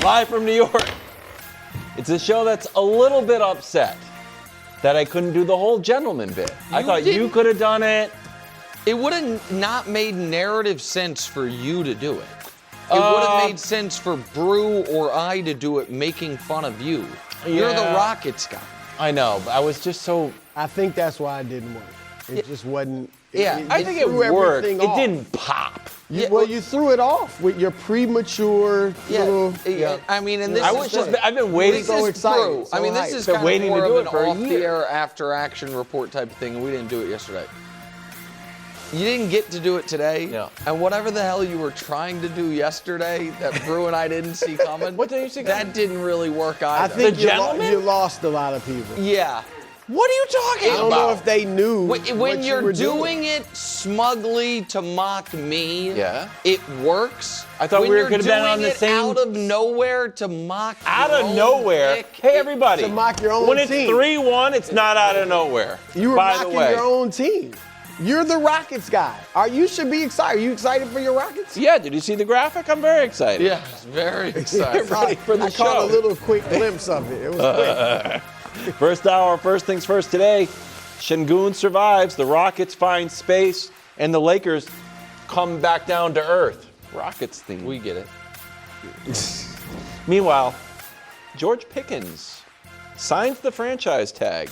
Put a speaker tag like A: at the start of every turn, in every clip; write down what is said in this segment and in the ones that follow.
A: live from New York. It's a show that's a little bit upset that I couldn't do the whole gentleman bit. I thought you could have done it.
B: It would have not made narrative sense for you to do it. It would have made sense for Brew or I to do it making fun of you. You're the Rockets guy.
A: I know, but I was just so...
C: I think that's why it didn't work. It just wasn't...
A: I think it worked. It didn't pop.
C: Well, you threw it off with your premature little...
B: I mean, and this
A: I've been waiting.
C: so excited.
B: I mean, this is kind
A: waiting
B: of more
A: to do
B: of
A: it
B: an
A: for a
B: off-the-air, after-action report type of thing, and we didn't do it yesterday. You didn't get to do it today, and whatever the hell you were trying to do yesterday that Brew and I didn't see coming,
A: what did you see coming?
B: That didn't really work either.
C: I think you lost a lot of people.
B: Yeah.
A: What are you talking about?
C: I don't know if they knew
B: when you're doing it smugly to mock me, it works.
A: I thought we could have been on the same...
B: out of nowhere to mock
A: out of nowhere? Hey, everybody.
C: To mock your own
A: team. When it's 3-1, it's not out of nowhere.
C: You were mocking your own team. You're the Rockets guy. You should be excited. Are you excited for your Rockets?
A: Yeah, did you see the graphic? I'm very excited.
B: Yeah, very excited.
A: Ready for the show.
C: I caught a little quick glimpse of it. It was quick.
A: First hour, first things first today. Şengün survives, the Rockets find space, and the Lakers come back down to earth. Rockets theme.
B: We get it.
A: Meanwhile, George Pickens signs the franchise tag.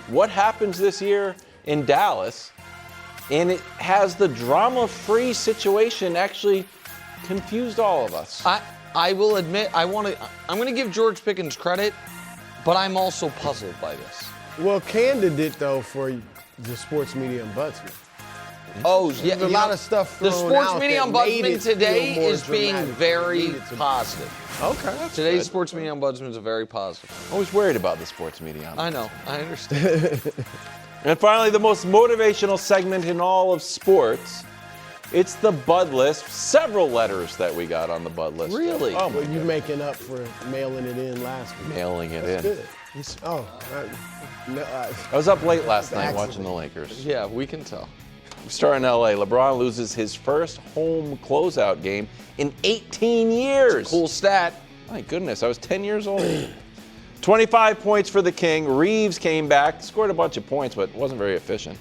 A: What happens this year in Dallas? And it has the drama-free situation actually confused all of us.
B: I will admit, I'm going to give George Pickens credit, but I'm also puzzled by this.
C: Well, candidate, though, for the sports media ombudsman.
B: Oh, yeah.
C: There's a lot of stuff thrown
B: The sports
C: out
B: media
C: that made
B: ombudsman
C: it
B: today
C: feel more
B: is being
C: dramatic.
B: very positive.
C: Okay.
B: Today's sports media ombudsman is very positive.
A: I was worried about the sports media.
B: I know. I understand.
A: And finally, the most motivational segment in all of sports. It's the Bud List. Several letters that we got on the Bud List.
B: Really?
C: Oh, well, you making up for mailing it in last week.
A: Mailing it
C: That's
A: in.
C: good.
A: I was up late last night watching the Lakers.
B: Yeah, we can tell.
A: We start in LA. LeBron loses his first home closeout game in 18 years.
B: Cool stat.
A: My goodness, I was 10 years old. 25 points for the King. Reeves came back, scored a bunch of points, but wasn't very efficient.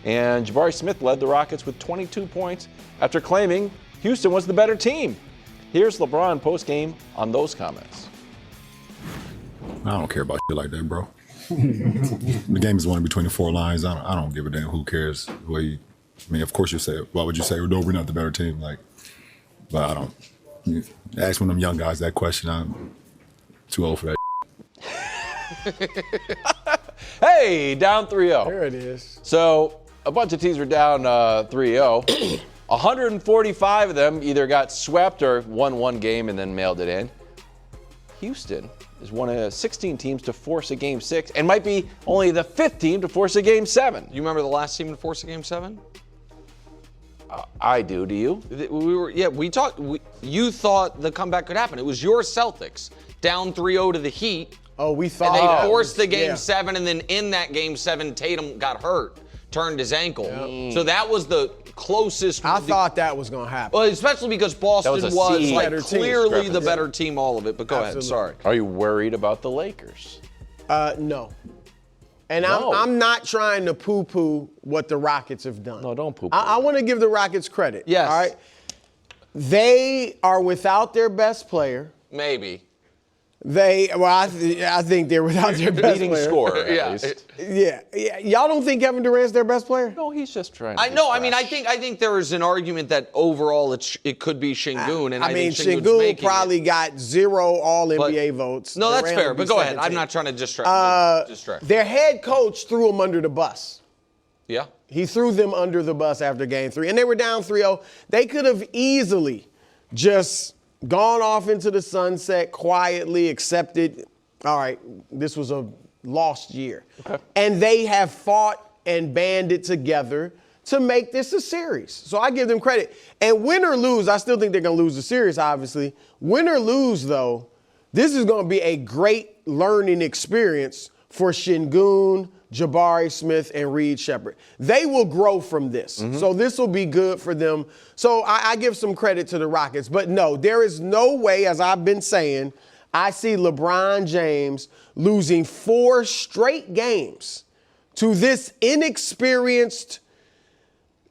A: And Jabari Smith led the Rockets with 22 points after claiming Houston was the better team. Here's LeBron postgame on those comments.
D: I don't care about shit like that, bro. The game is won between the four lines. I don't give a damn who cares. Of course you say it. Why would you say, no, we're not the better team? But I don't. Ask one of them young guys that question. I'm too old for that.
A: Hey, down 3-0.
C: There it is.
A: So a bunch of teams were down 3-0. 145 of them either got swept or won one game and then mailed it in. Houston is one of 16 teams to force a Game 6 and might be only the 5th team to force a Game 7.
B: You remember the last team to force a Game 7?
A: I do. Do you?
B: We talked. You thought the comeback could happen. It was your Celtics down 3-0 to the Heat.
C: Oh, we thought.
B: And they forced the Game 7, and then in that Game 7, Tatum got hurt, turned his ankle. Yep. So that was the closest.
C: I thought that was going to happen.
B: Well, especially because Boston was clearly the better team, all of it. But go ahead. Sorry.
A: Are you worried about the Lakers?
C: No. And I'm not trying to poo-poo what the Rockets have done.
A: No, don't poo-poo.
C: I want to give the Rockets credit.
B: Yes.
C: All right. They are without their best player.
B: Maybe.
C: I think they're without their best
A: leading
C: player.
A: scorer, at least.
C: Yeah. Y'all don't think Kevin Durant's their best player?
A: No, he's just trying to
B: I think there is an argument that overall it could be Şengün, and I think
C: Şengün probably got 0 All-NBA votes.
B: No, that's fair, but go ahead. I'm not trying to distract.
C: Their head coach threw them under the bus.
B: Yeah.
C: He threw them under the bus after Game 3, and they were down 3-0. They could have easily just gone off into the sunset, quietly accepted, all right, this was a lost year. Okay. And they have fought and banded together to make this a series. So I give them credit. And win or lose, I still think they're going to lose the series, obviously. Win or lose, though, this is going to be a great learning experience for Şengün, Jabari Smith and Reed Shepherd. They will grow from this. So this will be good for them. So I give some credit to the Rockets. But no, there is no way, as I've been saying, I see LeBron James losing 4 straight games to this inexperienced,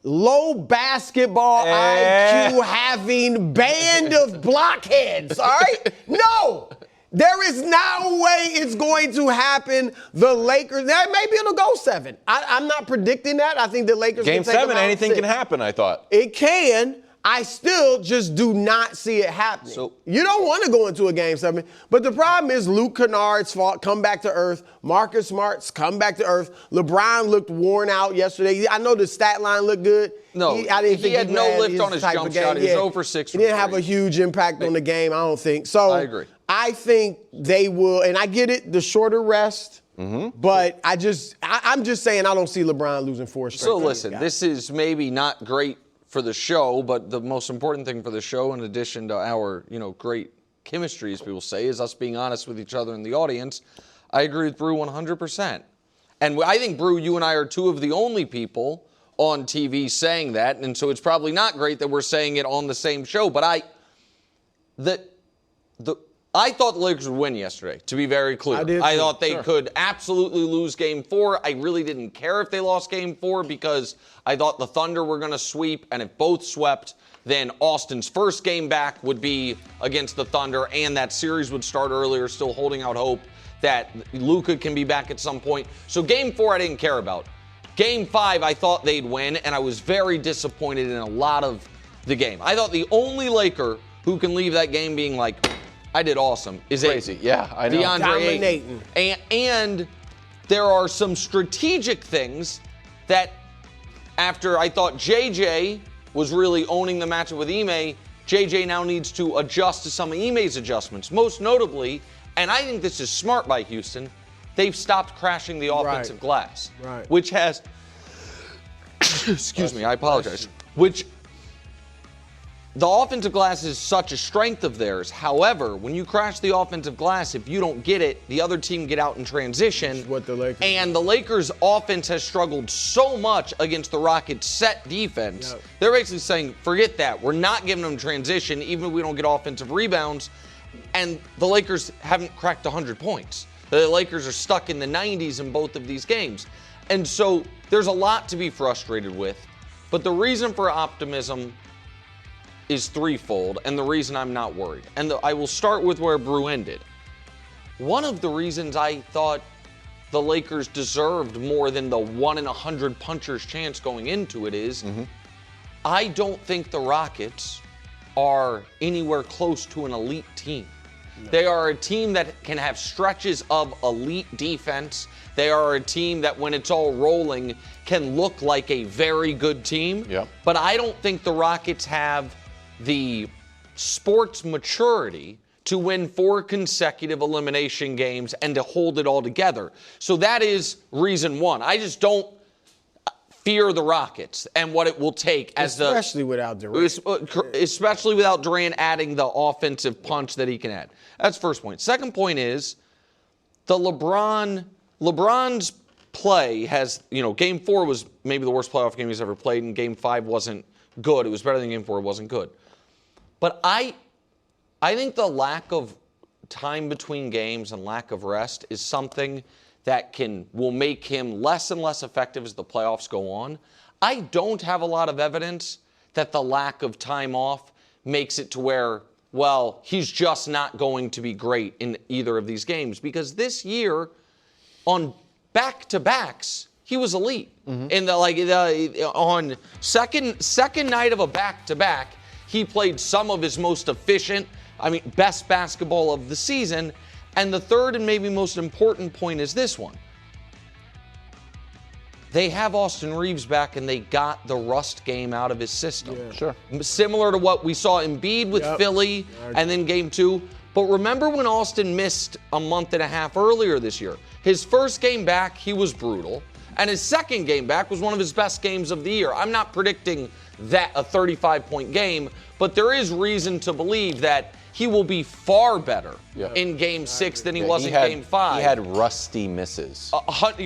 C: low basketball IQ having band of blockheads, all right? No! There is no way it's going to happen. The Lakers, maybe it'll go 7. I'm not predicting that. I think the Lakers
A: Game
C: can take
A: 7,
C: them out
A: anything
C: 6.
A: can happen, I thought.
C: It can. I still just do not see it happening.
B: So,
C: you don't want to go into a Game 7. But the problem is Luke Kennard's fault, come back to earth. Marcus Smart's come back to earth. LeBron looked worn out yesterday. I know the stat line looked good.
B: No,
C: I didn't think
B: he had no lift on his
C: type
B: jump
C: of game.
B: shot. He was 0 for 6
C: He
B: from
C: didn't have
B: three.
C: a huge impact on the game, I don't think. So
B: I agree.
C: I think they will, and I get it, the shorter rest. But I'm just saying I don't see LeBron losing 4 straight.
B: So listen, this is maybe not great for the show, but the most important thing for the show, in addition to our, great chemistry, as people say, is us being honest with each other in the audience. I agree with Brew 100%. And I think, Brew, you and I are 2 of the only people on TV saying that, and so it's probably not great that we're saying it on the same show. But I thought the Lakers would win yesterday, to be very clear. I thought they could absolutely lose Game 4. I really didn't care if they lost Game 4 because I thought the Thunder were going to sweep, and if both swept, then Austin's first game back would be against the Thunder, and that series would start earlier, still holding out hope that Luka can be back at some point. So Game 4 I didn't care about. Game 5 I thought they'd win, and I was very disappointed in a lot of the game. I thought the only Laker who can leave that game being like, I did awesome, is
A: Crazy. Yeah, I know.
C: DeAndre
B: Dominating. And there are some strategic things that after I thought JJ was really owning the matchup with Ime, JJ now needs to adjust to some of Ime's adjustments. Most notably, and I think this is smart by Houston, they've stopped crashing the offensive glass.
C: Right.
B: Which has, excuse me, I apologize, which the offensive glass is such a strength of theirs. However, when you crash the offensive glass, if you don't get it, the other team get out in transition.
C: What the Lakers
B: and the Lakers' offense has struggled so much against the Rockets' set defense.
C: Yep.
B: They're basically saying, forget that. We're not giving them transition, even if we don't get offensive rebounds. And the Lakers haven't cracked 100 points. The Lakers are stuck in the 90s in both of these games. And so there's a lot to be frustrated with. But the reason for optimism is threefold, and the reason I'm not worried. And I will start with where Brew ended. One of the reasons I thought the Lakers deserved more than the 1 in 100 puncher's chance going into it is, I don't think the Rockets are anywhere close to an elite team. No. They are a team that can have stretches of elite defense. They are a team that, when it's all rolling, can look like a very good team.
A: Yep.
B: But I don't think the Rockets have the sports maturity to win 4 consecutive elimination games and to hold it all together. So that is reason one. I just don't fear the Rockets and what it will take
C: especially without Durant.
B: Especially without Durant adding the offensive punch that he can add. That's first point. Second point is the LeBron's play has, Game 4 was maybe the worst playoff game he's ever played, and Game 5 wasn't good. It was better than Game 4. It wasn't good. But I think the lack of time between games and lack of rest is something that will make him less and less effective as the playoffs go on. I don't have a lot of evidence that the lack of time off makes it to where, well, he's just not going to be great in either of these games, because this year on back-to-backs, he was elite. In on second night of a back-to-back, he played some of his most efficient, best basketball of the season. And the third and maybe most important point is this one. They have Austin Reeves back, and they got the rust game out of his system.
C: Yeah.
A: Sure.
B: Similar to what we saw Embiid with Philly and then Game 2. But remember when Austin missed a month and a half earlier this year? His first game back, he was brutal. And his second game back was one of his best games of the year. I'm not predicting that a 35-point game, but there is reason to believe that he will be far better
A: Yeah.
B: in Game 6 than he
A: Yeah,
B: was in Game 5.
A: He had rusty misses.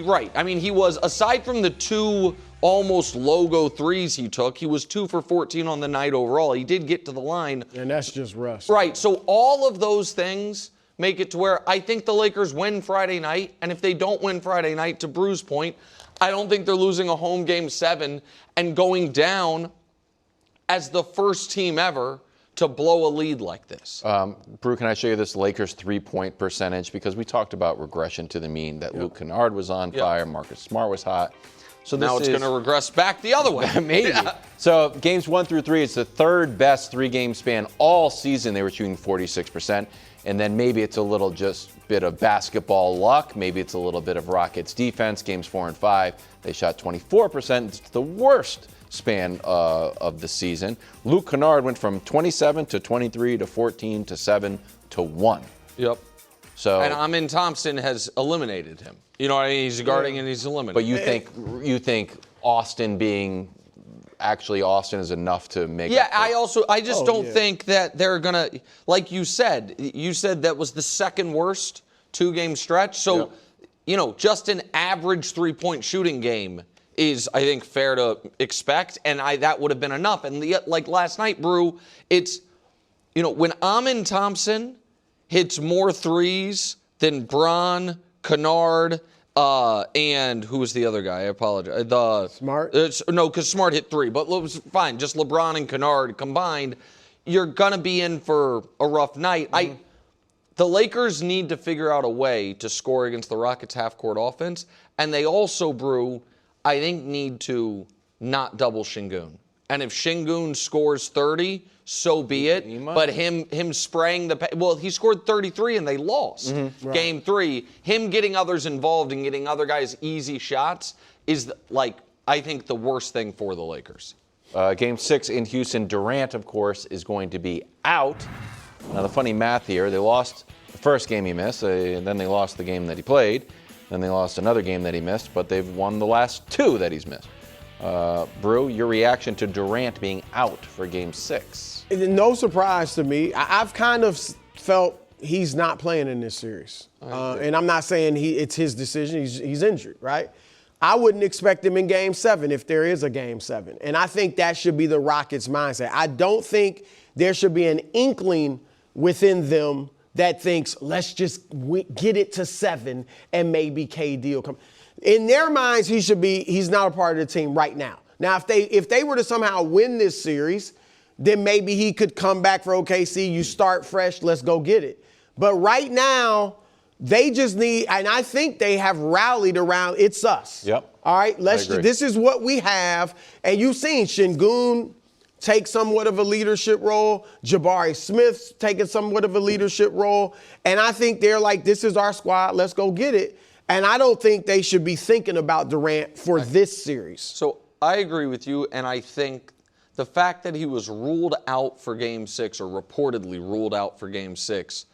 B: Right. I mean, he was, aside from the 2 almost logo threes he took, he was 2 for 14 on the night overall. He did get to the line.
C: And that's just rust.
B: Right. So all of those things make it to where I think the Lakers win Friday night. And if they don't win Friday night, to Bruce's point, I don't think they're losing a home Game 7 and going down as the first team ever to blow a lead like this.
A: Brew, can I show you this Lakers three-point percentage? Because we talked about regression to the mean, that Luke Kennard was on fire, Marcus Smart was hot. So
B: now it's going to regress back the other way.
A: Maybe.
B: Yeah.
A: So games 1 through 3, it's the third best 3-game span all season. They were shooting 46%. And then maybe it's a little just bit of basketball luck. Maybe it's a little bit of Rockets defense. Games 4 and 5, they shot 24%. It's the worst span of the season. Luke Kennard went from 27 to 23 to 14 to 7 to 1.
B: Yep.
A: So,
B: and Amin Thompson has eliminated him. You know what I mean? He's guarding and he's eliminated.
A: But you think Austin is enough to make?
B: Yeah, I just don't think that they're gonna, like you said that was the second worst 2-game stretch. So, just an average 3-point shooting game is, I think, fair to expect, and that would have been enough. And like last night, Brew, it's, when Amin Thompson hits more threes than Bron, Kennard, and who was the other guy? I apologize.
C: Smart?
B: No, because Smart hit 3, but it was fine. Just LeBron and Kennard combined, you're going to be in for a rough night.
C: Mm-hmm.
B: The Lakers need to figure out a way to score against the Rockets' half-court offense, and they also, Brew, I think, need to not double Şengün. And if Şengün scores 30, so be it. But him spraying he scored 33 and they lost Game 3. Him getting others involved and getting other guys easy shots is, I think, the worst thing for the Lakers.
A: Game 6 in Houston, Durant, of course, is going to be out. Now, the funny math here, they lost the first game he missed, and then they lost the game that he played. Then they lost another game that he missed, but they've won the last 2 that he's missed. Brew, your reaction to Durant being out for Game 6?
C: No surprise to me. I've kind of felt he's not playing in this series. And I'm not saying it's his decision. He's injured, right? I wouldn't expect him in Game 7 if there is a Game 7. And I think that should be the Rockets' mindset. I don't think there should be an inkling within them that thinks, let's just get it to 7 and maybe KD will come. In their minds, he's not a part of the team right now. Now, if they were to somehow win this series, then maybe he could come back for OKC. You start fresh, let's go get it. But right now, they just need, and I think they have rallied around, it's us.
A: Yep.
C: All right, this is what we have. And you've seen Şengün take somewhat of a leadership role. Jabari Smith taking somewhat of a leadership role. And I think they're like, this is our squad, let's go get it. And I don't think they should be thinking about Durant for this series.
B: So I agree with you, and I think the fact that he was ruled out for Game 6, or reportedly ruled out for Game 6,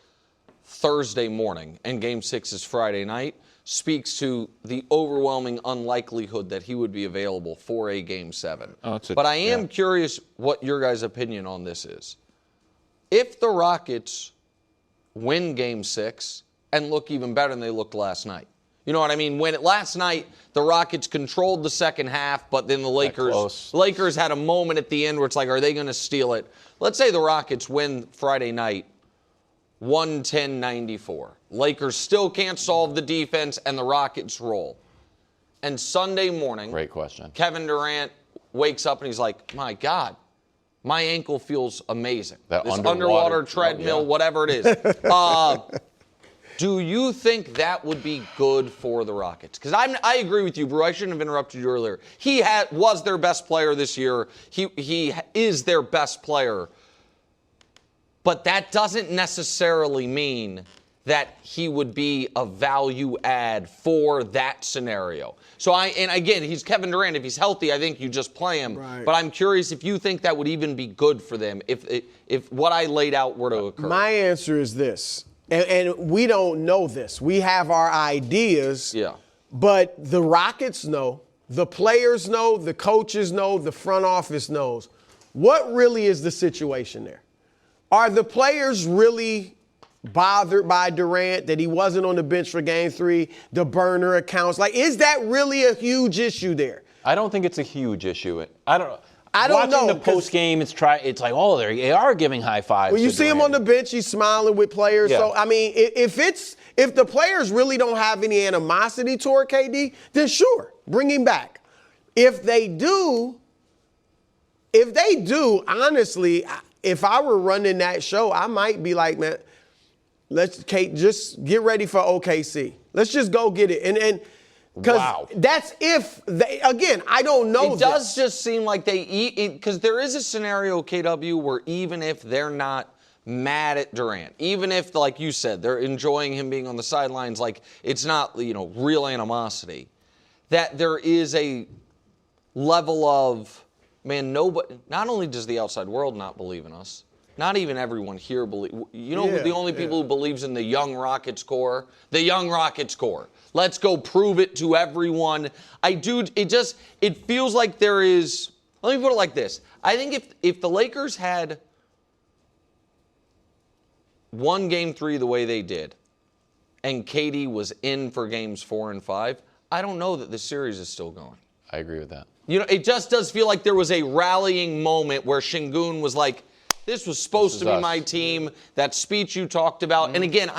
B: Thursday morning, and Game 6 is Friday night, speaks to the overwhelming unlikelihood that he would be available for a Game 7. But I am curious what your guys' opinion on this is. If the Rockets win Game 6 and look even better than they looked last night, you know what I mean? Last night, the Rockets controlled the second half, but then the Lakers had a moment at the end where it's like, are they going to steal it? Let's say the Rockets win Friday night 110-94. Lakers still can't solve the defense, and the Rockets roll. And Sunday morning,
A: great question,
B: Kevin Durant wakes up and he's like, my God, my ankle feels amazing. This underwater treadmill, whatever it is. Do you think that would be good for the Rockets? Because I agree with you, Brew. I shouldn't have interrupted you earlier. He was their best player this year. He is their best player. But that doesn't necessarily mean that he would be a value add for that scenario. So and again, he's Kevin Durant. If he's healthy, I think you just play him.
C: Right.
B: But I'm curious if you think that would even be good for them if what I laid out were to occur.
C: My answer is this. And we don't know this. We have our ideas.
B: Yeah.
C: But the Rockets know, the players know, the coaches know, the front office knows. What really is the situation there? Are the players really bothered by Durant that he wasn't on the bench for game 3, the burner accounts? Like, is that really a huge issue there?
A: I don't think it's a huge issue. I don't know.
C: Watching
A: the post game, it's like, oh, they are giving high fives.
C: When you see him on the bench, he's smiling with players.
A: Yeah.
C: So I mean, if the players really don't have any animosity toward KD, then sure, bring him back. If they do, honestly, if I were running that show, I might be like, man, Kate, just get ready for OKC. Let's just go get it. And because that's if they, again, I don't know.
B: It does just seem like they eat, because there is a scenario, KW, where even if they're not mad at Durant, even if, like you said, they're enjoying him being on the sidelines, like it's not, real animosity, that there is a level of, man, nobody, not only does the outside world not believe in us, not even everyone here believe. The only people who believes in the young Rockets core? The young Rockets core. Let's go prove it to everyone. It feels like there is, let me put it like this. I think if the Lakers had won game 3 the way they did, and KD was in for games 4 and 5, I don't know that the series is still going.
A: I agree with that.
B: It just does feel like there was a rallying moment where Şengün was like, this was supposed to be my team. That speech you talked about. Mm-hmm. And again,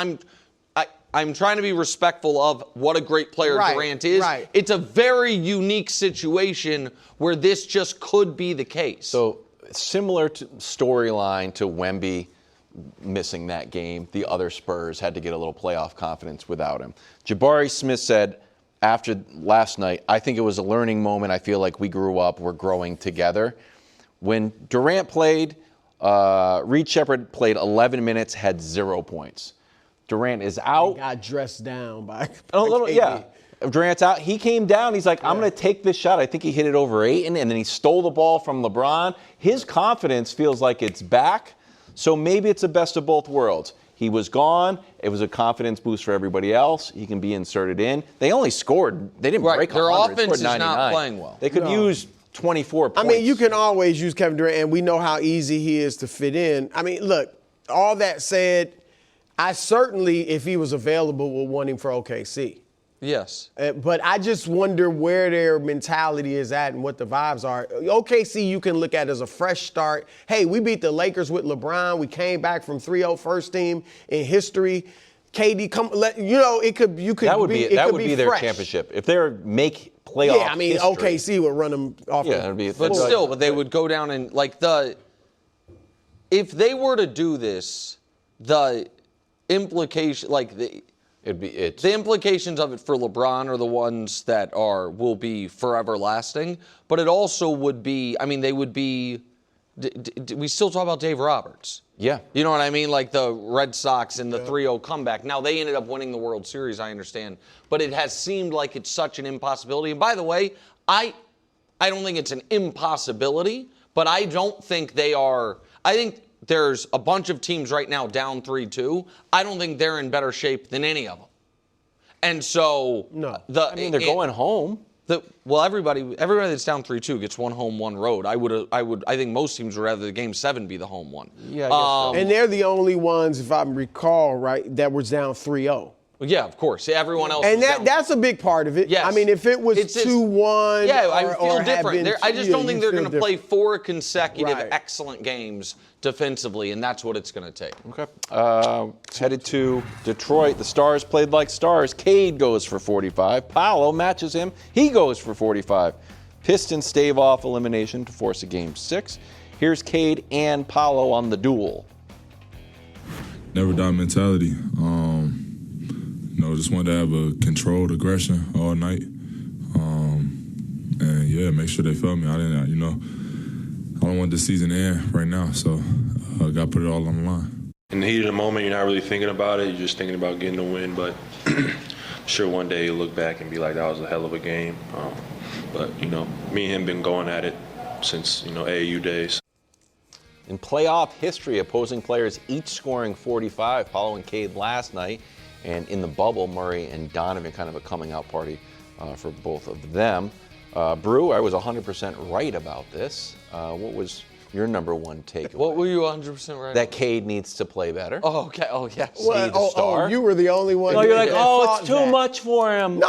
B: I'm trying to be respectful of what a great player Durant is.
C: Right.
B: It's a very unique situation where this just could be the case.
A: So similar to storyline to Wemby missing that game, the other Spurs had to get a little playoff confidence without him. Jabari Smith said after last night, I think it was a learning moment. I feel like we grew up. We're growing together. When Durant played, Reed Sheppard played 11 minutes, had 0 points. Durant is out.
C: He got dressed down by
A: a little,
C: KD.
A: yeah. Durant's out. He came down. He's like, I'm going to take this shot. I think he hit it over Ayton, and then he stole the ball from LeBron. His confidence feels like it's back. So maybe it's the best of both worlds. He was gone. It was a confidence boost for everybody else. He can be inserted in. They only scored. They didn't break 100.
B: Their
A: They
B: offense is
A: scored 99.
B: not playing well.
A: They could use 24 points.
C: I mean, you can always use Kevin Durant, and we know how easy he is to fit in. I mean, look, all that said, I certainly, if he was available, would want him for OKC.
B: Yes.
C: But I just wonder where their mentality is at and what the vibes are. OKC you can look at as a fresh start. Hey, we beat the Lakers with LeBron. We came back from 3-0 first team in history. KD, that
A: would be their
C: fresh
A: championship. If they're make playoff
C: Yeah, I mean,
A: history,
C: OKC would run them off.
A: Yeah, it'd be.
B: But they would go down and if they were to do this, the implication, the implications of it for LeBron are the ones that will be forever lasting. But it also would be, they would be. We still talk about Dave Roberts.
A: Yeah.
B: You know what I mean? Like the Red Sox and the 3-0 comeback. Now, they ended up winning the World Series, I understand. But it has seemed like it's such an impossibility. And by the way, I don't think it's an impossibility, but I don't think they are. I think there's a bunch of teams right now down 3-2. I don't think they're in better shape than any of them. And so.
C: No.
A: They're going home.
B: Everybody that's down 3-2 gets one home, one road. I think most teams would rather the game 7 be the home one.
A: Yeah, I guess so.
C: And they're the only ones, if I recall right, that was down 3-0.
B: Yeah, of course. Everyone else.
C: And that's a big part of it.
B: Yes.
C: I mean, if it was 2-1,
B: yeah, I feel
C: or
B: different. I just don't think they're going to play 4 consecutive
C: Right.
B: excellent games defensively, and that's what it's going to take.
A: Okay. Headed to Detroit. The Stars played like stars. Cade goes for 45. Paolo matches him. He goes for 45. Pistons stave off elimination to force a game 6. Here's Cade and Paolo on the duel.
E: Never die mentality. Just wanted to have a controlled aggression all night. And make sure they felt me. I don't want the season to end right now, so I got to put it all on the line.
F: In the heat of the moment, you're not really thinking about it. You're just thinking about getting the win. But I'm sure one day you'll look back and be like, that was a hell of a game. But me and him been going at it since, AAU days.
A: In playoff history, opposing players each scoring 45. Paolo and Cade last night. And in the bubble, Murray and Donovan, kind of a coming out party for both of them. Brew, I was 100% right about this. What was your number one take.
B: What were you 100% right?
A: That Cade needs to play better.
B: Oh, okay. Oh, yes.
C: Well,
A: the star.
C: you were the only one.
A: Oh, you're like,
C: that
A: oh,
C: thought
A: it's too
C: that.
A: much for him.
C: No,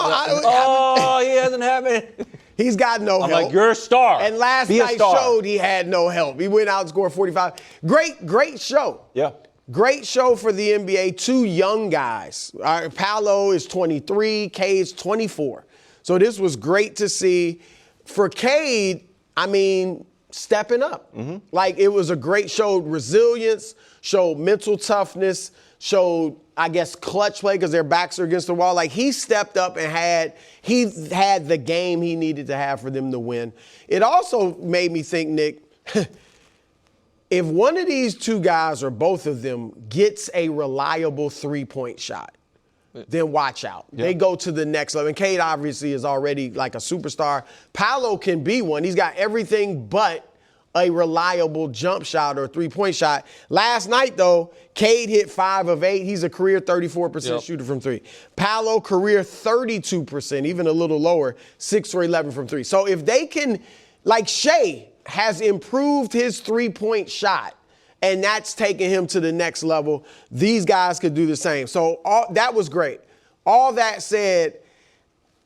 A: he hasn't had it.
C: He's got no
A: I'm
C: help.
A: like, you're a star.
C: And last
A: Be a
C: night
A: star.
C: showed he had no help. He went out and scored 45. Great show.
A: Yeah.
C: Great show for the NBA. Two young guys. Paolo is 23, Cade's 24. So this was great to see. For Cade, I mean, stepping up. Like, it was a great show. Resilience, showed mental toughness, showed, I guess, clutch play because their backs are against the wall. Like, he stepped up and had the game he needed to have for them to win. It also made me think, Nick, if one of these two guys or both of them gets a reliable three-point shot, then watch out.
A: Yeah.
C: They go to the next level. And Cade obviously is already like a superstar. Paolo can be one. He's got everything but a reliable jump shot or three-point shot. Last night, though, Cade hit 5 of 8. He's a career 34% shooter from 3. Paolo, career 32%, even a little lower, 6 for 11 from 3. So if they can, like Shea has improved his three-point shot, and that's taking him to the next level, these guys could do the same. So that was great. All that said,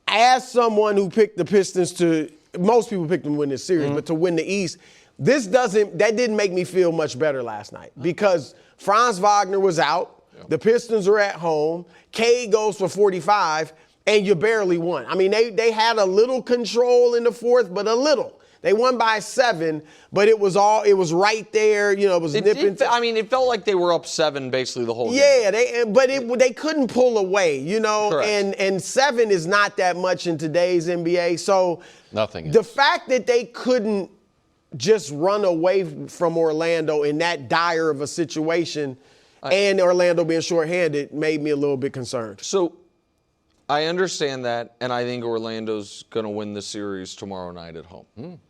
C: as someone who picked the Pistons most people picked them to win this series, but to win the East, that didn't make me feel much better last night because Franz Wagner was out. The Pistons are at home. Cade goes for 45, and you barely won. I mean, they had a little control in the fourth, but a little. They won by 7, but it was right there. You know, it was nipping.
B: It felt like they were up 7 basically the whole game.
C: Yeah, they couldn't pull away, you know,
B: Correct.
C: and 7 is not that much in today's NBA. So
A: Nothing
C: the
A: is.
C: fact that they couldn't just run away from Orlando in that dire of a situation and Orlando being shorthanded made me a little bit concerned.
B: So I understand that, and I think Orlando's going to win the series tomorrow night at home.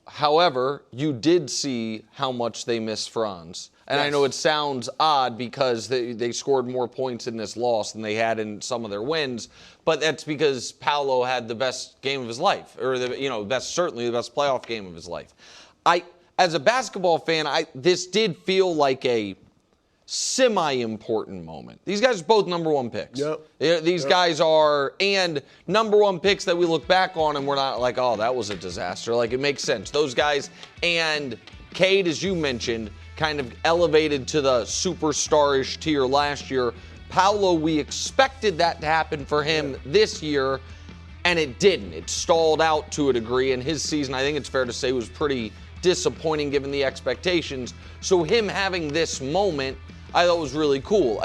B: However, you did see how much they missed Franz. And I know it sounds odd because they scored more points in this loss than they had in some of their wins, but that's because Paolo had the best game of his life, or certainly the best playoff game of his life. As a basketball fan, this did feel like a semi-important moment. These guys are both number 1 picks.
C: Yep.
B: These guys are, and number 1 picks that we look back on and we're not like, oh, that was a disaster. Like, it makes sense. Those guys, and Cade, as you mentioned, kind of elevated to the superstar-ish tier last year. Paolo, we expected that to happen for him this year, and it didn't. It stalled out to a degree, and his season, I think it's fair to say, was pretty disappointing given the expectations. So him having this moment, I thought was really cool.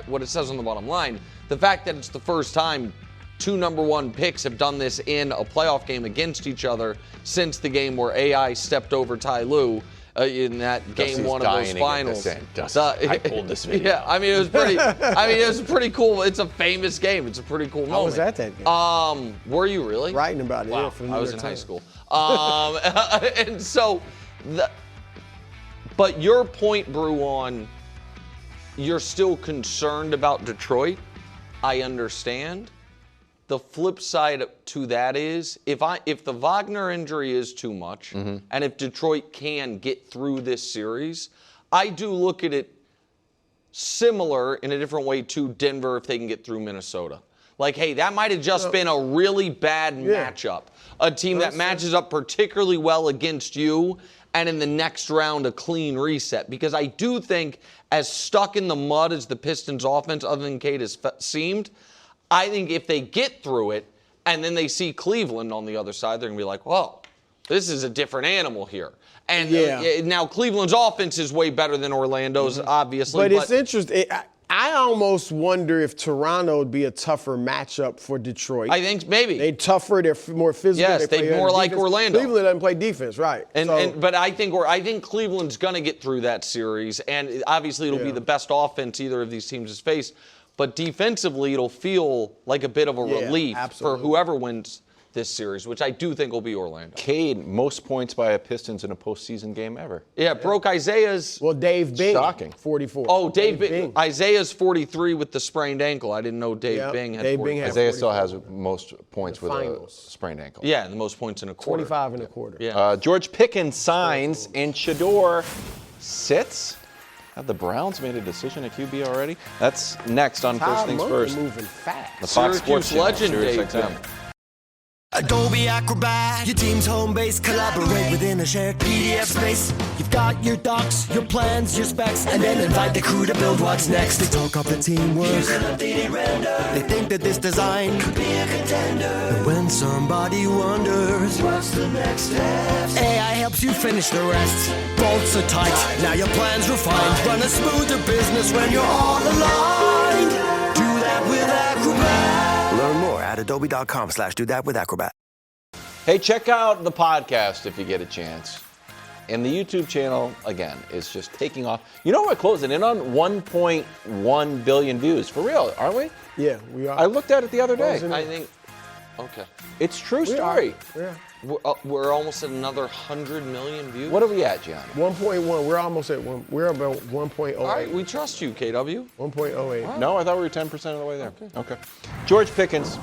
B: What it says on the bottom line, the fact that it's the first time 2 number 1 picks have done this in a playoff game against each other since the game where AI stepped over Ty Lue in that game 1 of those finals.
A: I pulled this video.
B: Yeah, it was pretty. It was pretty cool. It's a famous game. It's a pretty cool moment.
C: I was at that game.
B: Were you really?
C: Writing about it.
B: Wow.
C: Yeah, for the New
B: I was
C: York
B: in high
C: Times.
B: school. And so, but your point, Brew, on you're still concerned about Detroit. I understand. The flip side to that is if the Wagner injury is too much, and if Detroit can get through this series, I do look at it similar in a different way to Denver if they can get through Minnesota. Like, hey, that might have just been a really bad matchup. A team that matches up particularly well against you, and in the next round, a clean reset. Because I do think, as stuck in the mud as the Pistons offense, other than Cade has seemed, I think if they get through it, and then they see Cleveland on the other side, they're going to be like, whoa, this is a different animal here. And now Cleveland's offense is way better than Orlando's, obviously.
C: But it's interesting. I almost wonder if Toronto would be a tougher matchup for Detroit.
B: I think maybe.
C: They're tougher. They're more physical.
B: Yes,
C: they
B: they're more like
C: defense.
B: Orlando.
C: Cleveland doesn't play defense, right?
B: But I think Cleveland's going to get through that series, and obviously it'll be the best offense either of these teams has faced. But defensively, it'll feel like a bit of a relief for whoever wins this series, which I do think will be Orlando.
A: Cade, most points by a Pistons in a postseason game ever.
B: Yeah, broke Isaiah's.
C: Well, Dave Bing,
A: Shocking.
C: 44.
B: Oh, Dave Bing. Isaiah's 43 with the sprained ankle. I didn't know Dave Bing had 43.
A: Isaiah still has most points with
C: finals.
A: a sprained ankle.
B: Yeah, the most points in a quarter.
C: 25 and a quarter.
B: Yeah.
A: George Pickens signs and Shedeur sits. Have the Browns made a decision at QB already? That's next on First Things First.
C: Moving fast.
A: The Fox Sports Channel,
B: legend,
A: Sirius
B: Dave
A: XM.
B: Bing.
G: Adobe Acrobat, your team's home base. Collaborate within a shared PDF space. You've got your docs, your plans, your specs, and then invite the crew to build what's next. They talk up the teamwork. Here's an updated render. They think that this design could be a contender. And when somebody wonders what's the next step, AI helps you finish the rest. Bolts are tight, now your plan's refined. Run a smoother business when you're all aligned. Do that with Acrobat. Learn more at adobe.com/do-that-with-Acrobat.
A: Hey, check out the podcast if you get a chance. And the YouTube channel, again, is just taking off. You know, we're closing in on 1.1 billion views. For real, aren't we?
C: Yeah, we are.
A: I looked at it the other day.
B: I think, okay.
A: It's true story.
C: Yeah.
B: We're almost at another 100 million views.
A: What are we at, Gianni?
C: 1.1. We're almost at 1. We're about 1.08.
B: All right, we trust you, KW.
C: 1.08.
A: No, I thought we were 10% of the way there. Okay. George Pickens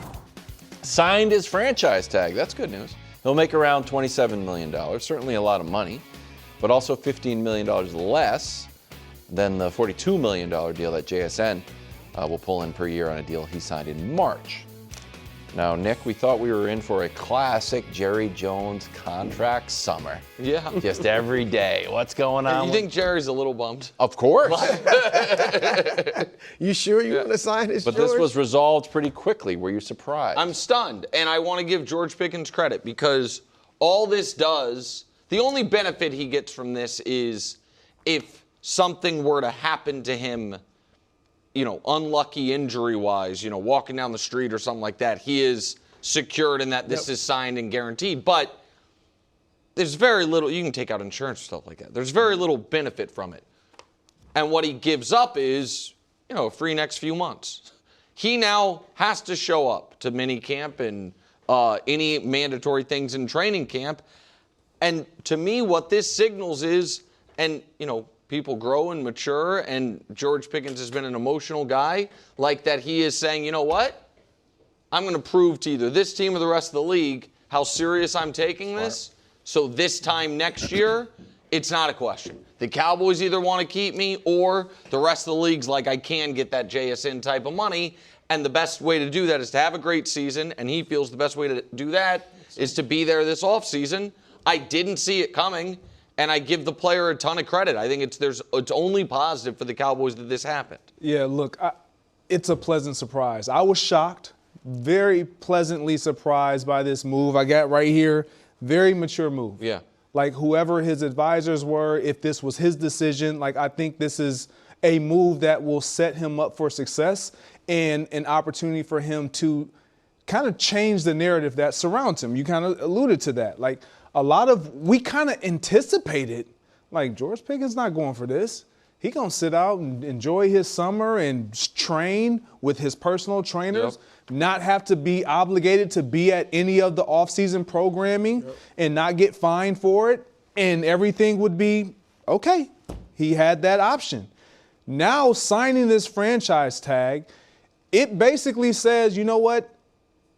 A: signed his franchise tag. That's good news. He'll make around $27 million. Certainly a lot of money, but also $15 million less than the $42 million deal that JSN will pull in per year on a deal he signed in March. Now, Nick, we thought we were in for a classic Jerry Jones contract summer.
B: Yeah.
A: Just every day. What's going on?
B: You think Jerry's a little bummed?
A: Of course.
C: You sure you want to sign this,
A: But
C: George?
A: this was resolved pretty quickly. Were you surprised?
B: I'm stunned, and I want to give George Pickens credit because all this does, the only benefit he gets from this is if something were to happen to him, you know, unlucky injury-wise, you know, walking down the street or something like that, he is secured in that this is signed and guaranteed. But there's very little, you can take out insurance and stuff like that. There's very little benefit from it. And what he gives up is, you know, a free next few months. He now has to show up to minicamp and any mandatory things in training camp. And to me, what this signals is, and, you know, people grow and mature, and George Pickens has been an emotional guy, like that he is saying, you know what? I'm going to prove to either this team or the rest of the league how serious I'm taking this. So this time next year, it's not a question. The Cowboys either want to keep me or the rest of the league's like, I can get that JSN type of money. And the best way to do that is to have a great season. And he feels the best way to do that is to be there this offseason. I didn't see it coming. And I give the player a ton of credit. I think it's only positive for the Cowboys that this happened.
H: Yeah, look, it's a pleasant surprise. I was shocked, very pleasantly surprised by this move. I got right here, very mature move.
B: Yeah.
H: Like whoever his advisors were, if this was his decision, like I think this is a move that will set him up for success and an opportunity for him to kind of change the narrative that surrounds him. You kind of alluded to that. Like, we kind of anticipated, like, George Pickens not going for this. He going to sit out and enjoy his summer and train with his personal trainers, not have to be obligated to be at any of the offseason programming and not get fined for it, and everything would be okay. He had that option. Now, signing this franchise tag, it basically says, you know what?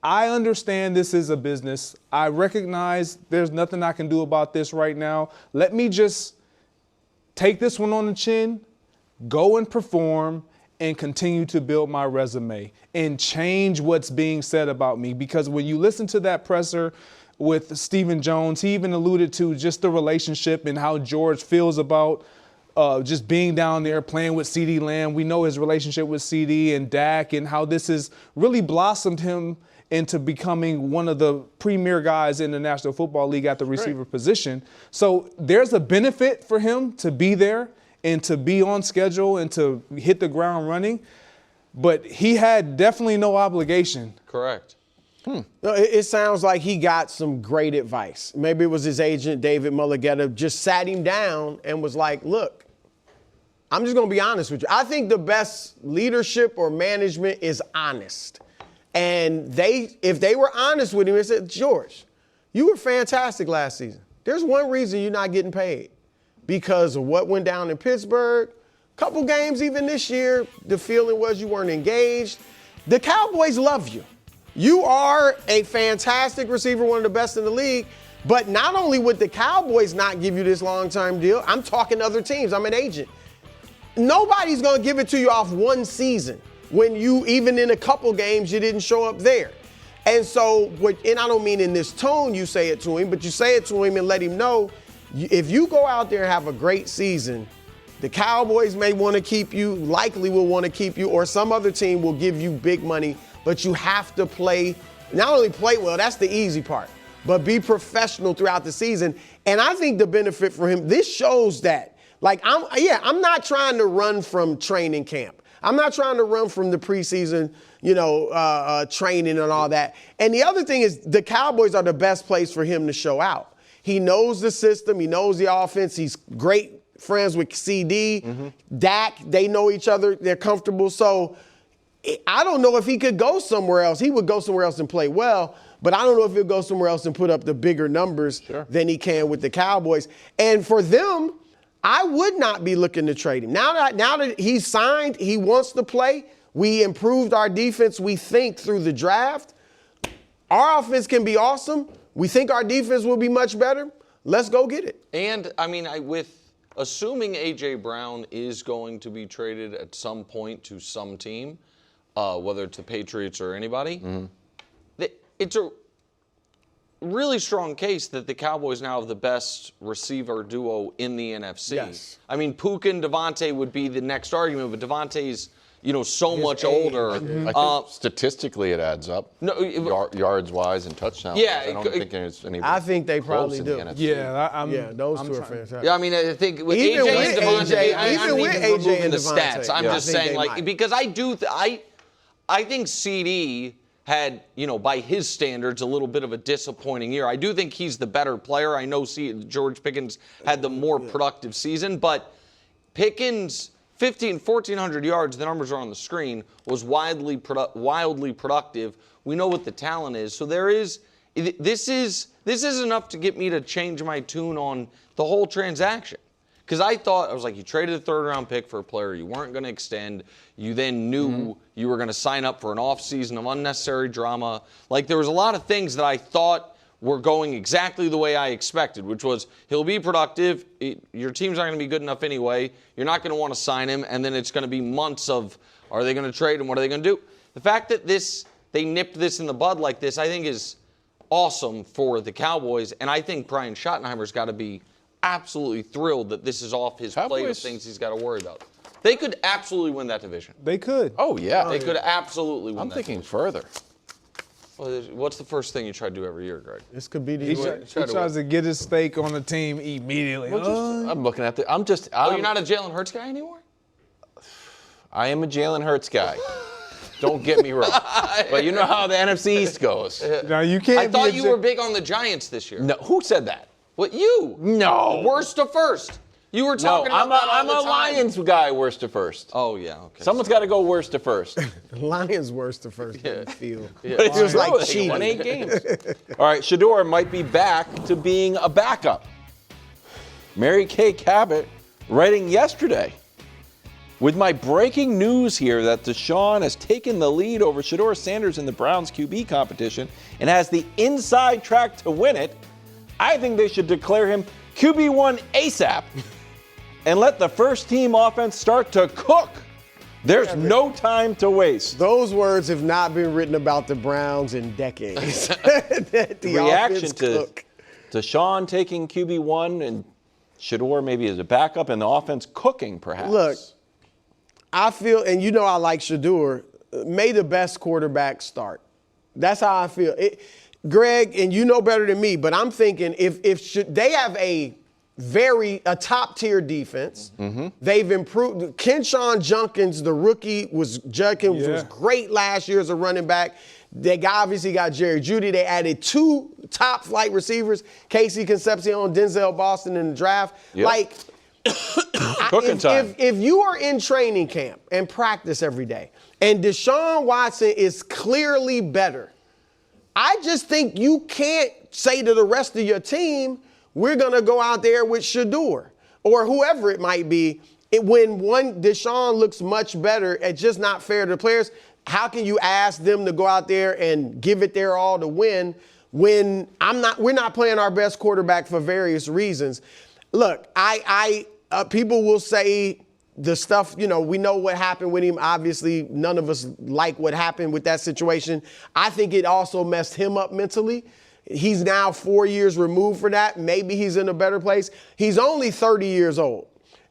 H: I understand this is a business. I recognize there's nothing I can do about this right now. Let me just take this one on the chin, go and perform, and continue to build my resume and change what's being said about me. Because when you listen to that presser with Stephen Jones, he even alluded to just the relationship and how George feels about just being down there playing with CeeDee Lamb. We know his relationship with CeeDee and Dak and how this has really blossomed him into becoming one of the premier guys in the National Football League at the receiver position. So there's a benefit for him to be there and to be on schedule and to hit the ground running. But he had definitely no obligation.
B: Correct.
C: It sounds like he got some great advice. Maybe it was his agent, David Mulligetta, just sat him down and was like, look, I'm just going to be honest with you. I think the best leadership or management is honest. And if they were honest with him and said, George, you were fantastic last season. There's one reason you're not getting paid. Because of what went down in Pittsburgh. Couple games even this year, the feeling was you weren't engaged. The Cowboys love you. You are a fantastic receiver, one of the best in the league. But not only would the Cowboys not give you this long-term deal, I'm talking other teams. I'm an agent. Nobody's going to give it to you off one season when you, even in a couple games, you didn't show up there. And so, and I don't mean in this tone you say it to him, but you say it to him and let him know, if you go out there and have a great season, the Cowboys may want to keep you, likely will want to keep you, or some other team will give you big money, but you have to play, not only play well, that's the easy part, but be professional throughout the season. And I think the benefit for him, this shows that. Like, I'm not trying to run from training camp. I'm not trying to run from the preseason, training and all that. And the other thing is the Cowboys are the best place for him to show out. He knows the system. He knows the offense. He's great friends with CD, Dak. They know each other. They're comfortable. So I don't know if he could go somewhere else. He would go somewhere else and play well, but I don't know if he'll go somewhere else and put up the bigger numbers than he can with the Cowboys. And for them, I would not be looking to trade him. Now that he's signed, he wants to play. We improved our defense, we think, through the draft. Our offense can be awesome. We think our defense will be much better. Let's go get it.
B: And, I mean, with assuming A.J. Brown is going to be traded at some point to some team, whether it's the Patriots or anybody, it's a really strong case that the Cowboys now have the best receiver duo in the NFC.
C: Yes.
B: I mean, Puka and Devontae would be the next argument, but Devontae's so much older.
A: I think statistically it adds up.
B: No,
A: yards-wise and touchdowns.
B: Yeah,
A: I don't think there's any.
C: I think they probably do.
H: Yeah,
C: those two are fantastic.
B: Yeah, I mean, I think with
C: Even
B: AJ
C: with
B: and Devontae,
C: AJ,
B: I'm
C: even with
B: even
C: AJ
B: removing
C: and
B: the
C: Devontae,
B: stats. I'm
C: yeah,
B: just
C: I think
B: saying,
C: they
B: like,
C: might.
B: because I think CD had, by his standards, a little bit of a disappointing year. I do think he's the better player. I know George Pickens had the more productive season, but Pickens, 1,400 yards, the numbers are on the screen, was wildly productive. We know what the talent is. So this is enough to get me to change my tune on the whole transaction. Because I was like, you traded a third-round pick for a player you weren't going to extend. You then knew you were going to sign up for an offseason of unnecessary drama. Like, there was a lot of things that I thought were going exactly the way I expected, which was he'll be productive. Your team's not going to be good enough anyway. You're not going to want to sign him, and then it's going to be months of, are they going to trade him? What are they going to do? The fact that they nipped this in the bud like this, I think is awesome for the Cowboys, and I think Brian Schottenheimer's got to be absolutely thrilled that this is off his plate of things he's got to worry about. They could absolutely win that division.
H: They could.
A: Oh, yeah.
B: They could absolutely win
A: I'm
B: that
A: thinking
B: division.
A: further.
B: Well, what's the first thing you try to do every year, Greg?
C: This could be the
H: He
C: year.
H: tries to get his stake on the team immediately.
A: I'm looking at the.
B: You're not a Jalen Hurts guy anymore?
A: I am a Jalen Hurts guy. Don't get me wrong. But you know how the NFC East goes.
H: Now you can't.
B: I thought you were big on the Giants this year.
A: No, who said that?
B: What, you?
A: No.
B: Worst to first. You were talking about that all
A: I'm
B: the
A: a
B: time.
A: Lions guy, worst to first.
B: Oh, yeah, okay.
A: Someone's got to go worst to first.
C: Lions worst to first field.
B: Yeah.
C: It feels like
A: They
C: cheating.
A: won 8 games. All right, Shedeur might be back to being a backup. Mary Kay Cabot writing yesterday. With my breaking news here that Deshaun has taken the lead over Shedeur Sanders in the Browns QB competition and has the inside track to win it, I think they should declare him QB1 ASAP and let the first team offense start to cook. There's no time to waste.
C: Those words have not been written about the Browns in decades. The
A: Reaction
C: offense
A: to
C: cook.
A: Deshaun taking QB1 and Shedeur maybe as a backup and the offense cooking perhaps.
C: Look, I feel, and you know I like Shedeur, may the best quarterback start. That's how I feel. Greg, and you know better than me, but I'm thinking if they have a top tier defense, they've improved. Kenshawn Junkins, the rookie, was great last year as a running back. They obviously got Jerry Jeudy. They added 2 top flight receivers, Casey Concepcion, Denzel Boston in the draft.
A: Yep.
C: Like,
A: Cooking time.
C: If you are in training camp and practice every day, and Deshaun Watson is clearly better, I just think you can't say to the rest of your team, we're going to go out there with Shedeur or whoever it might be. When Deshaun looks much better, it's just not fair to the players. How can you ask them to go out there and give it their all to win when we're not playing our best quarterback for various reasons? Look, people will say the stuff, we know what happened with him. Obviously, none of us like what happened with that situation. I think it also messed him up mentally. He's now 4 years removed from that. Maybe he's in a better place. He's only 30 years old.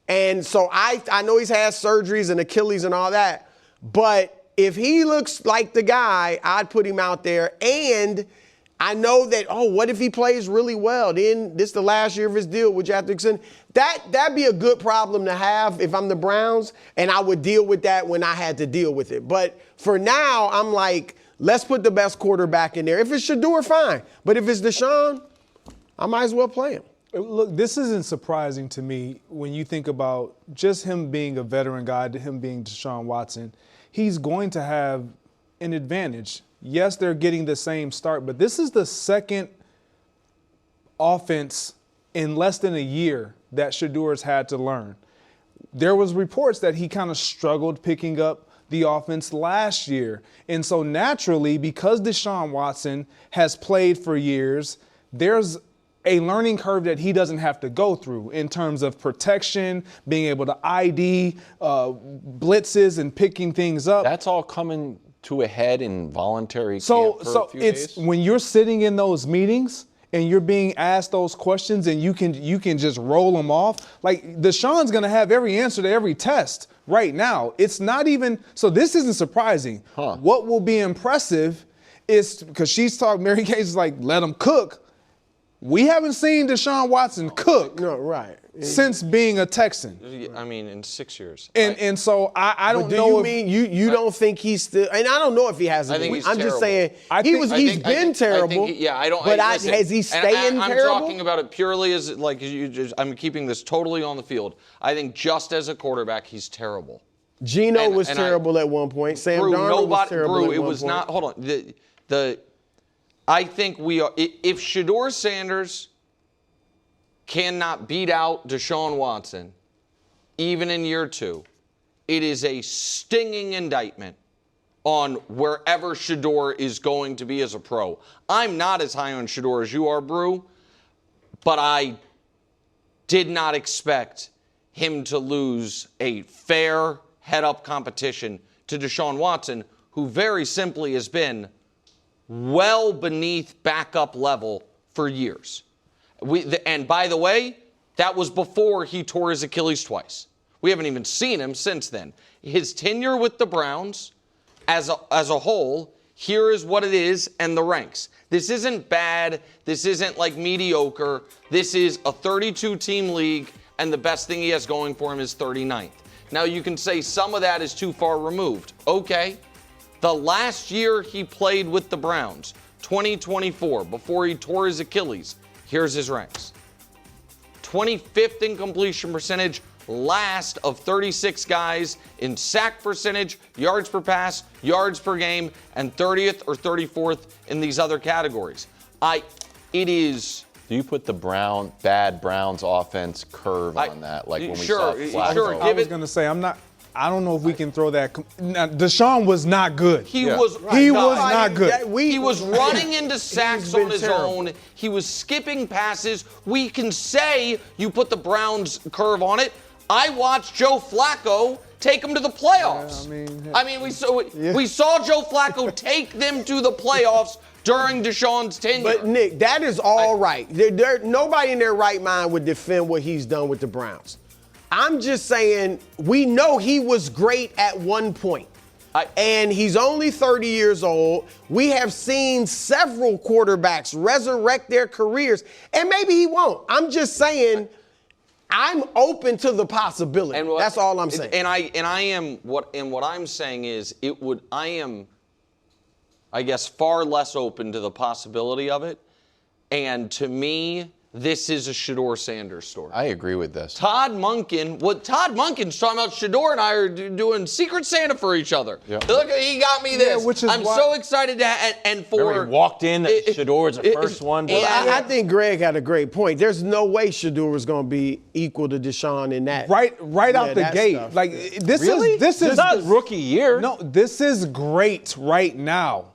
C: And so I know he's had surgeries and Achilles and all that. But if he looks like the guy, I'd put him out there. And I know that, what if he plays really well? Then this is the last year of his deal. Would you have to extend? That'd be a good problem to have if I'm the Browns, and I would deal with that when I had to deal with it. But for now, I'm like, let's put the best quarterback in there. If it's Shedeur, fine. But if it's Deshaun, I might as well play him.
H: Look, this isn't surprising to me when you think about just him being a veteran guy, him being Deshaun Watson. He's going to have an advantage. Yes, they're getting the same start, but this is the second offense in less than a year that Shedeur's had to learn. There was reports that he kind of struggled picking up the offense last year. And so naturally, because Deshaun Watson has played for years, there's a learning curve that he doesn't have to go through in terms of protection, being able to ID blitzes and picking things up.
A: That's all coming to a head in voluntary
H: So
A: camp for a few
H: it's
A: days?
H: when you're sitting in those meetings and you're being asked those questions and you can just roll them off. Like Deshaun's going to have every answer to every test right now. It's not even so. This isn't surprising. What will be impressive is because Mary Kay's is like, let him cook. We haven't seen Deshaun Watson cook since being a Texan.
B: I mean, in 6 years.
H: And so I don't know.
C: Do you mean you don't think he's still? And I don't know if he has.
B: I think he's
C: I'm just saying
B: terrible.
C: he's been terrible. Has he staying
B: I'm
C: terrible?
B: talking about it purely as I'm keeping this totally on the field. I think just as a quarterback, he's terrible.
C: Geno was terrible at one point. Sam Darnold was terrible at one point.
B: It was not. Hold on. I think we are. If Shedeur Sanders cannot beat out Deshaun Watson, even in year 2, it is a stinging indictment on wherever Shedeur is going to be as a pro. I'm not as high on Shedeur as you are, Brew, but I did not expect him to lose a fair head-up competition to Deshaun Watson, who very simply has been well beneath backup level for years. And by the way, that was before he tore his Achilles twice. We haven't even seen him since then. His tenure with the Browns as a whole, here is what it is and the ranks. This isn't bad. This isn't like mediocre. This is a 32-team league, and the best thing he has going for him is 39th. Now, you can say some of that is too far removed. Okay. The last year he played with the Browns, 2024, before he tore his Achilles, here's his ranks. 25th in completion percentage, last of 36 guys in sack percentage, yards per pass, yards per game, and 30th or 34th in these other categories. Do
A: you put the bad Browns offense curve on that? Like when we saw Flacco?
H: I was going to say, I don't know if we can throw that. Now, Deshaun was not good.
B: He was
H: not good.
B: He was running into sacks on his own. He was skipping passes. We can say you put the Browns curve on it. I watched Joe Flacco take them to the playoffs. We saw Joe Flacco take them to the playoffs during Deshaun's tenure.
C: But Nick, that is all right. Nobody in their right mind would defend what he's done with the Browns. I'm just saying, we know he was great at one point. And he's only 30 years old. We have seen several quarterbacks resurrect their careers, and maybe he won't. I'm just saying, I'm open to the possibility. That's all I'm saying.
B: What I'm saying is, I am, I guess, far less open to the possibility of it. And to me, this is a Shedeur Sanders story.
A: I agree with this.
B: Todd Monken's talking about Shedeur and I are doing Secret Santa for each other.
A: Yeah.
B: Look, he got me this.
H: which is
B: I'm
H: why-
B: so excited to and for
A: Remember he walked in, Shedeur was the first one.
C: Well, I think Greg had a great point. There's no way Shedeur was going to be equal to Deshaun in that.
H: Right out the
C: that
H: gate.
C: stuff.
H: Like this
A: Really?
H: is this is
A: not his rookie year.
H: No, this is great right now.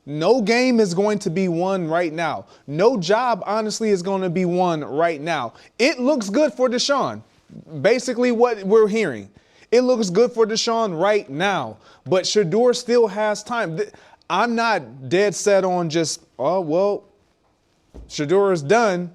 H: No game is going to be won right now. No job, honestly, is going to be won right now. It looks good for Deshaun. Basically what we're hearing. It looks good for Deshaun right now. But Shedeur still has time. I'm not dead set on just, Shedeur is done.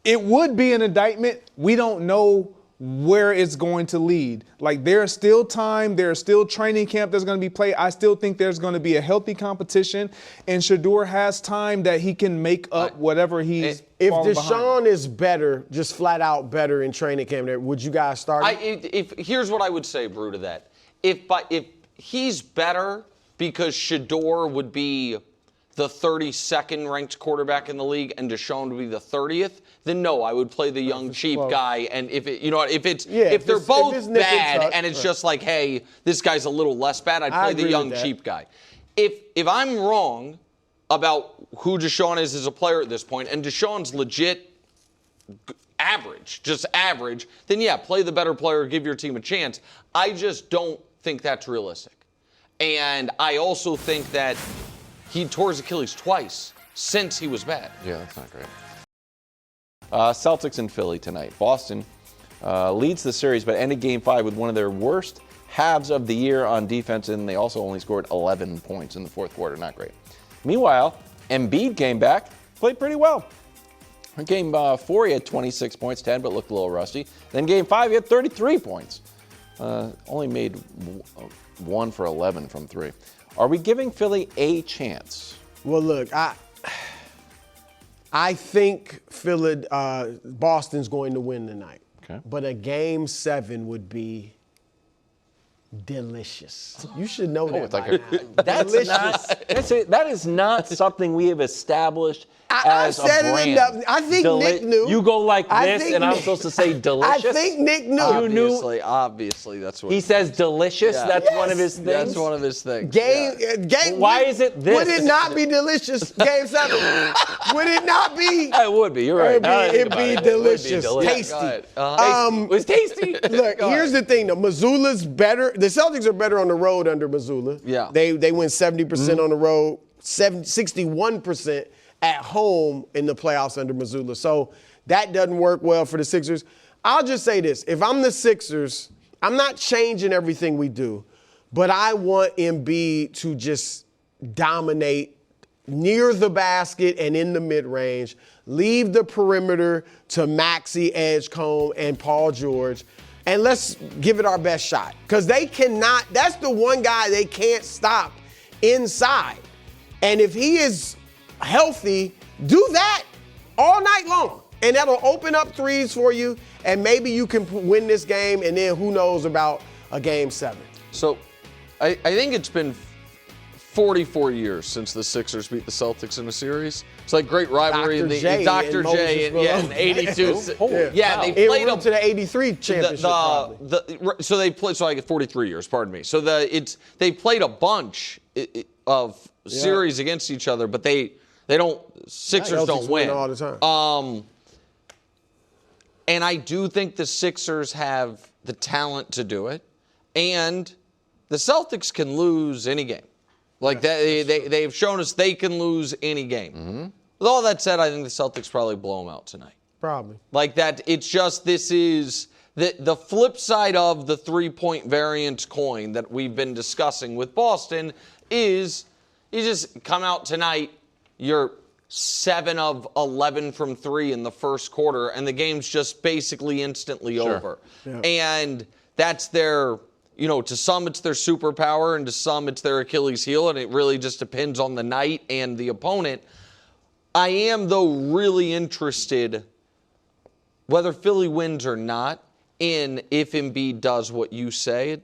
H: It would be an indictment. We don't know where it's going to lead. Like, there's still time. There's still training camp that's going to be played. I still think there's going to be a healthy competition, and Shedeur has time that he can make up whatever he's
C: If
H: fallen
C: Deshaun
H: behind.
C: is better, just flat out better in training camp, would you guys start him?
B: Here's what I would say, Brew, to that. If he's better because Shedeur would be the 32nd ranked quarterback in the league and Deshaun would be the 30th, then no, I would play the young cheap guy. And if they're both bad and it's just like, hey, this guy's a little less bad, I'd play the young cheap guy. If I'm wrong about who Deshaun is as a player at this point, and Deshaun's legit average, just average, then yeah, play the better player, give your team a chance. I just don't think that's realistic. And I also think that he tore his Achilles twice since he was bad.
A: Yeah, that's not great. Celtics and Philly tonight. Boston leads the series, but ended Game 5 with one of their worst halves of the year on defense, and they also only scored 11 points in the fourth quarter. Not great. Meanwhile, Embiid came back, played pretty well. In Game 4, he had 26 points, 10, but looked a little rusty. Then Game 5, he had 33 points. Only made 1 for 11 from 3. Are we giving Philly a chance?
C: Well, look, I think Boston's going to win tonight.
A: Okay.
C: But a Game 7 would be delicious. You should know that.
A: it's like
C: by now.
A: That's
C: Delicious.
A: that is not something we have established
C: I
A: as
C: said
A: a
C: it
A: brand.
C: enough. I think Nick knew.
A: You go like
C: I
A: this,
C: think
A: and I'm
C: Nick-
A: supposed to say delicious?
C: I think Nick knew.
B: Obviously, that's what
A: He says delicious.
B: Yeah.
A: That's one of his things.
B: That's one of his things.
A: Why is it this?
C: Would it not be delicious? Game 7. Would it not be?
A: It would be. You're right. Now that I think
C: It'd
A: about
C: be
A: it,
C: delicious.
A: It would be
C: Tasty.
A: It was tasty.
C: Look, here's the thing, though. Missoula's better. The Celtics are better on the road under Missoula.
B: Yeah.
C: They win 70% on the road, 61% at home in the playoffs under Missoula. So that doesn't work well for the Sixers. I'll just say this. If I'm the Sixers, I'm not changing everything we do, but I want Embiid to just dominate near the basket and in the mid-range. Leave the perimeter to Maxey, Edgecombe, and Paul George. And let's give it our best shot. Because they cannot, that's the one guy they can't stop inside. And if he is healthy, do that all night long. And that'll open up threes for you. And maybe you can win this game. And then who knows about a Game 7.
B: So I think it's been 44 years since the Sixers beat the Celtics in a series. It's like great rivalry.
C: Dr. J
B: Dr.
C: and
B: J
C: Moses
B: in 82.
C: Malone.
B: Yeah, they
C: It
B: played
C: went to the 83 championship. probably.
B: so they played. So I get 43 years. Pardon me. So they played a bunch of series against each other, but they don't. Sixers
C: Celtics
B: don't win
C: all the time.
B: And I do think the Sixers have the talent to do it, and the Celtics can lose any game. Like they've shown us they can lose any game. Mm-hmm. With all that said, I think the Celtics probably blow them out tonight.
C: Probably.
B: Like that, it's just this is the flip side of the 3-point variance coin that we've been discussing with Boston is you just come out tonight, you're 7 of 11 from 3 in the first quarter, and the game's just basically instantly over. Yeah. And that's their, to some it's their superpower, and to some it's their Achilles heel, and it really just depends on the night and the opponent. I am, though, really interested, whether Philly wins or not, in if Embiid does what you say,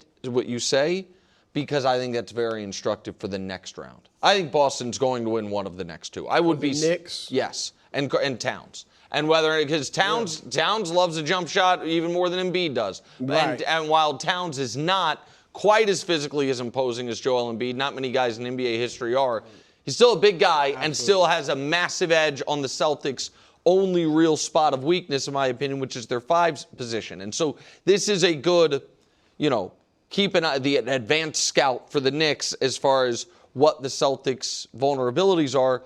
B: because I think that's very instructive for the next round. I think Boston's going to win one of the next two. I would be
C: Knicks?
B: Yes, and Towns. And because Towns loves a jump shot even more than Embiid does.
C: Right.
B: And while Towns is not quite as physically as imposing as Joel Embiid, not many guys in NBA history are, he's still a big guy and still has a massive edge on the Celtics' only real spot of weakness, in my opinion, which is their 5 position. And so this is a good, keep an eye, the advanced scout for the Knicks as far as what the Celtics' vulnerabilities are.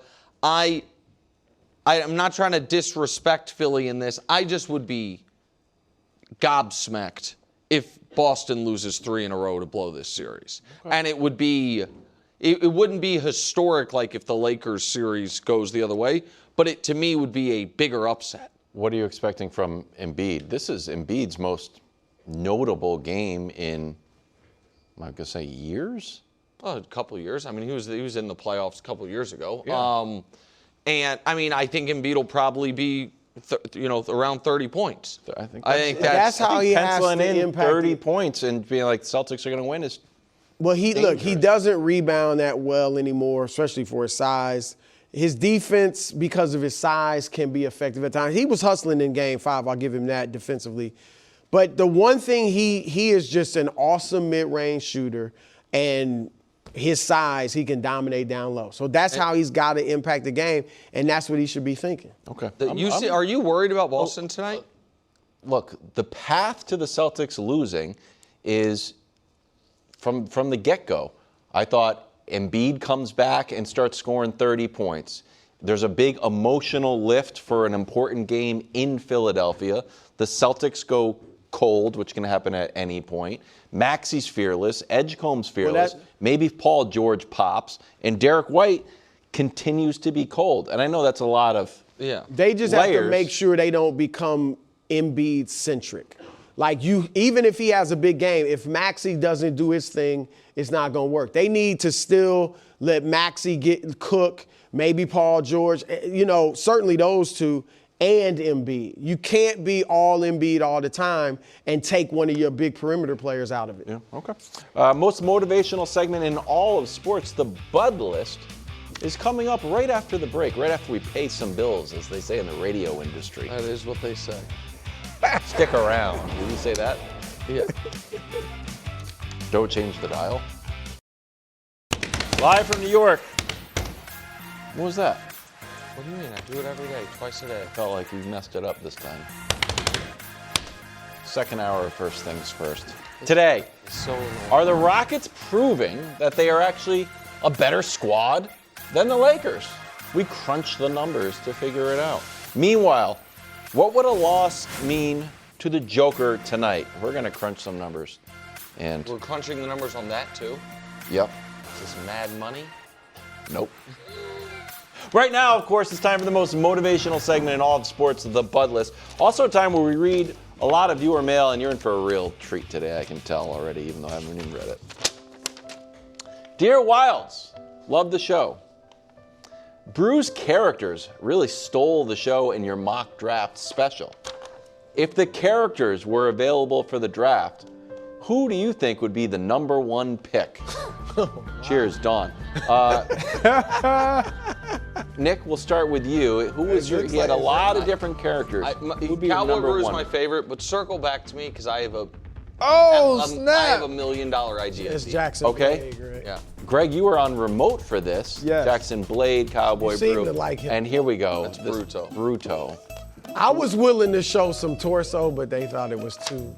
B: I'm not trying to disrespect Philly in this. I just would be gobsmacked if Boston loses 3 in a row to blow this series. Okay. And it wouldn't be historic like if the Lakers series goes the other way, but it to me would be a bigger upset.
A: What are you expecting from Embiid? This is Embiid's most notable game in, I'm going to say, years?
B: Well, a couple of years. I mean, he was in the playoffs a couple of years ago.
A: Yeah.
B: And I mean, I think Embiid will probably be, around 30 points.
A: I think
C: that's how he has
A: penciling
C: to
A: in
C: impact
A: 30
C: it.
A: points and being like the Celtics are going to win is.
C: Well, he doesn't rebound that well anymore, especially for his size. His defense, because of his size, can be effective at times. He was hustling in Game 5. I'll give him that defensively. But the one thing, he is just an awesome mid-range shooter, and his size, he can dominate down low. So that's how he's got to impact the game, and that's what he should be thinking.
A: Okay.
B: Are you worried about Boston tonight?
A: Look, the path to the Celtics losing is from the get-go. I thought Embiid comes back and starts scoring 30 points. There's a big emotional lift for an important game in Philadelphia. The Celtics go cold, which can happen at any point. Maxi's fearless. Edgecombe's fearless. Maybe Paul George pops. And Derek White continues to be cold. And I know that's a lot of
C: They just
A: layers.
C: have to make sure they don't become Embiid-centric. Like, even if he has a big game, if Maxey doesn't do his thing, it's not going to work. They need to still let Maxey cook, maybe Paul George, certainly those two, and Embiid. You can't be all Embiid all the time and take one of your big perimeter players out of it.
A: Yeah, okay. Most motivational segment in all of sports, the Bud List, is coming up right after the break, right after we pay some bills, as they say in the radio industry.
B: That is what they say.
A: Stick around. Did you say that?
B: Yeah.
A: Don't change the dial. Live from New York. What was that?
B: What do you mean? I do it every day, twice a day.
A: Felt like you messed it up this time. Second hour, first things first. Today,
B: So annoying.
A: are the Rockets proving that they are actually a better squad than the Lakers? We crunched the numbers to figure it out. Meanwhile, what would a loss mean to the Joker tonight? We're going to crunch some numbers. And
B: We're crunching the numbers on that too.
A: yep,
B: Is this mad money?
A: nope. Right now, of course, it's time for the most motivational segment in all of sports, the Bud List. Also a time where we read a lot of viewer mail, and you're in for a real treat today, I can tell already, even though I haven't even read it. Dear Wilds, love the show. Brew's characters really stole the show in your mock draft special. If the characters were available for the draft, who do you think would be the number 1 pick? Cheers, Dawn. Nick, we'll start with you. Who was your? He had a lot of different characters. Who'd be your
B: Cowboy
A: number
B: Brew is
A: 1?
B: my favorite, but circle back to me because I have
H: Oh,
B: I
H: snap.
B: have $1 million idea.
C: It's Jackson
A: Okay.
C: Blade, right?
B: Yeah.
A: Greg, you were on remote for this.
H: Yes.
A: Jackson Blade, Cowboy
C: You seem
A: Brew.
C: to like him.
A: And here we go.
B: That's
A: This-
B: Bruto.
A: Bruto.
C: I was willing to show some torso, but they thought it was too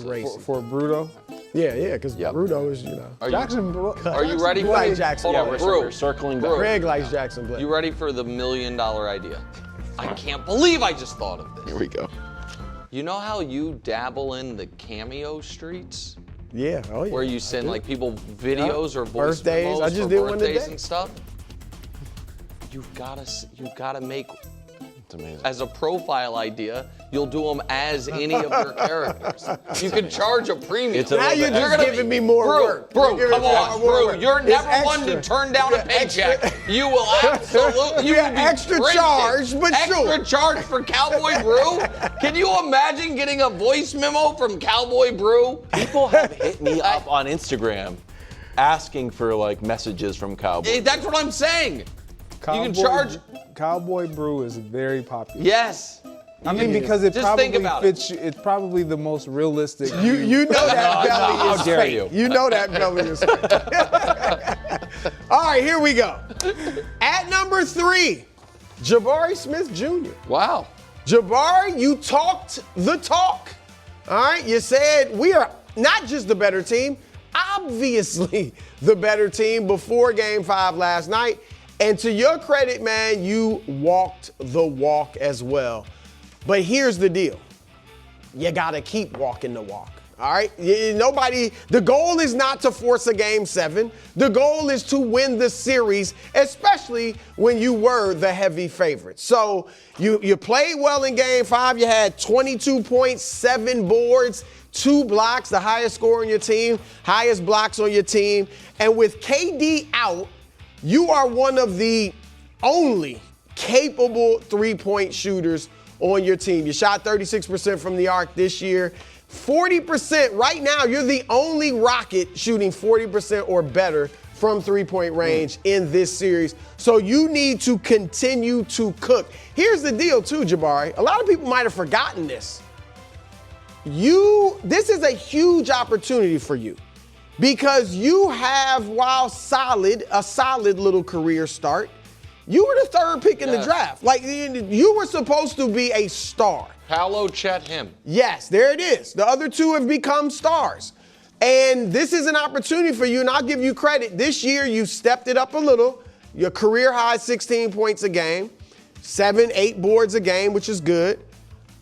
C: racy.
H: For Bruto.
C: Yeah, because
A: Yep.
C: Bruto is,
H: Jackson.
B: Are you ready
C: You
B: for
C: like
B: the-
C: Jackson
B: Hold
A: Yeah,
B: on,
C: Blade.
B: Brew.
A: we're circling back.
B: Brew.
C: Greg likes Jackson Blade.
B: You ready for the $1 million idea? I can't believe I just thought of this.
A: Here we go.
B: You know how you dabble in the cameo streets?
C: Yeah, oh yeah.
B: Where you send like people videos or voice
C: Birthdays.
B: memos
C: I just
B: for
C: did one
B: birthdays
C: today.
B: and stuff? You've got to make
A: It's amazing.
B: as a profile idea. You'll do them as any of your characters. You can charge a premium.
A: It's a
C: Now
A: little
C: you're
A: bit
C: just
A: extra.
C: giving me more work.
B: Bro,
C: You're
B: come
C: giving me
B: on,
C: more
B: bro.
C: work.
B: You're
C: It's
B: never one to
C: extra.
B: turn down a paycheck. You will absolutely. You
C: Yeah,
B: will be
C: extra
B: printed.
C: charge, but
B: extra
C: sure.
B: charge for Cowboy Brew. Can you imagine getting a voice memo from Cowboy Brew?
A: People have hit me up on Instagram asking for like messages from Cowboy.
B: That's what I'm saying. You can charge.
H: Cowboy Brew is very popular.
B: Yes.
H: I mean, because it
B: Just
H: probably
B: think about it.
H: fits you. It's probably the most realistic.
C: You know that belly
A: how
C: is
A: dare
C: fake.
A: you.
C: You know that belly is fake. All right, here we go. At number 3, Jabari Smith Jr.
B: Wow.
C: Jabari, you talked the talk. All right, you said we are not just the better team, obviously the better team before Game 5 last night. And to your credit, man, you walked the walk as well. But here's the deal. You got to keep walking the walk. All right? The goal is not to force a Game 7. The goal is to win the series, especially when you were the heavy favorite. So you played well in Game 5. You had 22 points, 7 boards, 2 blocks, the highest score on your team, highest blocks on your team. And with KD out, you are one of the only capable three-point shooters on your team. You shot 36% from the arc this year. 40%, right now, you're the only Rocket shooting 40% or better from three-point range in this series. So you need to continue to cook. Here's the deal, too, Jabari. A lot of people might have forgotten this. This is a huge opportunity for you because you have, while a solid little career start, you were the 3rd pick in the draft. Like, you were supposed to be a star.
B: Paolo, Chet, him.
C: Yes, there it is. The other 2 have become stars. And this is an opportunity for you, and I'll give you credit. This year, you stepped it up a little. Your career high 16 points a game, 7, 8 boards a game, which is good.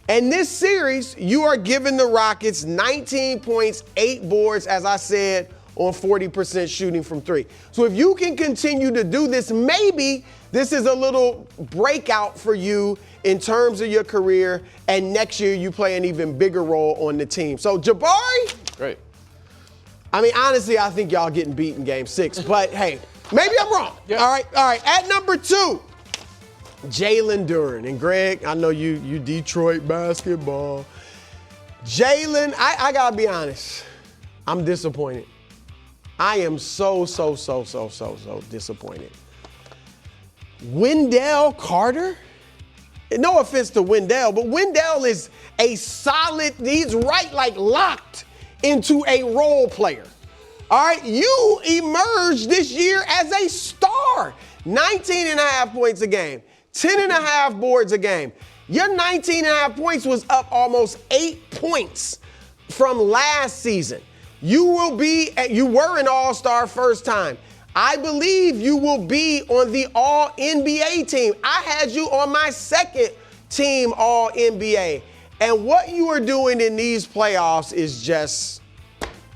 C: And this series, you are giving the Rockets 19 points, 8 boards, as I said, on 40% shooting from 3. So if you can continue to do this, maybe this is a little breakout for you in terms of your career, and next year you play an even bigger role on the team. So Jabari,
A: Great.
C: I mean, honestly, I think y'all getting beat in Game 6, but hey, maybe I'm wrong. Yeah. All right. At number 2, Jalen Durant. And Greg, I know you Detroit basketball. Jalen, I gotta be honest, I'm disappointed. I am so disappointed. Wendell Carter? No offense to Wendell, but Wendell is a solid, he's locked into a role player. All right, you emerged this year as a star. 19.5 points a game, 10.5 boards a game. Your 19.5 points was up almost 8 points from last season. You were an all-star first time. I believe you will be on the All-NBA team. I had you on my 2nd team All-NBA. And what you are doing in these playoffs is just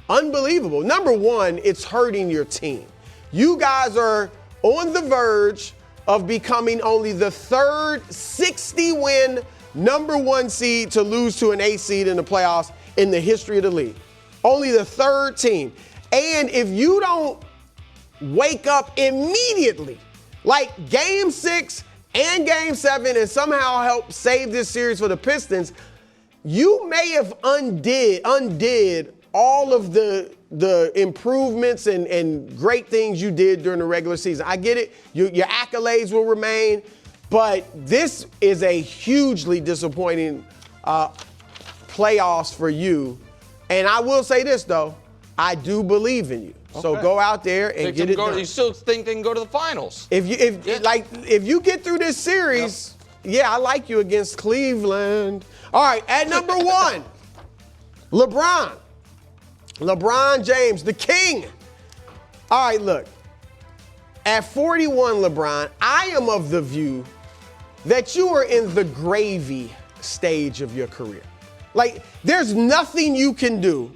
C: unbelievable. Number 1, it's hurting your team. You guys are on the verge of becoming only the 3rd 60-win number 1 seed to lose to an 8 seed in the playoffs in the history of the league. Only the 3rd team. And if you don't wake up immediately, like Game 6 and Game 7, and somehow help save this series for the Pistons, you may have undid all of the improvements and great things you did during the regular season. I get it. Your accolades will remain, but this is a hugely disappointing playoffs for you. And I will say this, though. I do believe in you. Okay. So go out there and get it done.
B: You still think they can go to the finals?
C: If you get through this series, I like you against Cleveland. All right, at number 1, LeBron James, the king. All right, look. At 41, LeBron, I am of the view that you are in the gravy stage of your career. Like, there's nothing you can do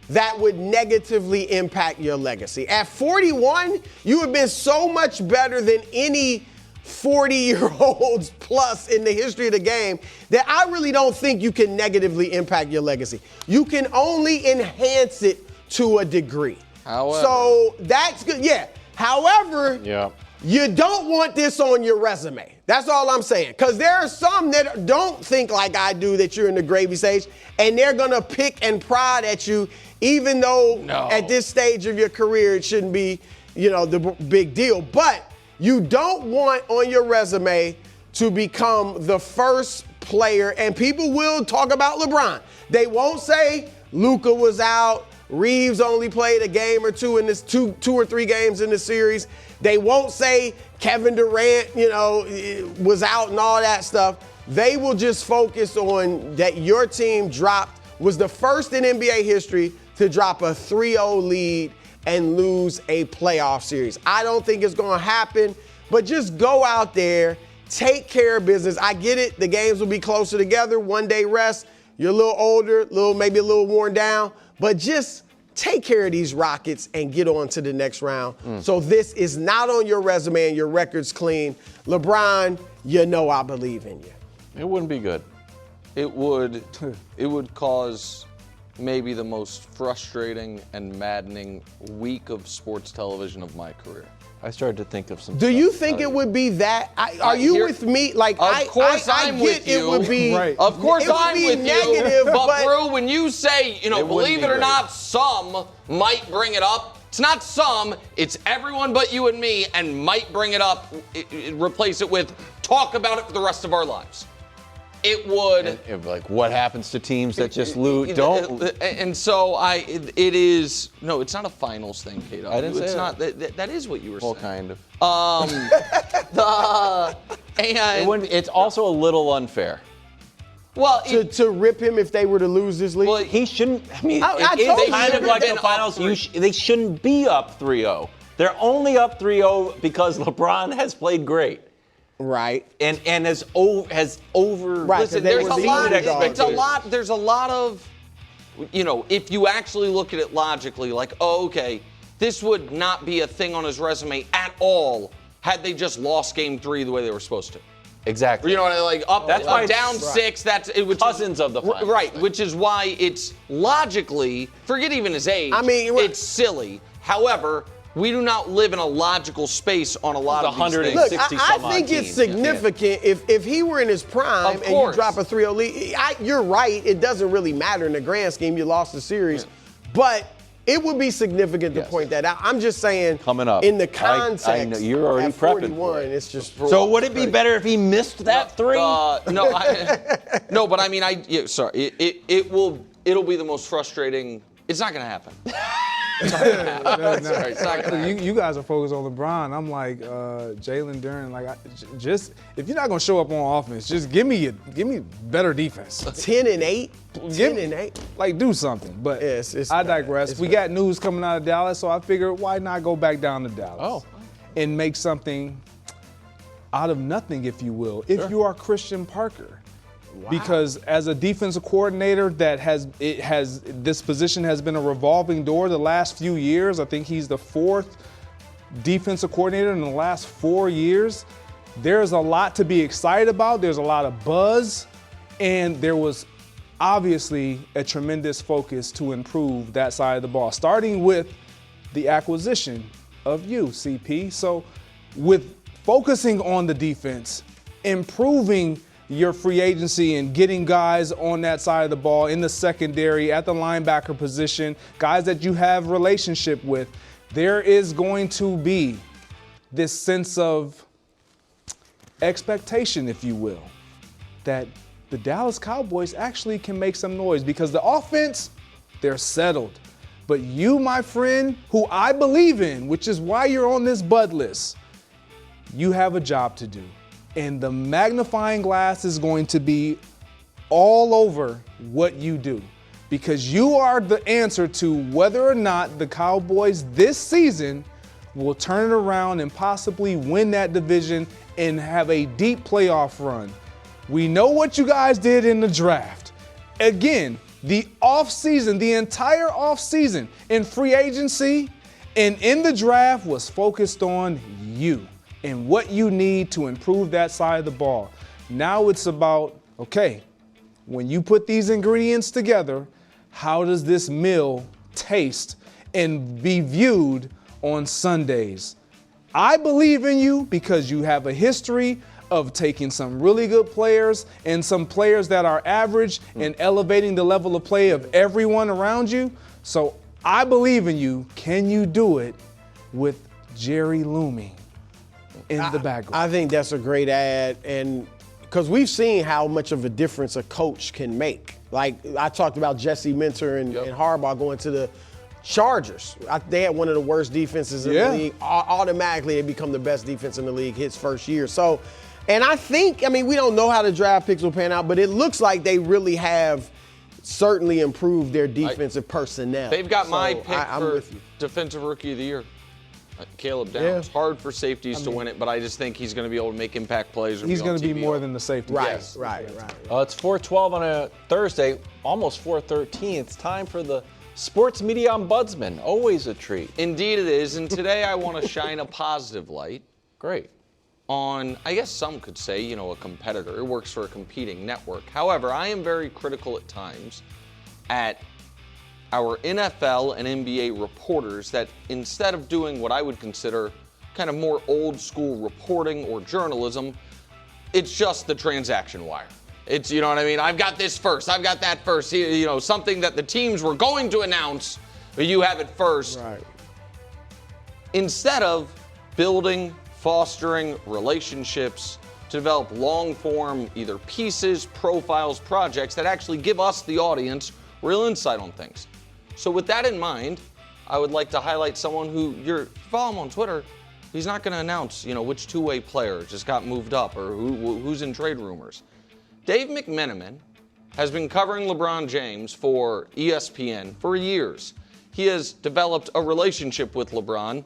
C: that would negatively impact your legacy. At 41, you have been so much better than any 40-year-olds plus in the history of the game that I really don't think you can negatively impact your legacy. You can only enhance it to a degree.
B: However.
C: So that's good. Yeah. However, you don't want this on your resume. That's all I'm saying. Because there are some that don't think like I do that you're in the gravy stage, and they're going to pick and prod at you, even though at this stage of your career it shouldn't be, the big deal. But you don't want on your resume to become the first player, and people will talk about LeBron. They won't say Luka was out, Reeves only played a game or two in this two or three games in the series. They won't say Kevin Durant, was out and all that stuff. They will just focus on that your team was the first in NBA history to drop a 3-0 lead and lose a playoff series. I don't think it's going to happen, but just go out there, take care of business. I get it. The games will be closer together, 1 day rest. You're a little older, maybe a little worn down, but just take care of these Rockets and get on to the next round. So this is not on your resume and your record's clean. LeBron, I believe in you.
A: It wouldn't be good.
B: It would cause maybe the most frustrating and maddening week of sports television of my career.
A: I started to think of some.
C: Do you think it would be that? Are you with me? Like,
B: of course
C: I
B: I'm
C: get
B: with you.
C: It would be.
H: Right.
B: Of course
C: it would
B: I'm
C: be
B: with
C: negative,
B: you. But Brew, when you say, believe
A: be
B: it or
A: great.
B: not, some might bring it up. It's not some. It's everyone but you and me, and might bring it up. Replace it with talk about it for the rest of our lives. It would.
A: Like, what happens to teams that just lose? Don't.
B: And so it is. No, it's not a finals thing, Kato.
A: I didn't say
B: it's
A: that.
B: not. That is what you were
A: Well,
B: saying.
A: kind of.
B: And
A: It's also a little unfair.
B: well,
C: to rip him if they were to lose this league.
B: well,
A: He shouldn't. I mean,
C: I
A: it's
C: told you
A: kind
C: they
A: of like
B: should've
A: the
B: been up
A: finals.
B: 3.
A: They shouldn't be up 3-0. They're only up 3-0 because LeBron has played great
C: right.
A: and has over.
C: Right,
B: listen,
C: they
B: there's
C: were
B: a
C: the
B: lot.
C: underdogs.
B: It's a lot. There's a lot of, if you actually look at it logically, like, okay, this would not be a thing on his resume at all had they just lost Game 3 the way they were supposed to.
A: Exactly.
B: You know what I mean? Like up,
A: That's why it's-
B: down
A: right.
B: 6. Which
A: Cousins
B: is,
A: of the finals.
B: right? Which is why it's logically, forget even his age.
C: I mean,
B: it's silly. However, we do not live in a logical space on a lot of these
A: 100
B: things.
C: Look,
A: 60
C: I
A: some odd
C: think it's
A: teams.
C: significant if he were in his prime
B: Of
C: and you
B: course.
C: drop a 3-0 lead. You're right. It doesn't really matter in the grand scheme. You lost the series. But it would be significant to point that out. I'm just saying,
A: Coming up.
C: in the
A: I
C: context,
A: know, you're already
C: at
A: prepping
C: 41,
A: for it.
C: it's just.
A: So would it be better if he missed that 3?
B: No, but I mean, sorry. It'll be the most frustrating. It's not going to happen. It's not going to happen. Sorry, it's not gonna happen.
H: You guys are focused on LeBron. I'm like Jalen Durant. Like, just if you're not gonna show up on offense, just give me better defense.
C: 10-8. 10-8.
H: Like, do something. But
C: It's
H: I
C: bad.
H: digress.
C: It's
H: We got news coming out of Dallas, so I figured why not go back down to Dallas
A: Oh.
H: and make something out of nothing, if you will, if you are Christian Parker. Because as a defensive coordinator this position has been a revolving door the last few years. I think he's the 4th defensive coordinator in the last 4 years. There's a lot to be excited about. There's a lot of buzz. And there was obviously a tremendous focus to improve that side of the ball, starting with the acquisition of you, CP. So with focusing on the defense, improving your free agency and getting guys on that side of the ball in the secondary, at the linebacker position, guys that you have relationship with, there is going to be this sense of expectation, if you will, that the Dallas Cowboys actually can make some noise because the offense, they're settled. But you, my friend, who I believe in, which is why you're on this bud list, you have a job to do. And the magnifying glass is going to be all over what you do because you are the answer to whether or not the Cowboys this season will turn it around and possibly win that division and have a deep playoff run. We know what you guys did in the draft. Again, the offseason, the entire offseason in free agency and in the draft was focused on you and what you need to improve that side of the ball. Now it's about, okay, when you put these ingredients together, how does this meal taste and be viewed on Sundays? I believe in you because you have a history of taking some really good players and some players that are average and elevating the level of play of everyone around you. So I believe in you. Can you do it with Jerry looming in the background?
C: I think that's a great ad. And because we've seen how much of a difference a coach can make. Like I talked about Jesse Minter and Harbaugh going to the Chargers. They had one of the worst defenses in the league. Automatically, they become the best defense in the league his first year. So, and I think, I mean, we don't know how the draft picks will pan out, but it looks like they really have certainly improved their defensive personnel.
B: They've got my
C: So
B: pick
C: I'm
B: for
C: with you.
B: Defensive Rookie of the Year. Caleb Downs. Hard for safeties to win it, but I just think he's going to be able to make impact plays.
H: He's going to be more than the safety.
C: Right.
B: Yes.
C: Right.
A: It's 4:12 on a Thursday, almost 4:13. It's time for the Sports Media Ombudsman. Always a treat.
B: Indeed it is, and today I want to shine a positive light
A: Great.
B: on, I guess some could say, a competitor. It works for a competing network. However, I am very critical at times at our NFL and NBA reporters that instead of doing what I would consider kind of more old school reporting or journalism, it's just the transaction wire. It's, you know what I mean? I've got this first. I've got that first. Something that the teams were going to announce, but you have it first.
C: Right.
B: Instead of building, fostering relationships to develop long-form either pieces, profiles, projects that actually give us, the audience, real insight on things. So with that in mind, I would like to highlight someone who, follow him on Twitter, he's not going to announce, which two-way player just got moved up or who's in trade rumors. Dave McMenamin has been covering LeBron James for ESPN for years. He has developed a relationship with LeBron,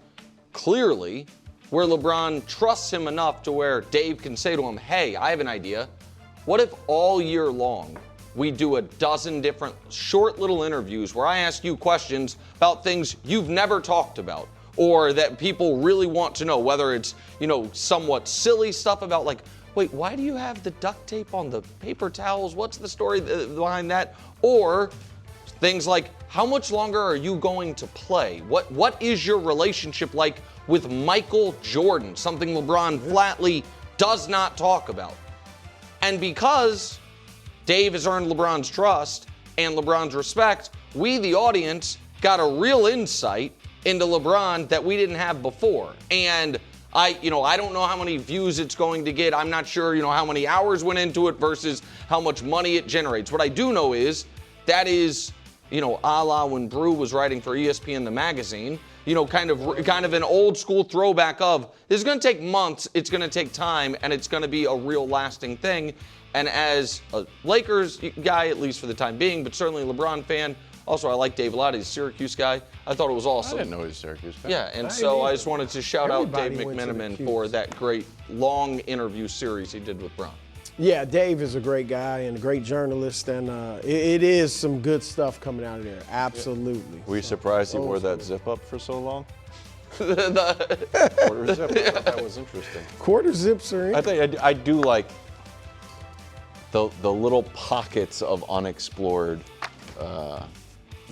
B: clearly, where LeBron trusts him enough to where Dave can say to him, hey, I have an idea. What if all year long we do a dozen different short little interviews where I ask you questions about things you've never talked about or that people really want to know, whether it's, somewhat silly stuff about like, wait, why do you have the duct tape on the paper towels? What's the story behind that? Or things like, how much longer are you going to play? What is your relationship like with Michael Jordan? Something LeBron flatly does not talk about. And because Dave has earned LeBron's trust and LeBron's respect, we, the audience, got a real insight into LeBron that we didn't have before. And I don't know how many views it's going to get. I'm not sure, how many hours went into it versus how much money it generates. What I do know is that is, a la when Brew was writing for ESPN the magazine, kind of an old school throwback of, this is going to take months, it's going to take time, and it's going to be a real lasting thing. And as a Lakers guy, at least for the time being, but certainly a LeBron fan, also I like Dave a lot, he's a Syracuse guy. I thought it was awesome.
A: I didn't know he was a Syracuse fan.
B: Yeah, and so I just wanted to shout out Dave
C: Everybody went to the
B: McMenamin
C: Cuse.
B: for that great long interview series he did with Brown.
C: Yeah, Dave is a great guy and a great journalist, and it is some good stuff coming out of there. Absolutely.
A: Were you surprised he wore that zip up for so long? Quarter zip. I thought that was interesting.
C: Quarter zips are in.
A: I think I do like the little pockets of unexplored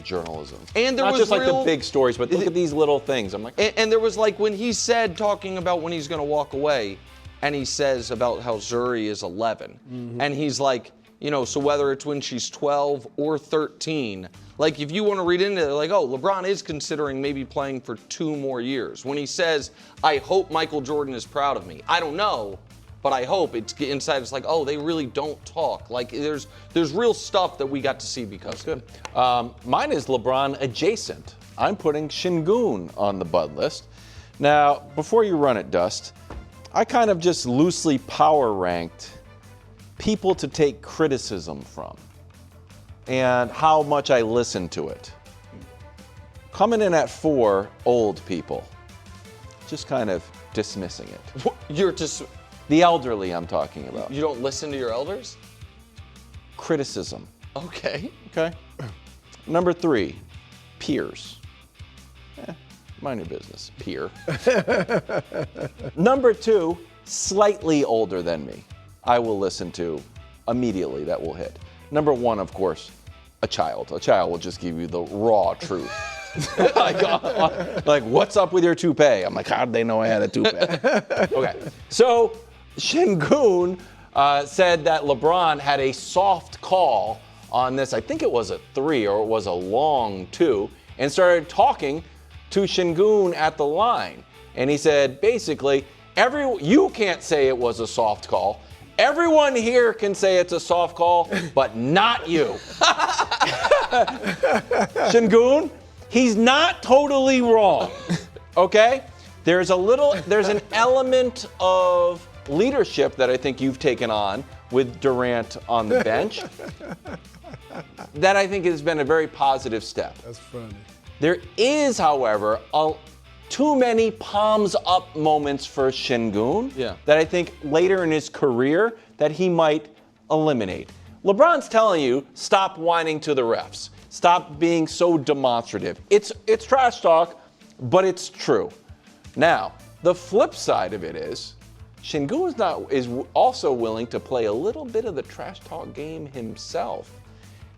A: journalism.
B: And there
A: not
B: was
A: just like the
B: real-
A: big stories, but look at these little things. I'm like,
B: And there was like when he said, talking about when he's going to walk away, and he says about how Zuri is 11. And he's like, so whether it's when she's 12 or 13, like if you want to read into it, like, oh, LeBron is considering maybe playing for 2 more years. When he says, I hope Michael Jordan is proud of me. I don't know, but I hope it's inside. It's like, oh, they really don't talk. Like there's real stuff that we got to see because of it.
A: mine is LeBron adjacent. I'm putting Şengün on the Bud list. Now, before you run it, Dust, I kind of just loosely power ranked people to take criticism from and how much I listen to it. Coming in at 4, old people. Just kind of dismissing it.
B: You're just,
A: The elderly I'm talking about.
B: you don't listen to your elders?
A: Criticism.
B: Okay.
A: Okay. Number 3, peers. Mind your business, peer. Number 2, slightly older than me. I will listen to immediately, that will hit. Number 1, of course, a child. A child will just give you the raw truth. like, what's up with your toupee? I'm like, how did they know I had a toupee? Okay, so Şengün said that LeBron had a soft call on this. I think it was a 3 or it was a long 2, and started talking to Şengün at the line. And he said, basically, you can't say it was a soft call. Everyone here can say it's a soft call, but not you. Şengün, he's not totally wrong. Okay? There's an element of leadership that I think you've taken on with Durant on the bench that I think has been a very positive step.
C: That's funny.
A: There is, however, too many palms up moments for Şengün that I think later in his career that he might eliminate. LeBron's telling you, stop whining to the refs. Stop being so demonstrative. It's trash talk, but it's true. Now, the flip side of it is, Şengün is also willing to play a little bit of the trash talk game himself.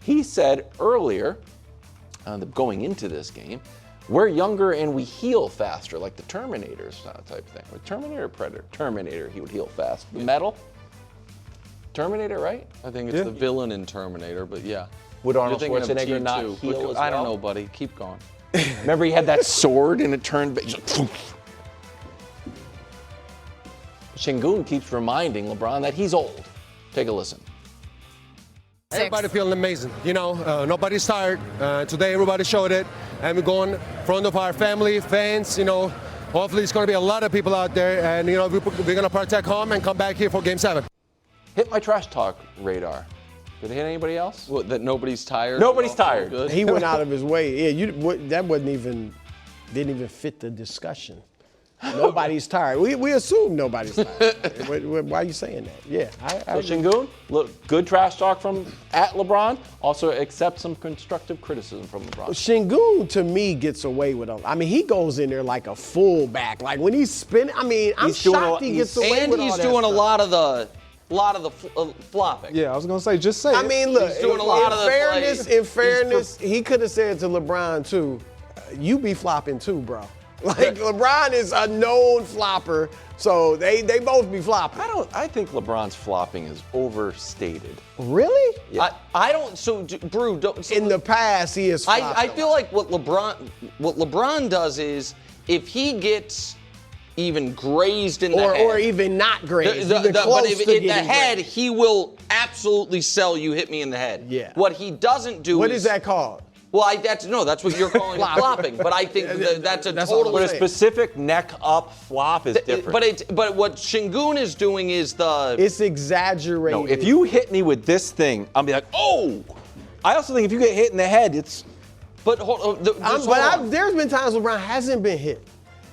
A: He said earlier, going into this game, we're younger and we heal faster, like the Terminators type thing. With Terminator or Predator? Terminator, he would heal fast. Metal? Terminator, right?
B: I think it's the villain in Terminator, but yeah.
A: Would Arnold Schwarzenegger not heal as well?
B: I don't know, buddy. Keep going.
A: Remember he had that sword and it turned... Şengün keeps reminding LeBron that he's old. Take a listen.
I: Everybody feeling amazing. You know, nobody's tired. Today everybody showed it. And we're going in front of our family, fans, you know. Hopefully it's going to be a lot of people out there. And, you know, we're going to protect home and come back here for Game 7.
A: Hit my trash talk radar. Did it hit anybody else?
B: What, that nobody's tired?
A: Nobody's tired.
B: Good?
C: He went out of his way. Yeah, that didn't even fit the discussion. Nobody's tired. We assume nobody's tired. Why are you saying that? Yeah.
A: So Şengün, look, good trash talk from LeBron. Also accept some constructive criticism from LeBron.
C: Şengün, to me, gets away with it. I mean, he goes in there like a fullback. Like when he's spinning, I mean, I'm shocked he gets away with all that.
B: And he's doing a lot of the flopping.
H: Yeah, I was gonna say, just say.
C: I mean, look,
B: he's doing a lot of the plays.
C: In fairness, he could have said to LeBron too, "You be flopping too, bro." Like LeBron is a known flopper, so they both be flopping.
A: I think LeBron's flopping is overstated.
C: Really?
B: Yeah. I don't. So, Brew, don't. So
C: in the past, he is.
B: I feel like what LeBron does is if he gets even grazed in the head,
C: or even not grazed,
B: but if in the head, grazed, he will absolutely sell you. Hit me in the head.
C: Yeah.
B: What he doesn't do.
C: What is that called?
B: Well, that's what you're calling flopping, but I think that's totally.
A: But a specific neck up flop is different.
B: But what Şengün is doing is
C: it's exaggerated.
A: No, if you hit me with this thing, I'll be like, oh. I also think if you get hit in the head, it's.
B: But hold on.
C: There's been times LeBron hasn't been hit.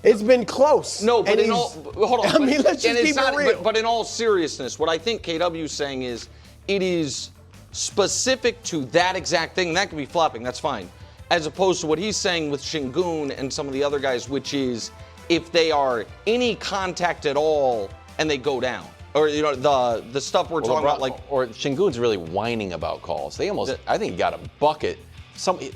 C: It's been close.
B: No, but hold on.
C: I mean, let's just keep it real.
B: But in all seriousness, what I think KW is saying is it is specific to that exact thing. That could be flopping. That's fine. As opposed to what he's saying with Şengün and some of the other guys, which is if they are any contact at all and they go down. Or, you know, the stuff we're talking about, like.
A: Or Şengün's really whining about calls. I think he got a bucket.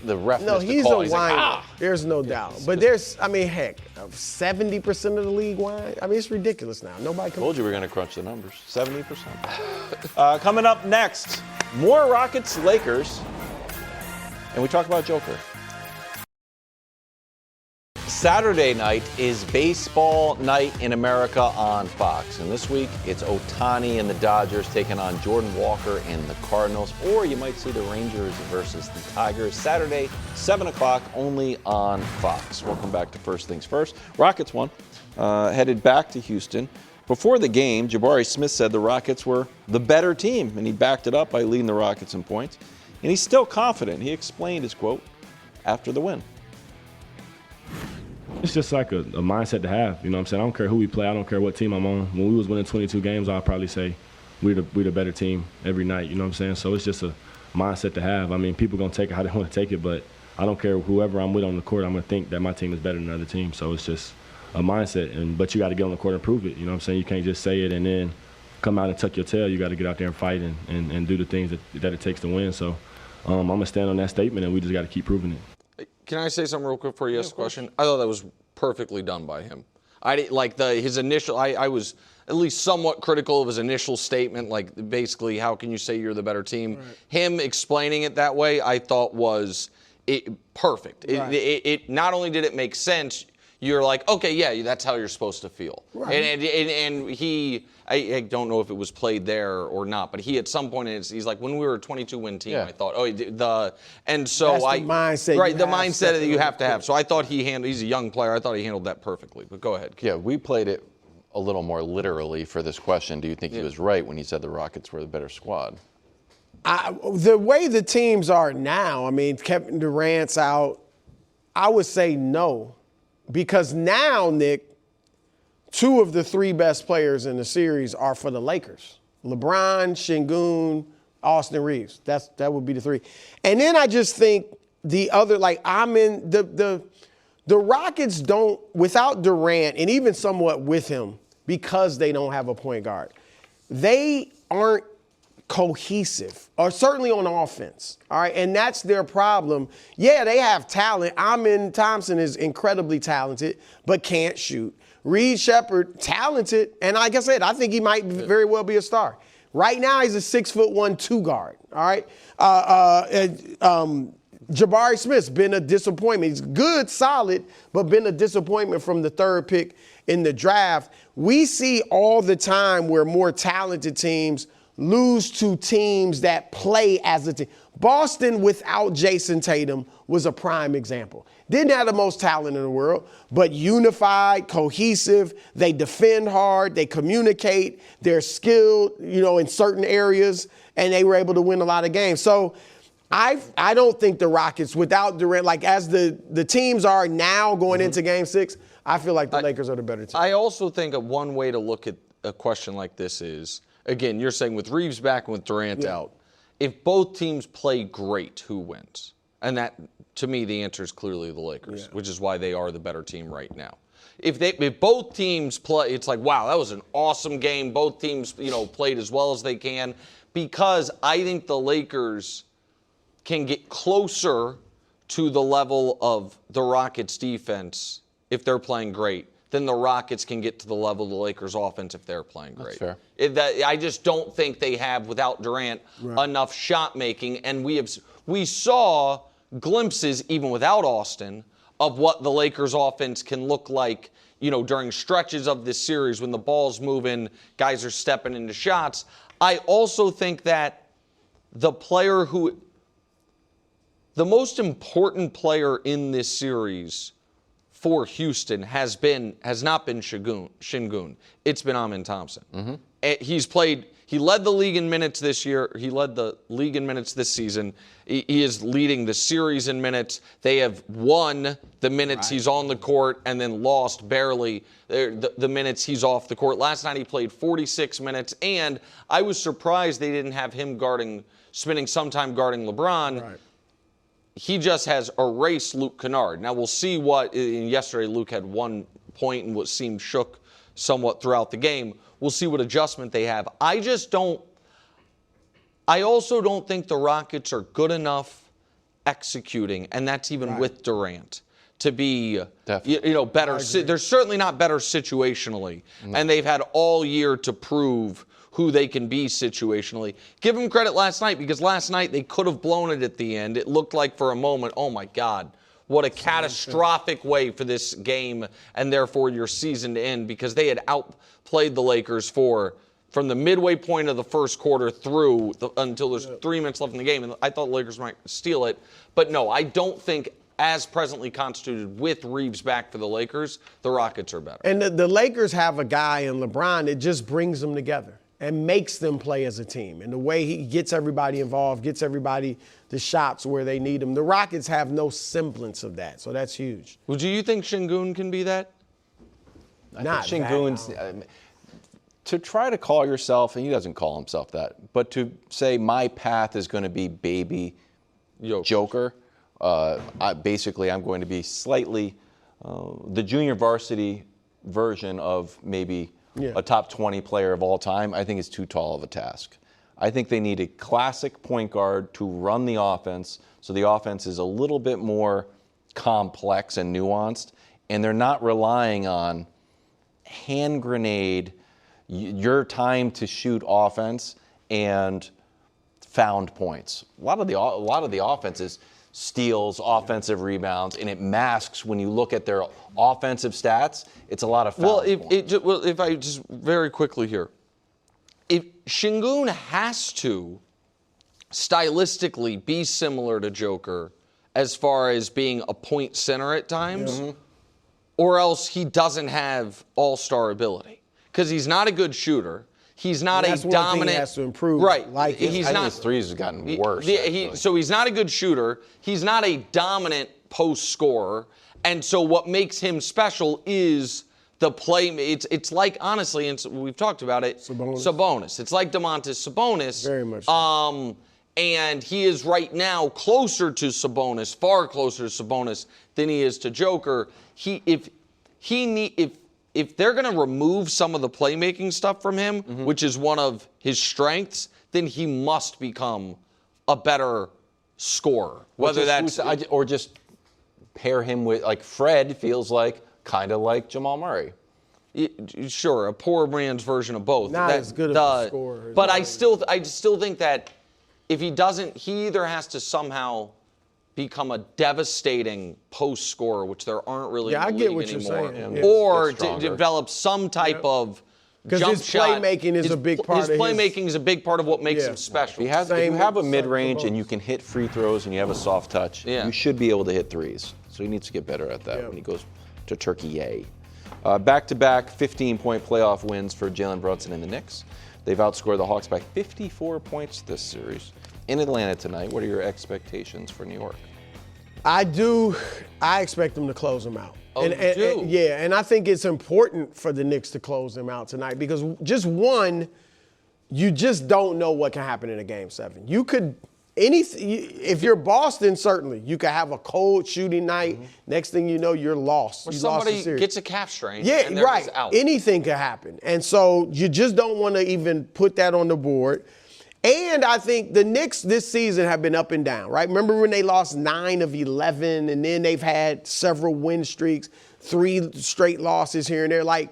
A: The ref
C: No,
A: missed
C: he's
A: the call.
C: a whiner. There's no doubt. But heck, 70% of the league whine. I mean, it's ridiculous now. Nobody can.
A: Told you we were going to crunch the numbers. 70%. Coming up next, more Rockets, Lakers, and we talk about Joker. Saturday night is baseball night in America on Fox. And this week, it's Ohtani and the Dodgers taking on Jordan Walker and the Cardinals. Or you might see the Rangers versus the Tigers. Saturday, 7 o'clock, only on Fox. Welcome back to First Things First. Rockets won, headed back to Houston. Before the game, Jabari Smith said the Rockets were the better team, and he backed it up by leading the Rockets in points. And he's still confident. He explained his quote after the win.
J: It's just like a mindset to have, you know what I'm saying? I don't care who we play. I don't care what team I'm on. When we was winning 22 games, I'd probably say we're the better team every night, you know what I'm saying? So it's just a mindset to have. I mean, people going to take it how they want to take it, but I don't care whoever I'm with on the court, I'm going to think that my team is better than another team. So it's just a mindset, but you got to get on the court and prove it, you know what I'm saying? You can't just say it and then come out and tuck your tail. You got to get out there and fight and do the things that it takes to win. So I'm going to stand on that statement, and we just got to keep proving it.
B: Can I say something real quick before you ask the question? I thought that was perfectly done by him. His initial. I was at least somewhat critical of his initial statement. Like basically, how can you say you're the better team? Right. Him explaining it that way, I thought was perfect. Right. It not only did it make sense. you're like, okay, yeah, that's how you're supposed to feel.
C: Right.
B: And he, I don't know if it was played there or not, but he at some point he's like, when we were a 22-win team, I thought, and so
C: That's the mindset.
B: right, the mindset that you have to have. So I thought he's a young player. I thought he handled that perfectly. But go ahead.
A: Yeah, we played it a little more literally for this question. Do you think he was right when he said the Rockets were the better squad?
C: The way the teams are now, I mean, Kevin Durant's out, I would say no. Because now, Nick, 2 of the 3 best players in the series are for the Lakers. LeBron, Şengün, Austin Reeves. That would be the 3. And then I just think the other, the Rockets don't, without Durant, and even somewhat with him, because they don't have a point guard, they aren't cohesive, or certainly on offense. All right, and that's their problem. Yeah, they have talent. Amen Thompson is incredibly talented, but can't shoot. Reed Shepherd, talented, and like I said, I think he might very well be a star. Right now, he's a 6'1" 2 guard. All right, Jabari Smith's been a disappointment. He's good, solid, but been a disappointment from the 3rd pick in the draft. We see all the time where more talented teams lose to teams that play as a team. Boston without Jason Tatum was a prime example. Didn't have the most talent in the world, but unified, cohesive. They defend hard. They communicate. They're skilled, in certain areas, and they were able to win a lot of games. So I don't think the Rockets, without Durant, as the teams are now going into Game 6, I feel like the Lakers are the better team.
B: I also think one way to look at a question like this is, again, you're saying with Reeves back and with Durant out, if both teams play great, who wins? And that, to me, the answer is clearly the Lakers, which is why they are the better team right now. If both teams play, it's like, wow, that was an awesome game. Both teams, played as well as they can, because I think the Lakers can get closer to the level of the Rockets' defense if they're playing great than the Rockets can get to the level of the Lakers' offense if they're playing great.
A: That's fair.
B: I just don't think they have, without Durant, enough shot making. And we saw glimpses, even without Austin, of what the Lakers' offense can look like, during stretches of this series when the ball's moving, guys are stepping into shots. I also think that the most important player in this series for Houston has not been Şengün. It's been Amen Thompson. Mm-hmm. He led the league in minutes this year. He led the league in minutes this season. He is leading the series in minutes. They have won the minutes he's on the court and then lost barely the minutes he's off the court. Last night he played 46 minutes, and I was surprised they didn't have him spending some time guarding LeBron. Right. He just has erased Luke Kennard. Now, we'll see yesterday Luke had 1 point and seemed shook somewhat throughout the game. We'll see what adjustment they have. I also don't think the Rockets are good enough executing, and that's even with Durant, to be better. They're certainly not better situationally, and they've had all year to prove who they can be situationally. Give them credit last night, because last night they could have blown it at the end. It looked like for a moment, oh my God, what a catastrophic way for this game and therefore your season to end, because they had outplayed the Lakers from the midway point of the first quarter through until there's 3 minutes left in the game. And I thought the Lakers might steal it. But no, I don't think, as presently constituted with Reeves back for the Lakers, the Rockets are better.
C: And the Lakers have a guy in LeBron that just brings them together and makes them play as a team. And the way he gets everybody involved, gets everybody the shots where they need them. The Rockets have no semblance of that, so that's huge.
B: Well, do you think Şengün can be that?
A: I think Şengün's to try to call yourself, and he doesn't call himself that, but to say my path is going to be baby Joker. I'm going to be slightly the junior varsity version of maybe a top 20 player of all time. I think it's too tall of a task. I think they need a classic point guard to run the offense, so the offense is a little bit more complex and nuanced, and they're not relying on hand grenade, your time to shoot offense and found points. A lot of the offenses, steals, offensive rebounds, and it masks when you look at their offensive stats. It's a lot of fouls.
B: Well, if I just very quickly here, if Şengün has to stylistically be similar to Joker as far as being a point center at times, or else he doesn't have all-star ability because he's not a good shooter. He's not
C: That's
B: a
C: one
B: dominant.
C: thing he has to improve.
B: Right.
C: Like
B: he's
A: I
B: not.
A: think his threes have gotten worse.
B: So he's not a good shooter. He's not a dominant post scorer. And so what makes him special is the play. It's like, honestly, and we've talked about it, Sabonis. It's like Domantas Sabonis.
C: Very much so.
B: And he is right now closer to Sabonis, far closer to Sabonis than he is to Joker. If they're going to remove some of the playmaking stuff from him, which is one of his strengths, then he must become a better scorer. Whether that's
A: or just pair him with, like, Fred feels like kind of like Jamal Murray.
B: Sure, a poor man's version of both.
C: Not as good of a scorer.
B: But I still think that if he doesn't, he either has to somehow become a devastating post scorer, which there aren't really in the
C: I
B: league
C: get what
B: anymore,
C: you're saying. Yeah.
B: or
A: Get stronger.
B: develop some type of
C: Because
B: jump
C: his
B: shot.
C: playmaking is a big part
B: his
C: of his-
B: playmaking is a big part of what makes him special.
A: If you
C: Same
A: have a
C: with
A: mid-range
C: Sabonis.
A: and you can hit free throws and you have a soft touch,
B: Yeah.
A: you should be able to hit threes. So he needs to get better at that
C: Yeah.
A: when he goes to Turkey. Yay. Back-to-back 15-point playoff wins for Jalen Brunson and the Knicks. They've outscored the Hawks by 54 points this series. In Atlanta tonight, what are your expectations for New York?
C: I expect them to close them out.
B: Oh, you do?
C: Yeah, and I think it's important for the Knicks to close them out tonight because just one, you just don't know what can happen in a Game 7. You could, if you're Boston, certainly, you could have a cold shooting night. Next thing you know, you're lost.
B: Or
C: You lost the
B: somebody
C: series.
B: gets a calf strain.
C: Yeah,
B: and they're
C: right.
B: just out.
C: Anything could happen. And so you just don't want to even put that on the board. And I think the Knicks this season have been up and down, right? Remember when they lost 9 of 11, and then they've had several win streaks, 3 straight losses here and there. Like,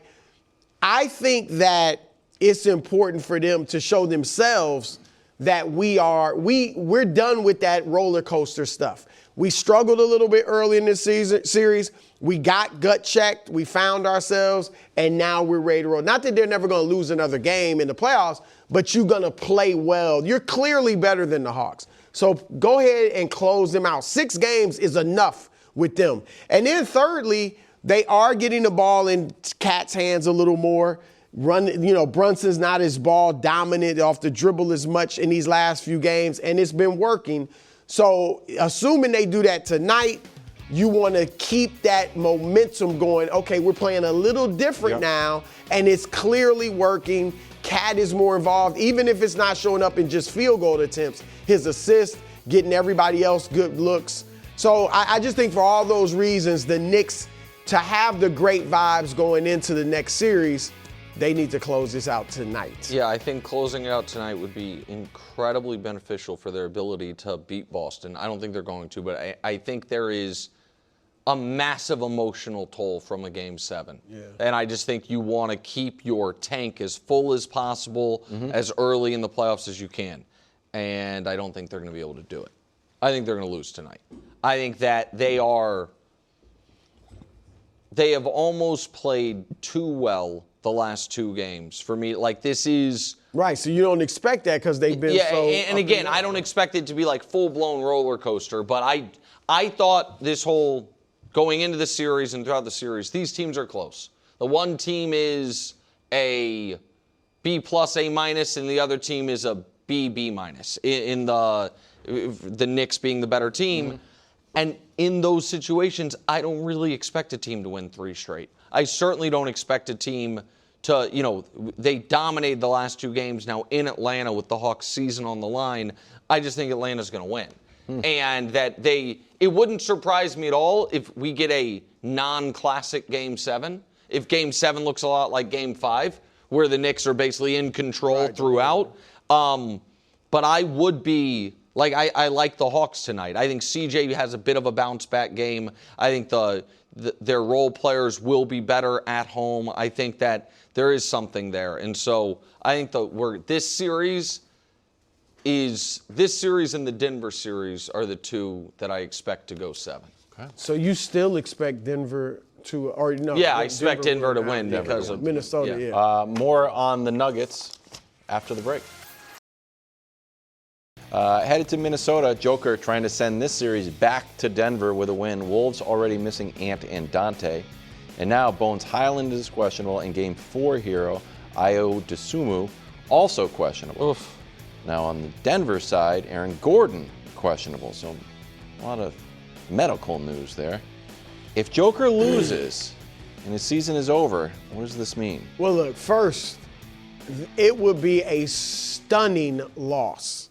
C: I think that it's important for them to show themselves that we're done with that roller coaster stuff. We struggled a little bit early in this series. We got gut checked. We found ourselves, and now we're ready to roll. Not that they're never going to lose another game in the playoffs, but you're going to play well. You're clearly better than the Hawks. So go ahead and close them out. 6 games is enough with them. And then thirdly, they are getting the ball in Cat's hands a little more. Brunson's not as ball dominant off the dribble as much in these last few games, and it's been working. So assuming they do that tonight, you want to keep that momentum going. Okay, we're playing a little different now, and it's clearly working. Cat is more involved, even if it's not showing up in just field goal attempts. His assist, getting everybody else good looks. So I just think for all those reasons, the Knicks, to have the great vibes going into the next series, they need to close this out tonight.
B: Yeah, I think closing it out tonight would be incredibly beneficial for their ability to beat Boston. I don't think they're going to, but I think there is a massive emotional toll from a Game 7. Yeah. And I just think you want to keep your tank as full as possible, as early in the playoffs as you can. And I don't think they're going to be able to do it. I think they're going to lose tonight. I think that they have almost played too well the last 2 games for me. Like, this is...
C: Right, so you don't expect that because they've been so...
B: and again, I don't expect it to be like full-blown roller coaster, but I thought this whole... Going into the series and throughout the series, these teams are close. The one team is a B+, A-, and the other team is a B+. In the Knicks being the better team. And in those situations, I don't really expect a team to win 3 straight. I certainly don't expect a team to, they dominated the last 2 games now in Atlanta with the Hawks season on the line. I just think Atlanta's going to win. And that it wouldn't surprise me at all if we get a non-classic Game 7. If Game 7 looks a lot like Game 5, where the Knicks are basically in control throughout. But I would be, I like the Hawks tonight. I think CJ has a bit of a bounce-back game. I think their role players will be better at home. I think that there is something there. And so I think this series... is this series and the Denver series are the two that I expect to go 7.
A: Okay.
C: So you still expect Denver to, or no?
B: Yeah, I expect Denver to win because of
C: Minnesota. Yeah.
A: More on the Nuggets after the break. Headed to Minnesota, Joker trying to send this series back to Denver with a win. Wolves already missing Ant and Dante. And now Bones Highland is questionable, and Game 4 hero Ayo Dosunmu also questionable.
B: Oof.
A: Now on the Denver side, Aaron Gordon questionable. So a lot of medical news there. If Joker loses and his season is over, what does this mean?
C: Well, look, first, it would be a stunning loss.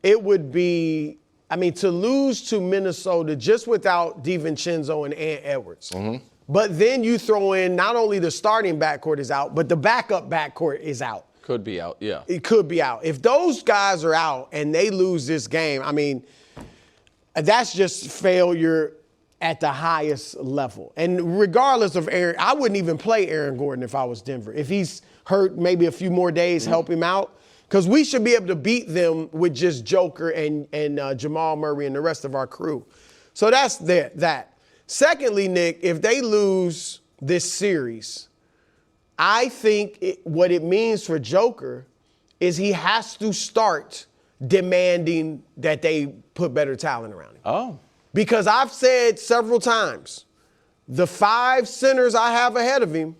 C: It would be, to lose to Minnesota just without DiVincenzo and Ant Edwards.
A: Mm-hmm.
C: But then you throw in not only the starting backcourt is out, but the backup backcourt is out.
B: Could be out, yeah.
C: It could be out. If those guys are out and they lose this game, that's just failure at the highest level. And regardless of Aaron, I wouldn't even play Aaron Gordon if I was Denver. If he's hurt, maybe a few more days, help him out. Because we should be able to beat them with just Joker and Jamal Murray and the rest of our crew. So that's that. Secondly, Nick, if they lose this series, I think what it means for Joker is he has to start demanding that they put better talent around him.
A: Oh.
C: Because I've said several times, the 5 centers I have ahead of him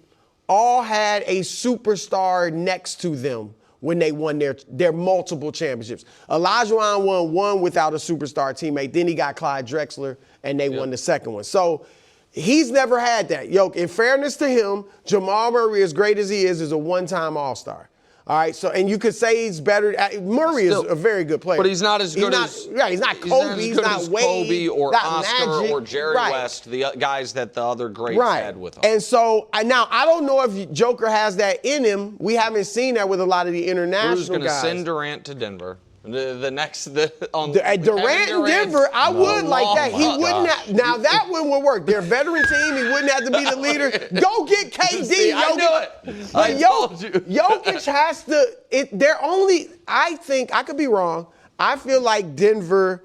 C: all had a superstar next to them when they won their multiple championships. Olajuwon won one without a superstar teammate. Then he got Clyde Drexler, and they won the second one. So he's never had that. In fairness to him, Jamal Murray, as great as he is a one-time All-Star. All right, so, and you could say he's better. Murray is a very good player.
B: But he's not as good as...
C: Yeah, he's not Kobe, he's not Wade.
B: Kobe or
C: not
B: Oscar
C: Magic.
B: or Jerry West, the guys that the other greats had with him.
C: And so, now, I don't know if Joker has that in him. We haven't seen that with a lot of the international guys.
B: Who's going to send Durant to Denver? Durant
C: in Denver, I would like that. He wouldn't have. Now that one would work. They're a veteran team. He wouldn't have to be the leader. Go get KD.
B: See, I knew it.
C: But
B: I told you.
C: Jokic has to. They're only. I think I could be wrong. I feel like Denver.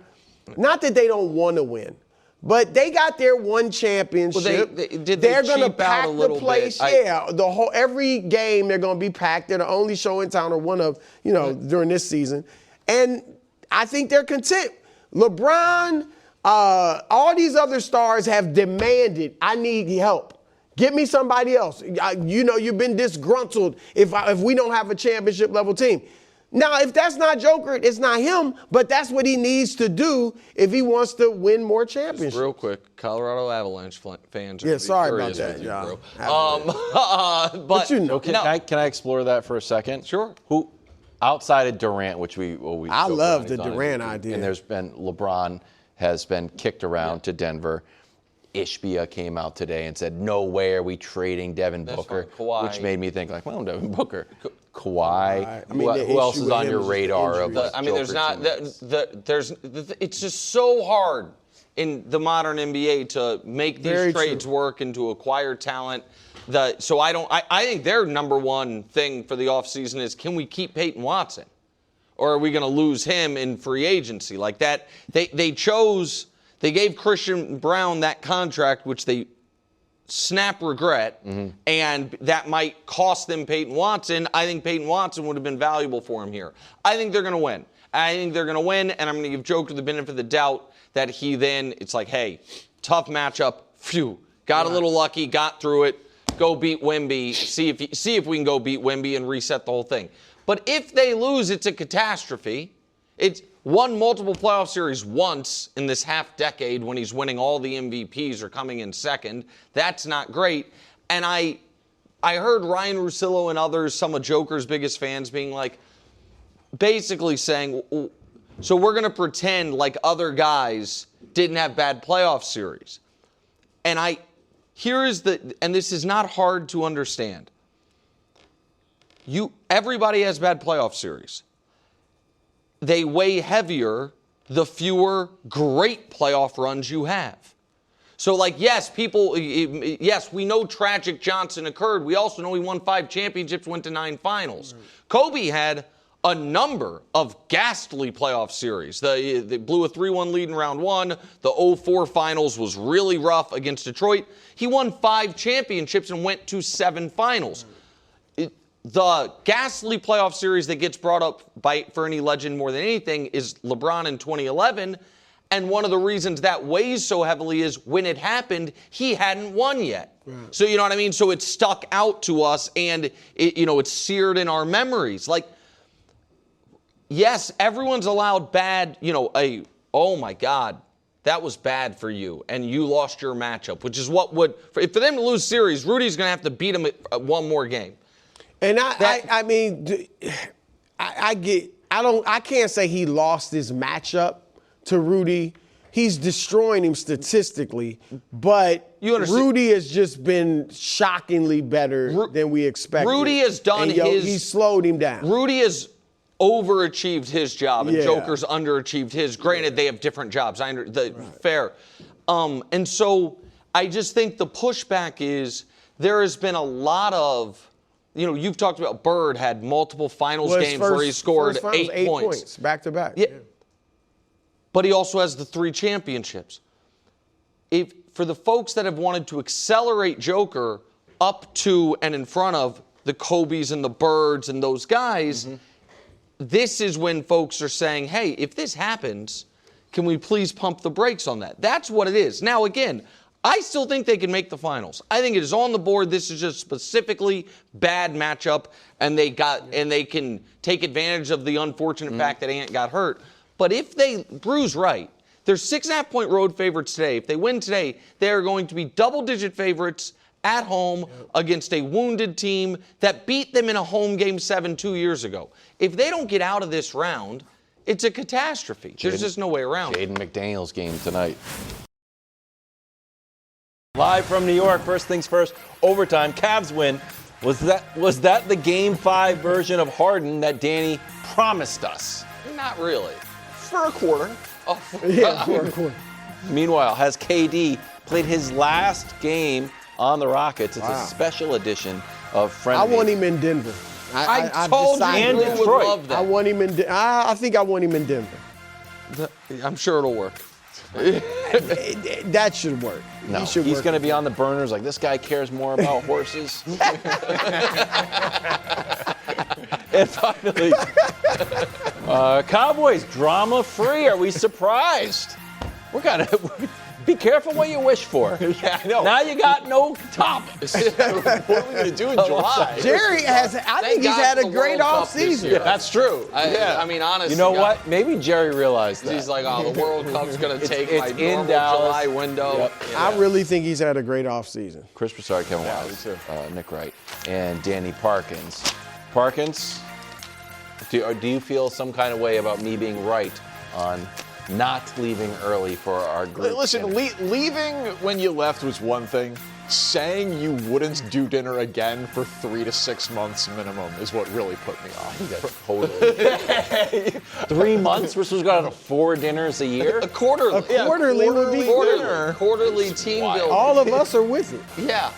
C: Not that they don't want to win, but they got their one championship. They're going to pack the place. Every game they're going to be packed. They're the only show in town, or one of during this season. And I think they're content. LeBron, all these other stars have demanded, I need help. Get me somebody else. You've been disgruntled if we don't have a championship level team. Now, if that's not Joker, it's not him, but that's what he needs to do if he wants to win more championships.
B: Just real quick, Colorado Avalanche fans.
C: Yeah, sorry about that,
B: y'all.
A: Can I explore that for a second?
B: Sure.
A: Who? Outside of Durant, which
C: I love the Durant idea.
A: And there's been LeBron has been kicked around to Denver. Ishbia came out today and said, no way are we trading Devin Booker, which made me think Devin Booker, Kawhi. Who else is on your radar?
B: It's just so hard in the modern NBA to make these trades work and to acquire talent. I think their number one thing for the offseason is, can we keep Peyton Watson? Or are we going to lose him in free agency? Like that, they gave Christian Brown that contract, which they regret, and that might cost them Peyton Watson. I think Peyton Watson would have been valuable for him here. I think they're going to win. And I'm going to give Joker the benefit of the doubt that it's like, hey, tough matchup, got a little lucky, got through it. Go beat Wemby, see if we can go beat Wemby and reset the whole thing. But if they lose, it's a catastrophe. It's won multiple playoff series once in this half decade when he's winning all the MVPs or coming in second. That's not great. And I heard Ryan Russillo and others, some of Joker's biggest fans, being like, basically saying, so we're going to pretend like other guys didn't have bad playoff series. And and this is not hard to understand. Everybody has bad playoff series. They weigh heavier the fewer great playoff runs you have. So, yes, we know tragic Johnson occurred. We also know he won 5 championships, went to 9 finals. Kobe had a number of ghastly playoff series. They blew a 3-1 lead in round one. The 0-4 finals was really rough against Detroit. He won 5 championships and went to 7 finals. The ghastly playoff series that gets brought up for any legend more than anything is LeBron in 2011. And one of the reasons that weighs so heavily is when it happened, he hadn't won yet. Right. So you know what I mean? So it stuck out to us, and it's seared in our memories. Like, yes, everyone's allowed bad, oh my God, that was bad for you, and you lost your matchup, which is what would, for them to lose series, Rudy's going to have to beat him at one more game.
C: And I can't say he lost his matchup to Rudy. He's destroying him statistically, but Rudy has just been shockingly better than we expected.
B: Rudy has done
C: he slowed him down.
B: Rudy has overachieved his job, and Joker's underachieved his. Granted, they have different jobs. Fair. And so I just think the pushback is there has been a lot of, you've talked about Bird had multiple finals games where he scored 8 points.
C: Back to back.
B: Yeah. But he also has the 3 championships. For the folks that have wanted to accelerate Joker up to and in front of the Kobes and the Birds and those guys, this is when folks are saying, hey, if this happens, can we please pump the brakes on that? That's what it is. Now, again, I still think they can make the finals. I think it is on the board. This is just specifically bad matchup, and they can take advantage of the unfortunate fact that Ant got hurt. But if Brew's right, they're 6.5-point road favorites today. If they win today, they are going to be double-digit favorites at home against a wounded team that beat them in a home game 7 2 years ago. If they don't get out of this round, it's a catastrophe. There's just no way around it.
A: Jaden McDaniels game tonight. Live from New York, first things first, overtime, Cavs win. Was that the Game 5 version of Harden that Danny promised us?
B: Not really.
A: For a quarter.
B: Oh,
C: For a quarter.
A: Meanwhile, has KD played his last game on the Rockets? It's a special edition of Frenemies.
C: I want him in Denver.
B: I told you
A: and
B: would
A: Detroit.
B: love that.
C: I want him in. I think I want him in Denver.
B: I'm sure it'll work.
C: That should work.
A: No, he's going to be on the burners like, this guy cares more about horses. And finally, Cowboys drama-free. Are we surprised? We're kind of... Be careful what you wish for.
K: Yeah, I know.
A: Now you got no top.
K: What are we going to do in July?
C: Jerry has, I think he's had a great offseason.
K: Yeah, that's true.
B: I mean, honestly.
A: You know what? Maybe Jerry realized that.
B: He's like, the World Cup's going to take my
A: in
B: normal
A: Dallas.
B: July window.
A: Yep.
C: I really think he's had a great offseason.
A: Chris Broussard, Kevin Wise, Nick Wright, and Danny Parkins. Parkins, do you feel some kind of way about me being right on not leaving early for our group?
K: Listen, leaving when you left was one thing. Saying you wouldn't do dinner again for 3 to 6 months minimum is what really put me off.
A: Totally. 3 months? We're supposed to go out to 4 dinners a year?
B: A quarterly.
C: Quarterly would be
B: Quarterly. Quarterly team building.
C: All of us are with it.
B: Yeah.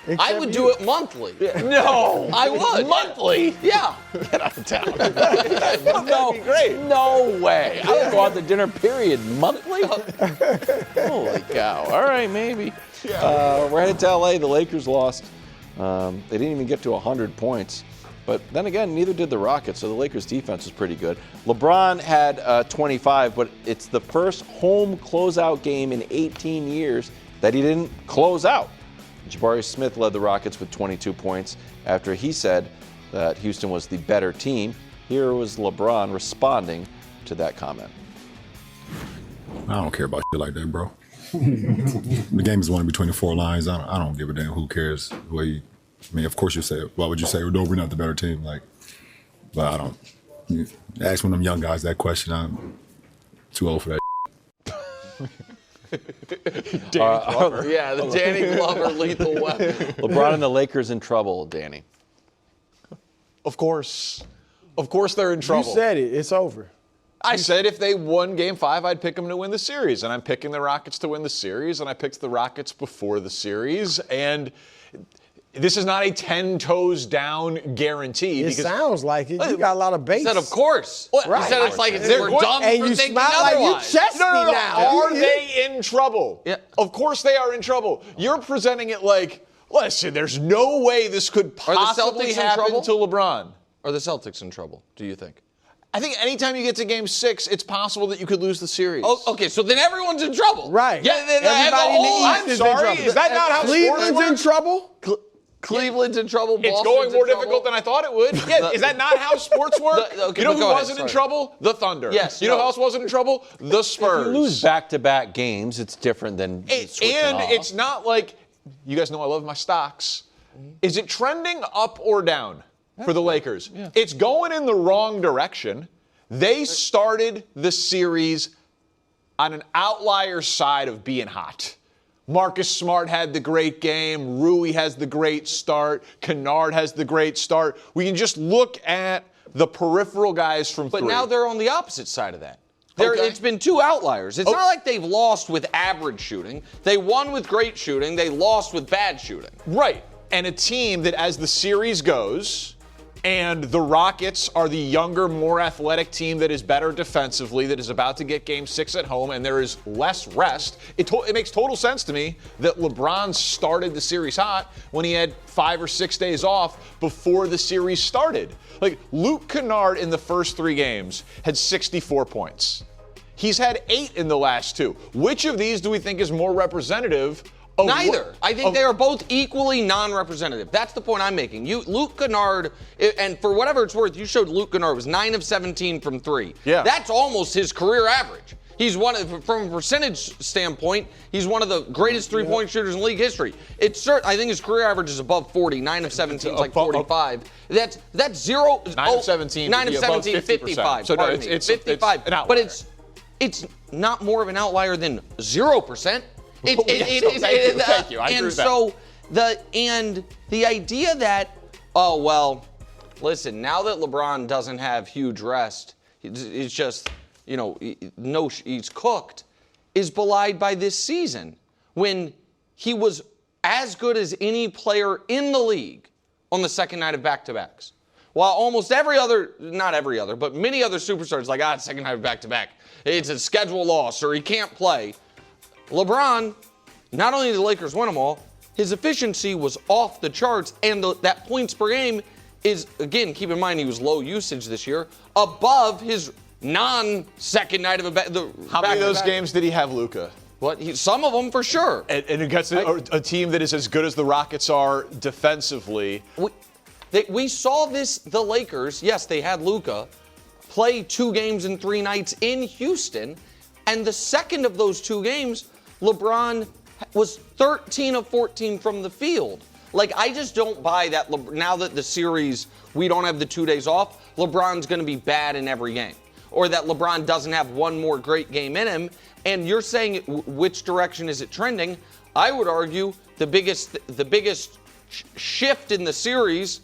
C: Except
B: I would do it monthly.
A: No.
B: I would.
A: Monthly?
B: Yeah.
A: Get out of town. No, great. No way. I would go out to dinner, period. Monthly? Holy cow. All right, maybe. We're headed to LA. The Lakers lost. They didn't even get to 100 points. But then again, neither did the Rockets, so the Lakers' defense was pretty good. LeBron had 25, but it's the first home closeout game in 18 years that he didn't close out. Jabari Smith led the Rockets with 22 points after he said that Houston was the better team. Here was LeBron responding to that comment.
D: I don't care about shit like that, bro. The game is won between the 4 lines. I don't give a damn who cares. Of course you say it. Why would you say, no, we're not the better team? But I don't. You ask one of them young guys that question, I'm too old for that.
K: Danny Glover.
B: Yeah, the Danny Glover lethal weapon.
A: LeBron and the Lakers in trouble, Danny.
K: Of course. Of course they're in trouble.
C: You said it. It's over.
K: I said if they won Game 5, I'd pick them to win the series. And I'm picking the Rockets to win the series, and I picked the Rockets before the series. And this is not a 10 toes down guarantee.
C: It sounds like it. You got a lot of base.
B: He said, of course.
C: Right.
B: He said it's like we're
K: going-
B: dumb
C: and
B: for
C: you
B: thinking
C: smile like you
B: otherwise.
C: chesty
K: No.
C: now.
K: Are they in trouble?
B: Yeah.
K: Of course they are in trouble. You're presenting it like, listen, there's no way this could possibly
B: Celtics in
K: happen
B: trouble?
K: to LeBron.
B: Are the Celtics in trouble, do you think?
K: I think anytime you get to Game 6, it's possible that you could lose the series.
B: Oh, okay, so then everyone's in trouble.
C: Right.
B: Yeah,
C: Everybody in the East
K: I'm
C: is in
K: sorry,
C: trouble.
K: is that not how sports
C: Cleveland's
K: work?
C: in trouble?
B: Cleveland's in trouble.
K: It's
B: Boston's
K: going more
B: in trouble.
K: difficult than I thought it would. Yeah, is that not how sports work?
B: Okay,
K: you know
B: but
K: who
B: go ahead,
K: wasn't in
B: sorry.
K: trouble? The Thunder.
B: Yes,
K: You know
B: no.
K: who else wasn't in trouble? The Spurs.
A: If you lose back-to-back games, it's different than switching
K: And
A: off.
K: it's not like, you guys know I love my stocks. Is it trending up or down for the Lakers? Yeah. It's going in the wrong direction. They started the series on an outlier side of being hot. Marcus Smart had the great game. Rui has the great start. Kennard has the great start. We can just look at the peripheral guys from
B: But
K: three.
B: now they're on the opposite side of that.
K: Okay.
B: It's been two outliers. It's not like they've lost with average shooting. They won with great shooting. They lost with bad shooting.
K: Right. And a team that, as the series goes, and the Rockets are the younger, more athletic team that is better defensively, that is about to get Game 6 at home, and there is less rest. It makes total sense to me that LeBron started the series hot when he had 5 or 6 days off before the series started. Like, Luke Kennard in the first 3 games had 64 points. He's had 8 in the last 2. Which of these do we think is more representative?
B: Neither. I think they are both equally non-representative. That's the point I'm making. Luke Kennard, and for whatever it's worth, you showed Luke Kennard was 9 of 17 from 3.
K: Yeah.
B: That's almost his career average. He's from a percentage standpoint, he's one of the greatest three-point shooters in league history. I think his career average is above 40. 9 of 17 is like 45. That's 0.
K: 9 of 17.
B: 9 of 17, 55.
K: So no,
B: pardon me,
K: it's
B: 55.
K: an outlier.
B: But it's not more of an outlier than 0%. Thank
K: you. I agree with that.
B: The idea that, listen, now that LeBron doesn't have huge rest, it's just, he's cooked, is belied by this season when he was as good as any player in the league on the second night of back-to-backs. While almost not every other, but many other superstars like, second night of back-to-back, it's a schedule loss or he can't play. LeBron, not only did the Lakers win them all, his efficiency was off the charts, and that points per game is, again, keep in mind he was low usage this year, above his non-second night of
K: How many of those games did he have Luka?
B: Some of them for sure.
K: And against a team that is as good as the Rockets are defensively.
B: We saw this, the Lakers, yes, they had Luka, play 2 games in 3 nights in Houston, and the second of those 2 games, LeBron was 13 of 14 from the field. Like, I just don't buy that now that the series, we don't have the 2 days off, LeBron's going to be bad in every game. Or that LeBron doesn't have one more great game in him. And you're saying which direction is it trending? I would argue the biggest shift in the series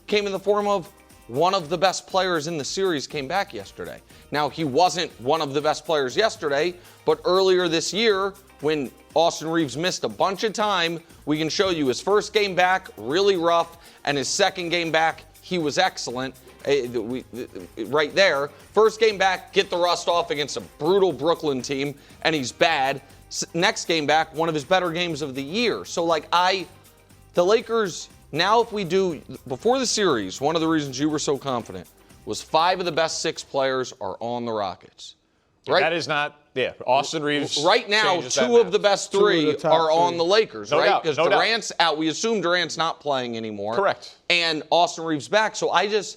B: came in the form of one of the best players in the series came back yesterday. Now, he wasn't one of the best players yesterday, but earlier this year, when Austin Reeves missed a bunch of time, we can show you his first game back, really rough, and his second game back, he was excellent. Right there. First game back, get the rust off against a brutal Brooklyn team, and he's bad. Next game back, one of his better games of the year. So, the Lakers, now if we do, before the series, one of the reasons you were so confident was 5 of the best 6 players are on the Rockets. Right?
K: That is not, Austin Reeves.
B: Right now,
K: changes that
B: 2
K: math.
B: of the best 3 are on the Lakers,
K: No
B: right?
K: doubt,
B: Because
K: no doubt.
B: Durant's out. We assume Durant's not playing anymore.
K: Correct.
B: And Austin Reeves back. So if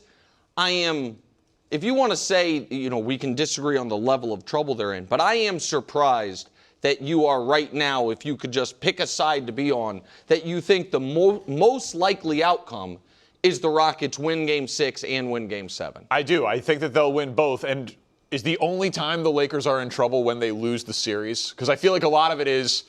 B: you want to say, we can disagree on the level of trouble they're in, but I am surprised that you are right now, if you could just pick a side to be on, that you think the most likely outcome is the Rockets win Game 6 and win Game 7.
K: I do. I think that they'll win both. And is the only time the Lakers are in trouble when they lose the series? Because I feel like a lot of it is,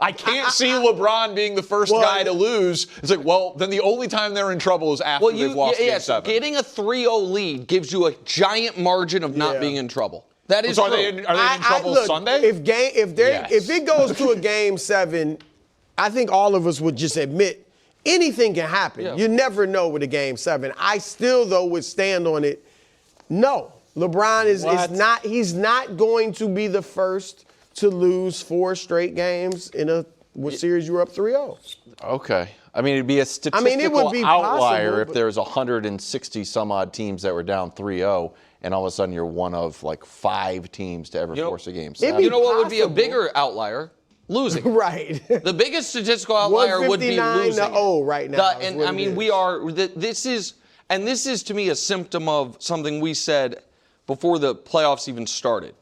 K: I can't see LeBron being the first guy to lose. It's like, then the only time they're in trouble is after they've lost Game 7.
B: Getting a 3-0 lead gives you a giant margin of not being in trouble. That is
K: So
B: true.
K: are they in trouble
C: look,
K: Sunday?
C: If it goes to a Game 7, I think all of us would just admit anything can happen.
B: Yeah.
C: You never know with a Game 7. I still, though, would stand on it. No, LeBron is not. He's not going to be the first to lose 4 straight games in a series you were up 3-0.
A: Okay. I mean, it'd be a statistical
C: it would be
A: outlier
C: possible,
A: if there's 160 some odd teams that were down 3-0, and all of a sudden you're one of like 5 teams to ever force a Game 7.
B: You know what would be a bigger outlier? Losing.
C: Right.
B: The biggest statistical outlier would be losing.
C: 159-0 right now.
B: And I mean, this is to me a symptom of something we said before the playoffs even started.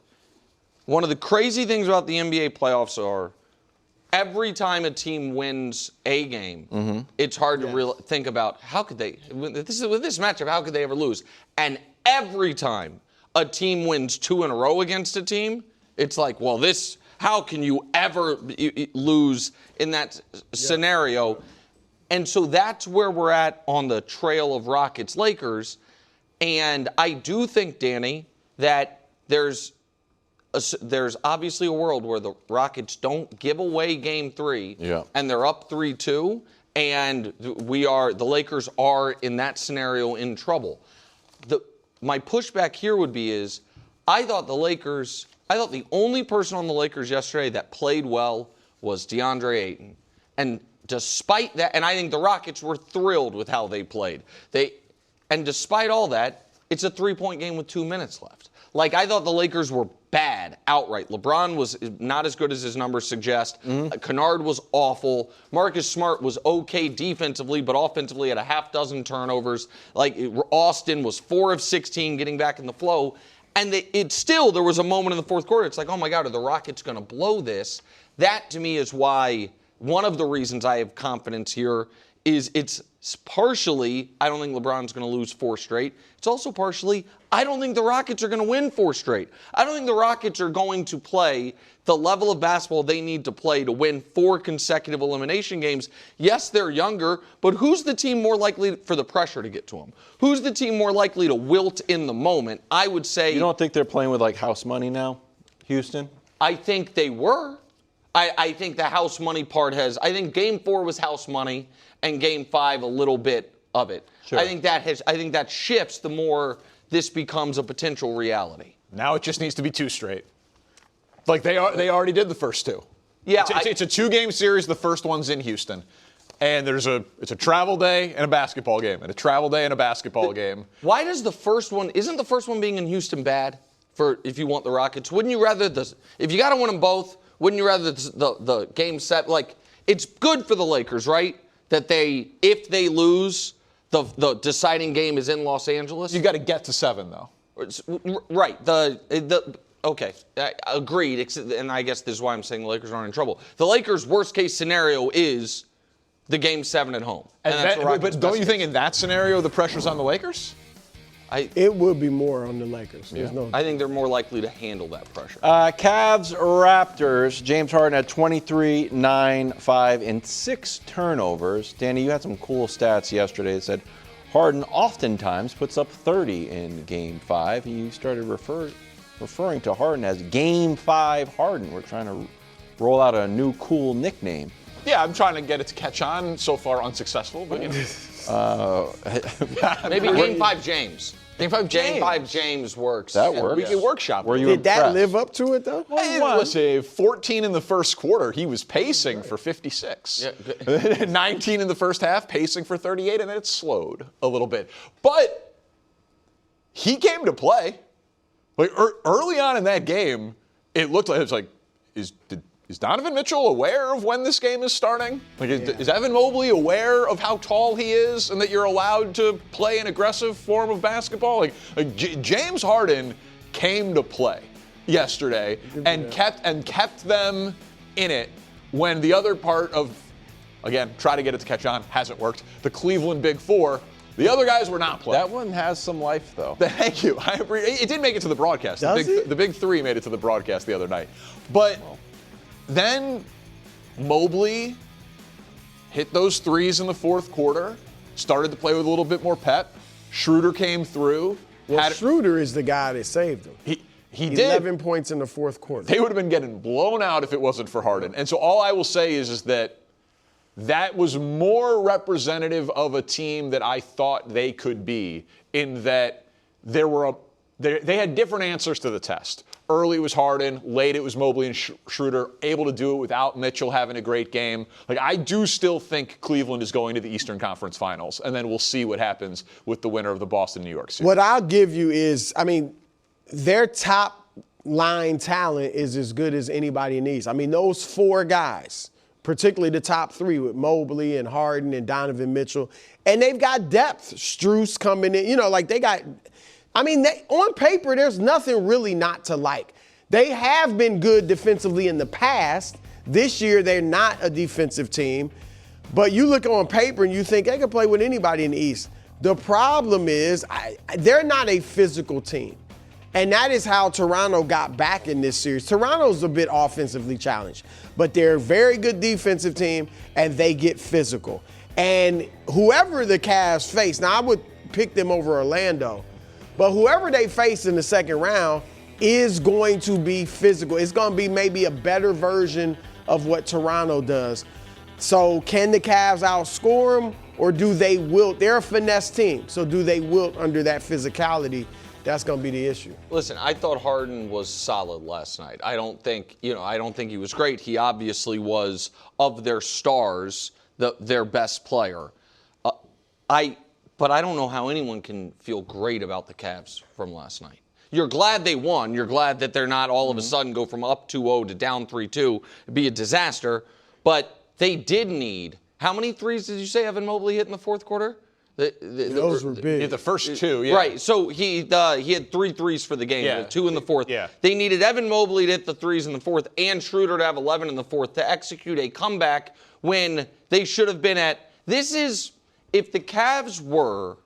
B: One of the crazy things about the NBA playoffs are every time a team wins a game, it's hard to think about how could they, with this matchup, how could they ever lose? And every time a team wins 2 in a row against a team, it's like, well, how can you ever lose in that scenario? And so that's where we're at on the trail of Rockets-Lakers. And I do think, Danny, that there's obviously a world where the Rockets don't give away Game 3, and they're up 3-2, and the Lakers are in that scenario in trouble. My pushback here would be I thought the only person on the Lakers yesterday that played well was DeAndre Ayton. And despite that, and I think the Rockets were thrilled with how they played. And despite all that, it's a 3-point game with 2 minutes left. Like, I thought the Lakers were bad outright. LeBron was not as good as his numbers suggest. Kennard was awful. Marcus Smart was okay defensively, but offensively had a half dozen turnovers. Like, Austin was 4 of 16 getting back in the flow. And there was a moment in the fourth quarter, it's like, oh my God, are the Rockets going to blow this? That, to me, is why one of the reasons I have confidence here is it's partially, I don't think LeBron's going to lose 4 straight. It's also partially, I don't think the Rockets are going to win 4 straight. I don't think the Rockets are going to play the level of basketball they need to play to win 4 consecutive elimination games. Yes, they're younger, but who's the team more likely for the pressure to get to them? Who's the team more likely to wilt in the moment? I would say...
A: You don't think they're playing with, like, house money now, Houston?
B: I think they were. I think the house money part I think Game 4 was house money, and Game 5 a little bit of it.
A: Sure.
B: I think that shifts the more this becomes a potential reality.
K: Now it just needs to be 2 straight. Like they already did the first 2.
B: Yeah,
K: it's a 2-game series. The first one's in Houston, and it's a travel day and a basketball game, and a travel day and a basketball game.
B: Why does the first one? Isn't the first one being in Houston bad for if you want the Rockets? Wouldn't you rather if you got to win them both? Wouldn't you rather the game set? Like, it's good for the Lakers, right? That if they lose, the deciding game is in Los Angeles.
K: You got to get to 7, though.
B: Right. Okay. Agreed. And I guess this is why I'm saying the Lakers aren't in trouble. The Lakers' worst case scenario is the Game 7 at home.
K: But don't you think in that scenario the pressure's on the Lakers?
C: It would be more on the Lakers.
B: I think they're more likely to handle that pressure.
A: Cavs, Raptors. James Harden had 23, 9, 5, and 6 turnovers. Danny, you had some cool stats yesterday that said Harden oftentimes puts up 30 in Game 5. You started referring to Harden as Game 5 Harden. We're trying to roll out a new cool nickname.
K: Yeah, I'm trying to get it to catch on. So far, unsuccessful. But
B: maybe Game 5 James. Game 5 James works.
A: That works.
K: We can workshop.
C: Did that live up to it, though?
K: It was a 14 in the first quarter. He was pacing for 56. 19 in the first half, pacing for 38, and then it slowed a little bit. But he came to play. Like early on in that game, it looked like is Donovan Mitchell aware of when this game is starting? Like, is Evan Mobley aware of how tall he is and that you're allowed to play an aggressive form of basketball? Like James Harden came to play yesterday and kept them in it when the other part of, again, try to get it to catch on, hasn't worked. The Cleveland Big Four, the other guys were not playing.
A: That one has some life, though.
K: Thank you. It did make it to the broadcast. The Big Three made it to the broadcast the other night. But then Mobley hit those threes in the fourth quarter, started to play with a little bit more pep. Schroeder came through.
C: Well, Schroeder is the guy that saved him.
K: He did.
C: 11 points in the fourth quarter.
K: They would have been getting blown out if it wasn't for Harden. And so all I will say is that that was more representative of a team that I thought they could be, in that they had different answers to the test. Early it was Harden, late it was Mobley and Schroeder, able to do it without Mitchell having a great game. Like, I do still think Cleveland is going to the Eastern Conference Finals, and then we'll see what happens with the winner of the Boston-New York series.
C: What I'll give you is, their top line talent is as good as anybody in the East. Those four guys, particularly the top three with Mobley and Harden and Donovan Mitchell, and they've got depth. Strus coming in, they got – on paper, there's nothing really not to like. They have been good defensively in the past. This year, they're not a defensive team. But you look on paper and you think they can play with anybody in the East. The problem is they're not a physical team. And that is how Toronto got back in this series. Toronto's a bit offensively challenged, but they're a very good defensive team, and they get physical. And whoever the Cavs face, now I would pick them over Orlando, but whoever they face in the second round is going to be physical. It's going to be maybe a better version of what Toronto does. So can the Cavs outscore them, or do they wilt? They're a finesse team, so do they wilt under that physicality? That's going to be the issue.
B: Listen, I thought Harden was solid last night. I don't think he was great. He obviously was, of their stars, their best player. But I don't know how anyone can feel great about the Cavs from last night. You're glad they won. You're glad that they're not all of a sudden go from up 2-0 to down 3-2, be a disaster. But they did need, how many threes did you say Evan Mobley hit in the fourth quarter?
C: Those were big.
K: The first two, yeah.
B: Right, so he had 3 threes for the game, 2 in the fourth.
K: Yeah.
B: They needed Evan Mobley to hit the threes in the fourth and Schroeder to have 11 in the fourth to execute a comeback when they should have been at, if the Cavs were,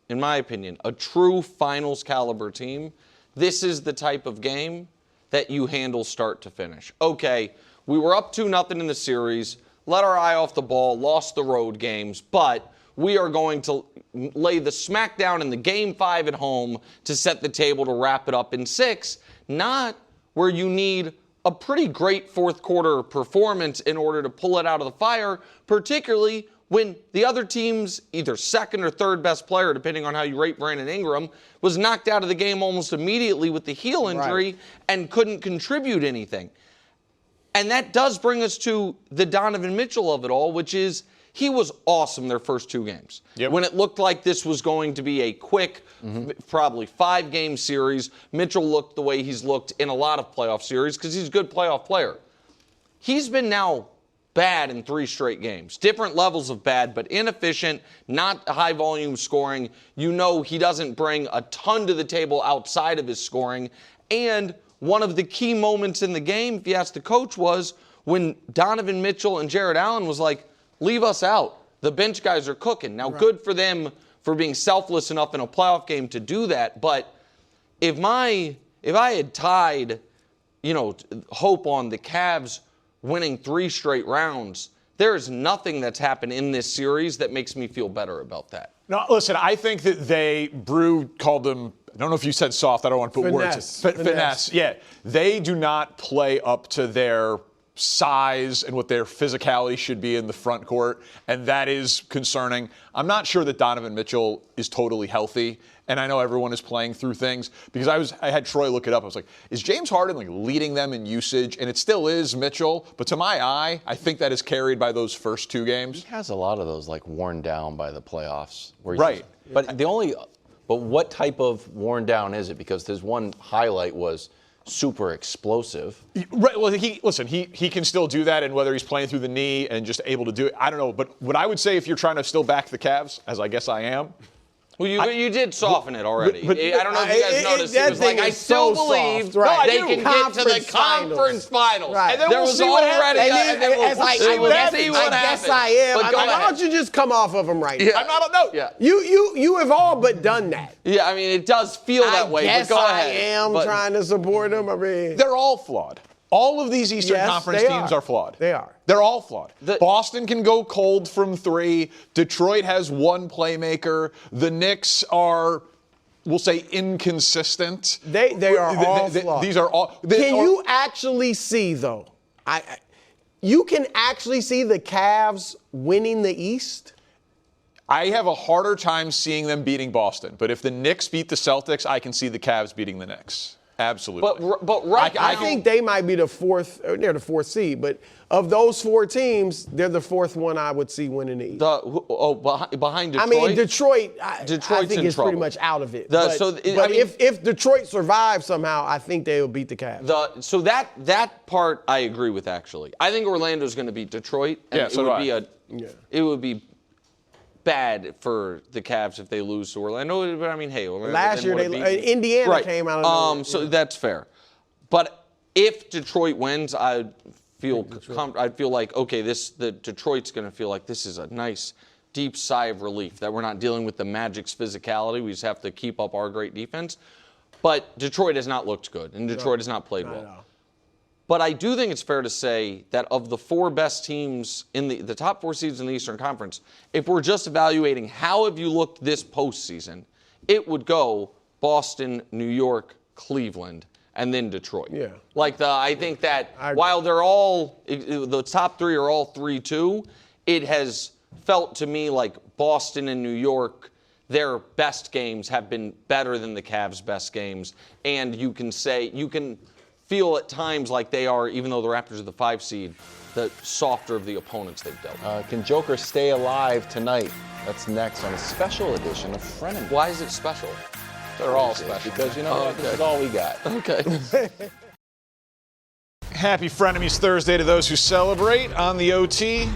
B: in my opinion, a true finals caliber team, this is the type of game that you handle start to finish. Okay, we were up 2-0 in the series, let our eye off the ball, lost the road games, but we are going to lay the smackdown in the Game 5 at home to set the table to wrap it up in 6, not where you need a pretty great fourth quarter performance in order to pull it out of the fire, particularly when the other team's either second or third best player, depending on how you rate Brandon Ingram, was knocked out of the game almost immediately with the heel injury and couldn't contribute anything. And that does bring us to the Donovan Mitchell of it all, which is he was awesome their first 2 games.
K: Yep.
B: When it looked like this was going to be a quick, probably 5-game series, Mitchell looked the way he's looked in a lot of playoff series because he's a good playoff player. He's been now bad in 3 straight games. Different levels of bad, but inefficient, not high volume scoring. He doesn't bring a ton to the table outside of his scoring. And one of the key moments in the game, if you ask the coach, was when Donovan Mitchell and Jared Allen was like, leave us out. The bench guys are cooking. Now, good for them for being selfless enough in a playoff game to do that. But if I had tied, hope on the Cavs winning 3 straight rounds, there is nothing that's happened in this series that makes me feel better about that.
K: No, listen, I think that Brew called them, I don't know if you said soft, I don't want to put words. Finesse. Yeah. They do not play up to their size and what their physicality should be in the front court, and that is concerning. I'm not sure that Donovan Mitchell is totally healthy, and I know everyone is playing through things because I had Troy look it up. I was like, is James Harden leading them in usage? And it still is Mitchell, but to my eye, I think that is carried by those first 2 games.
A: He has a lot of those worn down by the playoffs.
K: Right.
A: But what type of worn down is it? Because there's one highlight was super explosive.
K: Right. Well, he can still do that, and whether he's playing through the knee and just able to do it, I don't know. But what I would say, if you're trying to still back the Cavs, as I guess I am.
B: Well, you did soften it already.
K: But
B: I don't know if you guys noticed. It was like, I still believe they can get to the conference finals.
C: Right.
K: And then we'll see what happens.
B: And then we'll see what happens.
C: Yes, I am.
B: Why
C: don't you just come off of them right now?
K: I'm not. No.
B: Yeah.
C: You have all but done that.
B: Yeah, it does feel that way.
C: Yes,
B: but go
C: I
B: ahead.
C: am trying to support them.
K: They're all flawed. All of these Eastern Conference teams are flawed.
C: They are.
K: They're all flawed. Boston can go cold from 3. Detroit has 1 playmaker. The Knicks are, we'll say, inconsistent.
C: They are all flawed.
K: These are all.
C: Can you actually see, though? You can actually see the Cavs winning the East?
K: I have a harder time seeing them beating Boston. But if the Knicks beat the Celtics, I can see the Cavs beating the Knicks. Absolutely.
B: But right
C: I think they might be the fourth, or they're the fourth seed, but of those 4 teams, they're the fourth one I would see winning the East.
B: Behind Detroit?
C: I mean, Detroit, I
B: Detroit's
C: think
B: in
C: is
B: trouble.
C: pretty much out of it.
B: If
C: Detroit survives somehow, I think they'll beat the Cavs.
B: So that part I agree with, actually. I think Orlando's going to beat Detroit. And it would be bad for the Cavs if they lose to Orlando. But I mean, hey, Orlando
C: last year Indiana came out of nowhere.
B: So that's fair. But if Detroit wins, I'd feel like, okay, the Detroit's going to feel like this is a nice deep sigh of relief that we're not dealing with the Magic's physicality. We just have to keep up our great defense. But Detroit has not looked good, and Detroit has not played well. But I do think it's fair to say that of the 4 best teams in the top 4 seeds in the Eastern Conference, if we're just evaluating how have you looked this postseason, it would go Boston, New York, Cleveland, and then Detroit.
C: Yeah.
B: I think that while they're all, the top 3 are all 3-2, it has felt to me like Boston and New York, their best games have been better than the Cavs' best games. And you can feel at times like they are, even though the Raptors are the 5 seed, the softer of the opponents they've dealt.
A: Can Joker stay alive tonight? That's next on a special edition of Frenemies.
B: Why is it special?
A: They're all special. Because this is all we got.
B: Okay.
K: Happy Frenemies Thursday to those who celebrate on the OT.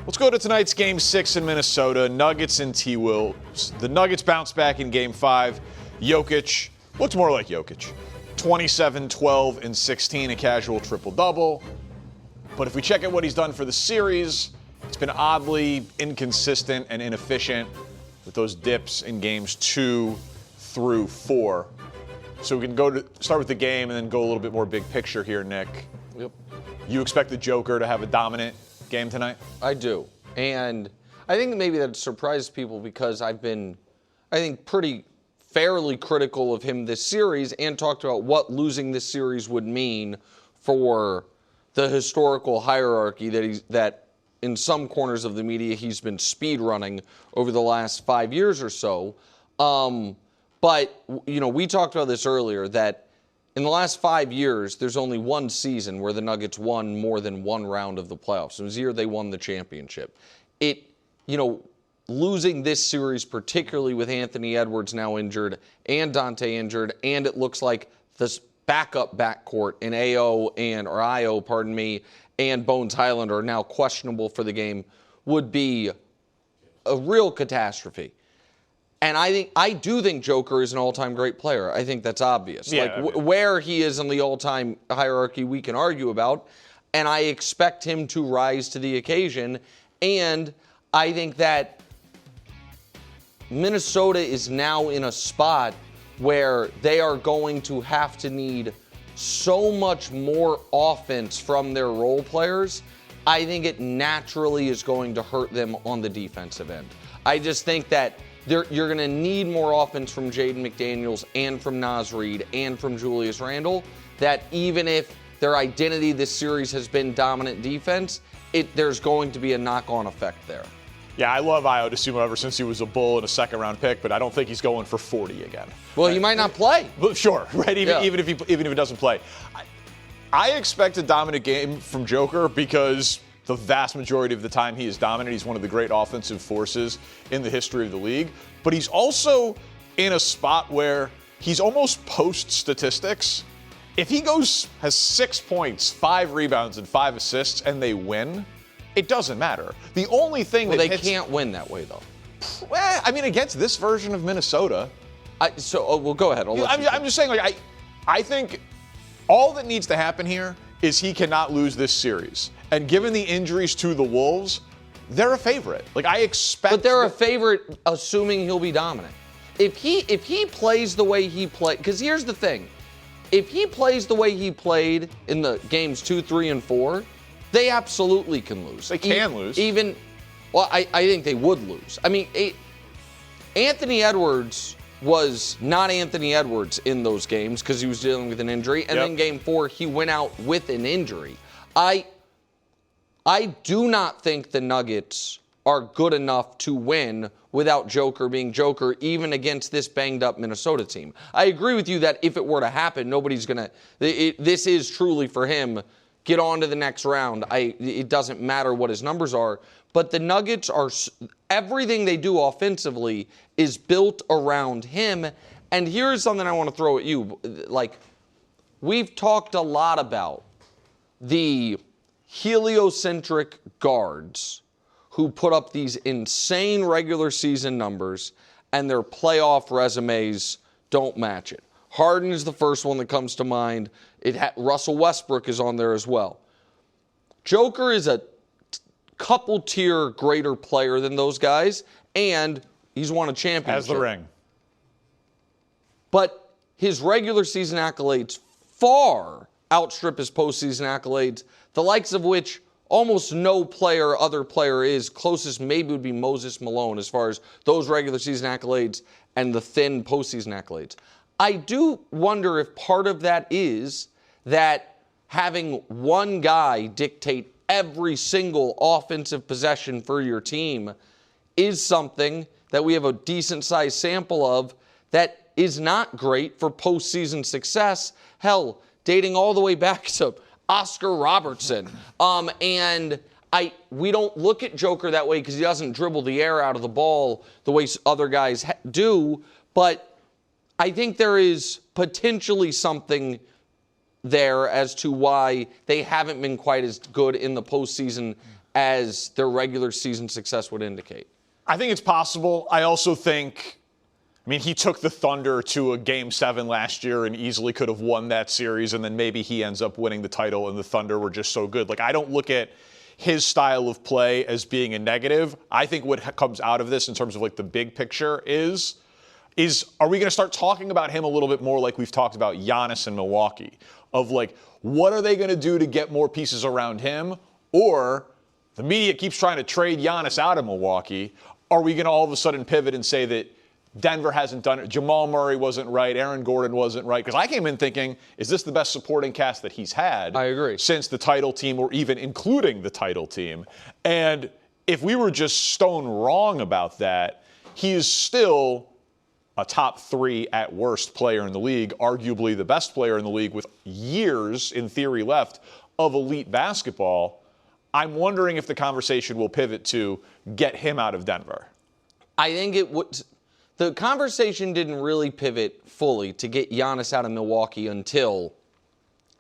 K: Let's go to tonight's Game 6 in Minnesota. Nuggets and T-Will. The Nuggets bounce back in Game 5. Jokic looked more like Jokic. 27, 12, and 16, a casual triple-double. But if we check out what he's done for the series, it's been oddly inconsistent and inefficient with those dips in games 2 through 4. So we can start with the game and then go a little bit more big picture here, Nick.
B: Yep.
K: You expect the Joker to have a dominant game tonight?
B: I do. And I think maybe that surprised people because I've been, I think, pretty fairly critical of him this series and talked about what losing this series would mean for the historical hierarchy that in some corners of the media he's been speed running over the last 5 years or so. But we talked about this earlier that in the last 5 years there's only one season where the Nuggets won more than one round of the playoffs. It was the year they won the championship. Losing this series, particularly with Anthony Edwards now injured and Dante injured, and it looks like this backup backcourt in Io and Bones Highland are now questionable for the game, would be a real catastrophe. And I do think Joker is an all-time great player. I think that's obvious.
K: Yeah,
B: where he is in the all-time hierarchy, we can argue about. And I expect him to rise to the occasion. And I think that Minnesota is now in a spot where they are going to have to need so much more offense from their role players. I think it naturally is going to hurt them on the defensive end. I just think that you're going to need more offense from Jaden McDaniels and from Naz Reid and from Julius Randle, that even if their identity this series has been dominant defense, there's going to be a knock-on effect there.
K: Yeah, I love Io DeSumo ever since he was a Bull and a second-round pick, but I don't think he's going for 40 again.
B: Well, he might not play.
K: But sure, right? Even if he doesn't play, I expect a dominant game from Joker because the vast majority of the time he is dominant. He's one of the great offensive forces in the history of the league, but he's also in a spot where he's almost post statistics. If he has 6 points, 5 rebounds, and 5 assists, and they win, it doesn't matter. The only thing
B: they can't win that way, though.
K: I mean, against this version of Minnesota.
B: Go ahead.
K: I'm just saying, I think all that needs to happen here is he cannot lose this series. And given the injuries to the Wolves, they're a favorite. I expect.
B: But they're a favorite, assuming he'll be dominant. If he plays the way he played, because here's the thing, if he plays the way he played in the games 2, 3, and 4. They absolutely can lose.
K: They can lose.
B: I think they would lose. I mean, Anthony Edwards was not Anthony Edwards in those games because he was dealing with an injury. And then game 4, he went out with an injury. I I do not think the Nuggets are good enough to win without Joker being Joker, even against this banged-up Minnesota team. I agree with you that if it were to happen, nobody's going to – this is truly for him, get on to the next round. It doesn't matter what his numbers are. But the Nuggets are – everything they do offensively is built around him. And here's something I want to throw at you. Like, we've talked a lot about the heliocentric guards who put up these insane regular season numbers and their playoff resumes don't match it. Harden is the first one that comes to mind. Russell Westbrook is on there as well. Joker is a couple tier greater player than those guys, and he's won a championship.
K: Has the ring.
B: But his regular season accolades far outstrip his postseason accolades, the likes of which almost no other player is. Closest maybe would be Moses Malone as far as those regular season accolades and the thin postseason accolades. I do wonder if part of that is that having one guy dictate every single offensive possession for your team is something that we have a decent-sized sample of that is not great for postseason success. Hell, dating all the way back to Oscar Robertson. And we don't look at Joker that way because he doesn't dribble the air out of the ball the way other guys do. But I think there is potentially something there as to why they haven't been quite as good in the postseason as their regular season success would indicate.
K: I think it's possible. I also think, he took the Thunder to a Game 7 last year and easily could have won that series, and then maybe he ends up winning the title and the Thunder were just so good. Like, I don't look at his style of play as being a negative. I think what comes out of this in terms of, like, the big picture is are we going to start talking about him a little bit more like we've talked about Giannis in Milwaukee? Of, like, what are they going to do to get more pieces around him? Or the media keeps trying to trade Giannis out of Milwaukee. Are we going to all of a sudden pivot and say that Denver hasn't done it? Jamal Murray wasn't right. Aaron Gordon wasn't right. Because I came in thinking, is this the best supporting cast that he's had?
B: I agree.
K: Since the title team, or even including the title team. And if we were just stone wrong about that, he is still a top 3 at worst player in the league, arguably the best player in the league with years, in theory, left of elite basketball. I'm wondering if the conversation will pivot to get him out of Denver.
B: I think it would. The conversation didn't really pivot fully to get Giannis out of Milwaukee until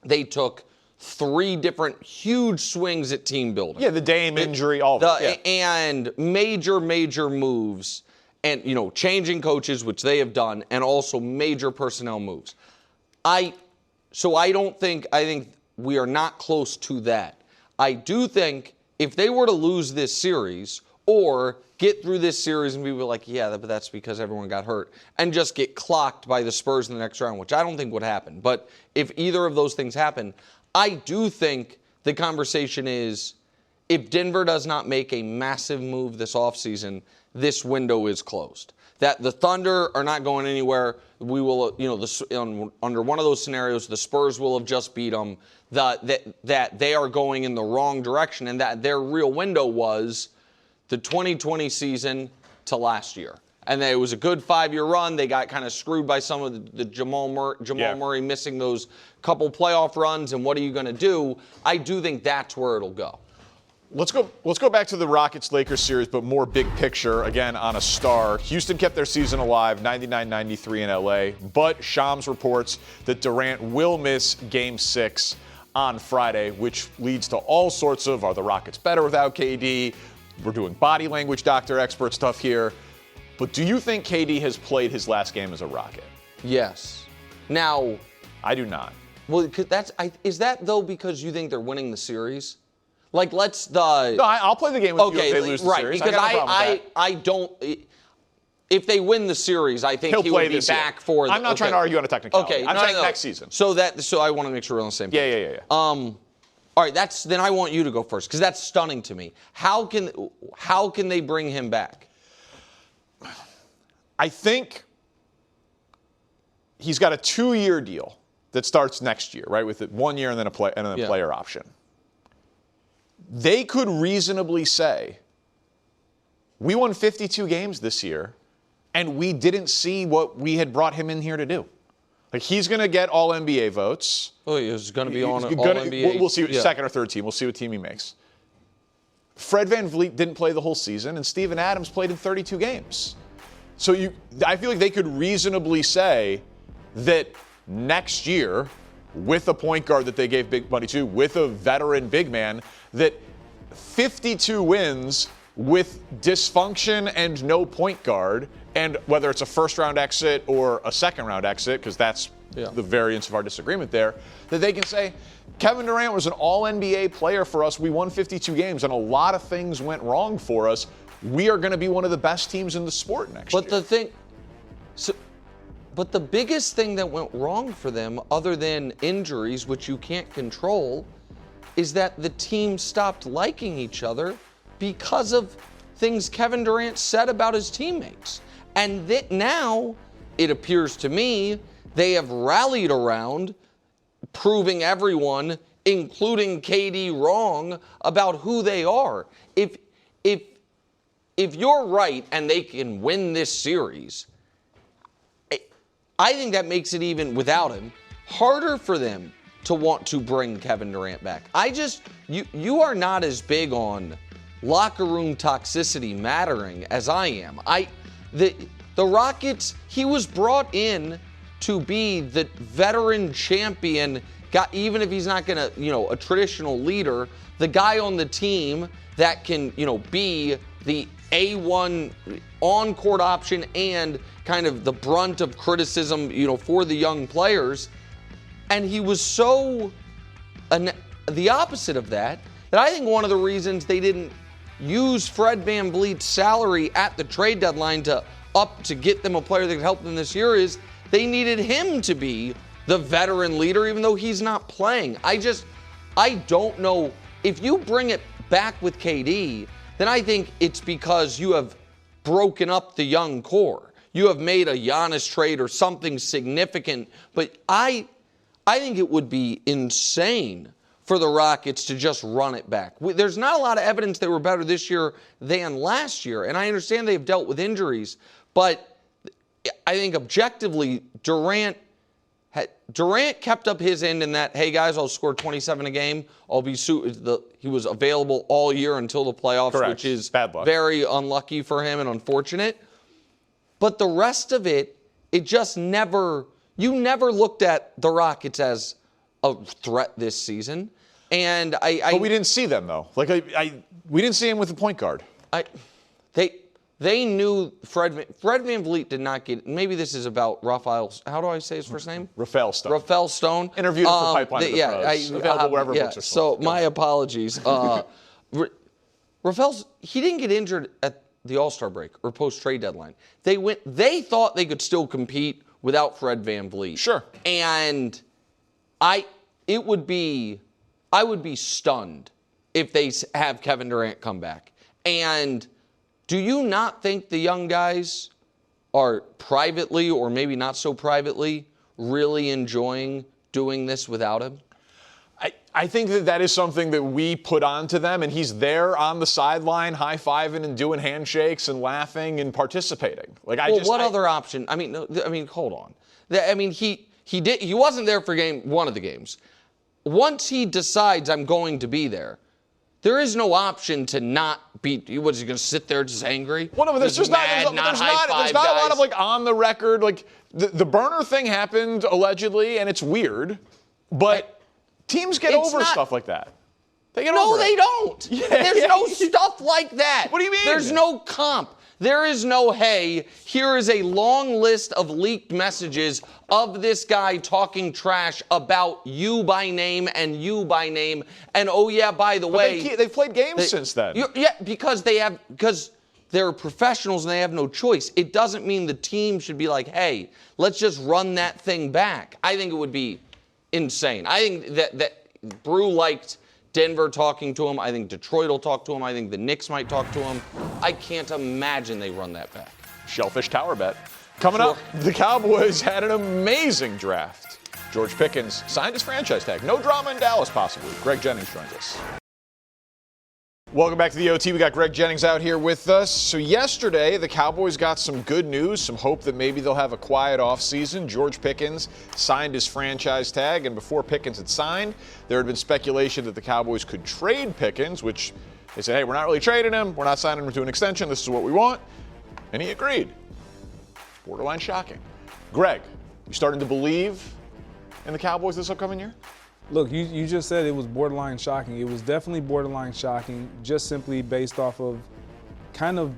B: they took 3 different huge swings at team building.
K: Yeah, the Dame injury, all of it. Yeah.
B: And major moves. And, changing coaches, which they have done, and also major personnel moves. I think we are not close to that. I do think if they were to lose this series or get through this series and people are like, yeah, but that's because everyone got hurt, and just get clocked by the Spurs in the next round, which I don't think would happen. But if either of those things happen, I do think the conversation is if Denver does not make a massive move this offseason, this window is closed. That the Thunder are not going anywhere. We will, under one of those scenarios, the Spurs will have just beat them. That they are going in the wrong direction, and that their real window was the 2020 season to last year. And it was a good 5-year run. They got kind of screwed by some of the Jamal Murray missing those couple playoff runs. And what are you going to do? I do think that's where it'll go.
K: Let's go back to the Rockets-Lakers series, but more big picture, again, on a star. Houston kept their season alive, 99-93 in L.A., but Shams reports that Durant will miss Game 6 on Friday, which leads to all sorts of, are the Rockets better without KD? We're doing body language doctor expert stuff here. But do you think KD has played his last game as a Rocket?
B: Yes. Now,
K: I do not.
B: Well, is that, though, because you think they're winning the series? Like,
K: No, I'll play the game with you if they lose the series.
B: Because I don't. If they win the series, I think he will be back for.
K: I'm not trying to argue on a technicality.
B: Okay,
K: I'm saying next season.
B: So I want to make sure we're on the same page.
K: Yeah.
B: All right, then I want you to go first because that's stunning to me. How can they bring him back?
K: I think he's got a 2-year deal that starts next year, right? With it 1 year and then a player option. they could reasonably say, we won 52 games this year, and we didn't see what we had brought him in here to do. Like, he's going to get all NBA votes.
B: Oh, he's going to be on all NBA.
K: We'll see, second or third team. We'll see what team he makes. Fred VanVleet didn't play the whole season, and Steven Adams played in 32 games. So I feel like they could reasonably say that next year, with a point guard that they gave big money to, with a veteran big man, that 52 wins with dysfunction and no point guard, and whether it's a first-round exit or a second-round exit, because that's the variance of our disagreement there, that they can say, Kevin Durant was an all-NBA player for us. We won 52 games, and a lot of things went wrong for us. We are going to be one of the best teams in the sport next year.
B: But the biggest thing that went wrong for them, other than injuries, which you can't control, is that the team stopped liking each other because of things Kevin Durant said about his teammates. And that now, it appears to me, they have rallied around proving everyone, including KD, wrong about who they are. If you're right and they can win this series, I think that makes it, even without him, harder for them to want to bring Kevin Durant back. You are not as big on locker room toxicity mattering as I am. The Rockets, he was brought in to be the veteran champion, even if he's not going to, a traditional leader, the guy on the team that can, be the A1 on-court option and kind of the brunt of criticism, for the young players. And he was so the opposite of that I think one of the reasons they didn't use Fred VanVleet's salary at the trade deadline to get them a player that could help them this year is they needed him to be the veteran leader, even though he's not playing. I don't know. If you bring it back with KD, then I think it's because you have broken up the young core. You have made a Giannis trade or something significant. But I think it would be insane for the Rockets to just run it back. There's not a lot of evidence they were better this year than last year. And I understand they've dealt with injuries. But I think objectively, Durant kept up his end in that, hey guys, I'll score 27 a game. He was available all year until the playoffs,
K: Correct.
B: Which is
K: very
B: unlucky for him and unfortunate. But the rest of it just never, you never looked at the Rockets as a threat this season. And
K: but we didn't see them though. We didn't see him with the point guard.
B: They knew Fred VanVleet did not get. Maybe this is about Raphael. How do I say his first name?
K: Raphael Stone.
B: Raphael Stone.
K: Interviewed him for Pipeline of the Pros. Available wherever books are sold.
B: So my apologies. Raphael's, he didn't get injured at the All-Star break or post-trade deadline. They thought they could still compete without Fred VanVleet.
K: Sure.
B: And I would be stunned if they have Kevin Durant come back. And do you not think the young guys are privately, or maybe not so privately, really enjoying doing this without him?
K: I think that is something that we put onto them, and he's there on the sideline high-fiving and doing handshakes and laughing and participating.
B: What other option? I mean, hold on. He wasn't there for one of the games. Once he decides I'm going to be there, there is no option to not be. What is he going to sit there just angry?
K: Well, no, there's just not a lot of on the record. The burner thing happened allegedly, and it's weird, but teams get over stuff like that. They get over it.
B: No, they don't.
K: Yeah,
B: There's no stuff like that.
K: What do you mean?
B: There's no comp. There is no, hey, here is a long list of leaked messages of this guy talking trash about you by name and you by name. And oh yeah, by the way,
K: they've played games since then.
B: Yeah, because they're professionals and they have no choice. It doesn't mean the team should be like, hey, let's just run that thing back. I think it would be insane. I think that Brew liked Denver talking to him. I think Detroit will talk to him. I think the Knicks might talk to him. I can't imagine they run that back.
K: Shellfish Tower bet. Coming up, the Cowboys had an amazing draft. George Pickens signed his franchise tag. No drama in Dallas, possibly. Greg Jennings joins us. Welcome back to the OT. We got Greg Jennings out here with us. So yesterday, the Cowboys got some good news, some hope that maybe they'll have a quiet offseason. George Pickens signed his franchise tag, and before Pickens had signed, there had been speculation that the Cowboys could trade Pickens, which they said, hey, we're not really trading him. We're not signing him to an extension. This is what we want. And he agreed. Borderline shocking. Greg, you starting to believe in the Cowboys this upcoming year?
H: Look, you just said it was borderline shocking. It was definitely borderline shocking, just simply based off of kind of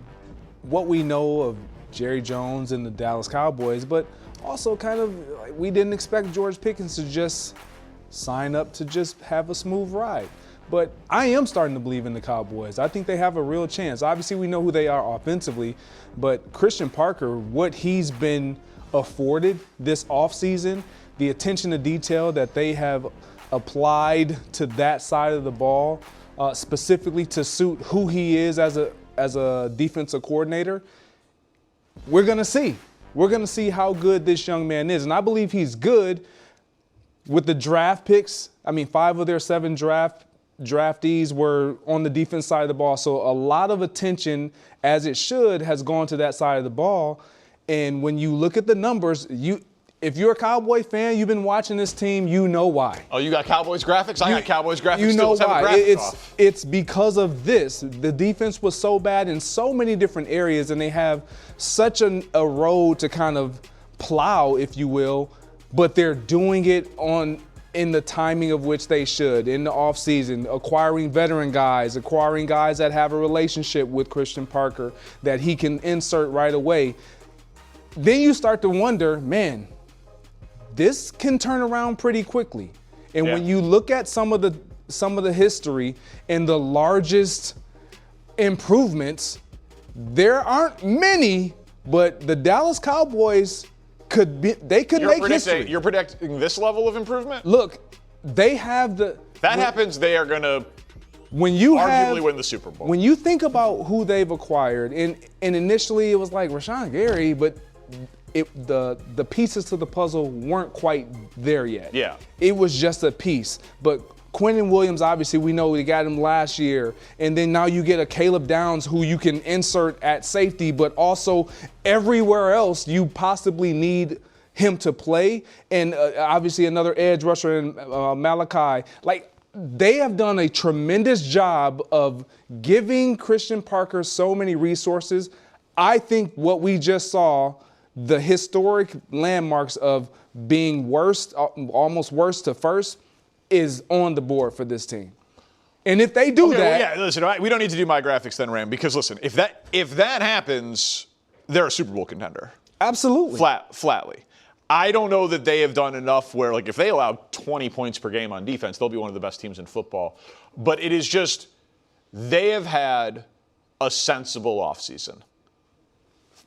H: what we know of Jerry Jones and the Dallas Cowboys, but also kind of we didn't expect George Pickens to just sign up to just have a smooth ride. But I am starting to believe in the Cowboys. I think they have a real chance. Obviously, we know who they are offensively, but Christian Parker, what he's been afforded this offseason, the attention to detail that they have applied to that side of the ball, specifically to suit who he is as a defensive coordinator, we're going to see. We're going to see how good this young man is. And I believe he's good with the draft picks. I mean, 5 of their 7 draftees were on the defense side of the ball. So a lot of attention, as it should, has gone to that side of the ball. And when you look at the numbers, if you're a Cowboy fan, you've been watching this team, you know why.
K: Oh, you got Cowboys graphics? I got Cowboys graphics.
H: You know
K: too.
H: why. It's because of this. The defense was so bad in so many different areas, and they have such a road to kind of plow, if you will, but they're doing it in the timing of which they should, in the offseason, acquiring veteran guys, acquiring guys that have a relationship with Christian Parker that he can insert right away. Then you start to wonder, man, this can turn around pretty quickly. And when you look at some of the history and the largest improvements, there aren't many, but the Dallas Cowboys could make history.
K: You're predicting this level of improvement?
H: Look, they have the.
K: That happens, they are going to
H: arguably
K: win the Super Bowl.
H: When you think about who they've acquired, and initially it was like Rashawn Gary, but the pieces to the puzzle weren't quite there yet.
K: Yeah.
H: It was just a piece. But Quentin Williams, obviously, we know we got him last year. And then now you get a Caleb Downs who you can insert at safety, but also everywhere else you possibly need him to play. And obviously another edge rusher in Malachi. Like, they have done a tremendous job of giving Christian Parker so many resources. I think what we just saw, the historic landmarks of being worst, almost worst to first, is on the board for this team. And if they do that.
K: Well, yeah, listen, we don't need to do my graphics then, Ram, because listen, if that happens, they're a Super Bowl contender.
H: Absolutely.
K: Flatly. I don't know that they have done enough where, like, if they allow 20 points per game on defense, they'll be one of the best teams in football. But it is just, they have had a sensible offseason.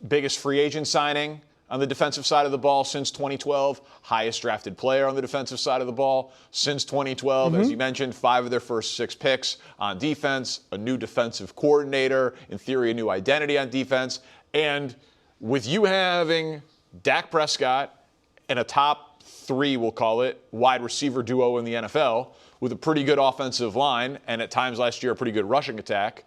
K: Biggest free agent signing on the defensive side of the ball since 2012. Highest drafted player on the defensive side of the ball since 2012. As you mentioned, 5 of their first 6 picks on defense, a new defensive coordinator, in theory, a new identity on defense. And with you having Dak Prescott and a top 3, we'll call it, wide receiver duo in the NFL with a pretty good offensive line and at times last year a pretty good rushing attack,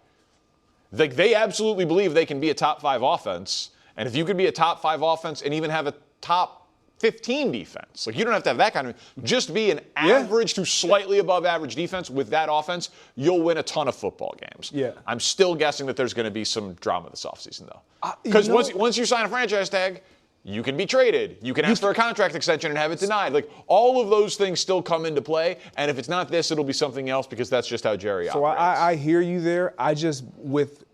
K: they absolutely believe they can be a top 5 offense. And if you could be a top 5 offense and even have a top 15 defense, like, you don't have to have that kind of, just be an average to slightly above average defense with that offense, you'll win a ton of football games.
H: Yeah.
K: I'm still guessing that there's going to be some drama this offseason, though. Because once you sign a franchise tag, you can be traded. You can ask for a contract extension and have it denied. Like, all of those things still come into play. And if it's not this, it'll be something else, because that's just how Jerry operates.
H: So I hear you there. I just, with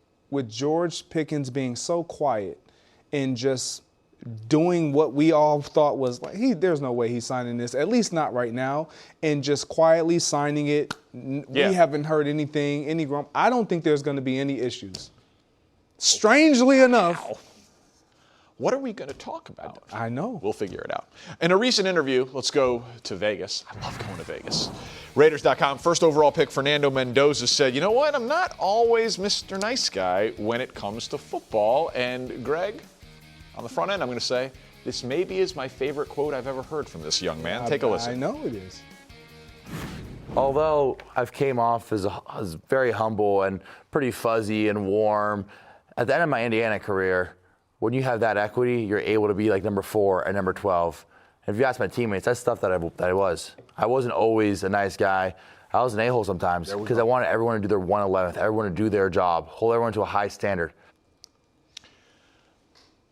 H: George Pickens being so quiet and just doing what we all thought was like, there's no way he's signing this, at least not right now, and just quietly signing it. We haven't heard anything, any grump. I don't think there's going to be any issues. Strangely enough.
K: What are we going to talk about?
H: I know.
K: We'll figure it out. In a recent interview, let's go to Vegas. I love going to Vegas. Raiders.com, first overall pick Fernando Mendoza said, you know what, I'm not always Mr. Nice Guy when it comes to football. And Greg, on the front end, I'm going to say, this maybe is my favorite quote I've ever heard from this young man. Take a listen.
H: I know it is.
L: although I've came off as very humble and pretty fuzzy and warm, at the end of my Indiana career, when you have that equity, you're able to be like number 4 and number 12. And if you ask my teammates, that's stuff that I was. I wasn't always a nice guy. I was an a-hole sometimes because I wanted everyone to do their 1/11th, everyone to do their job, hold everyone to a high standard.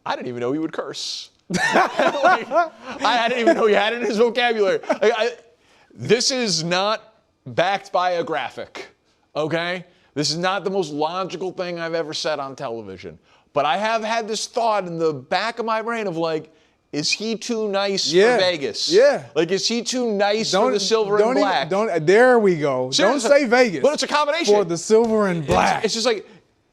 K: I didn't even know he would curse. I didn't even know he had it in his vocabulary. This is not backed by a graphic, okay? This is not the most logical thing I've ever said on television. But I have had this thought in the back of my brain of like, is he too nice for Vegas?
H: Yeah.
K: Like, is he too nice for the silver and black?
H: There we go.
K: Seriously,
H: don't say Vegas.
K: But it's a combination.
H: For the silver and black.
K: It's just like,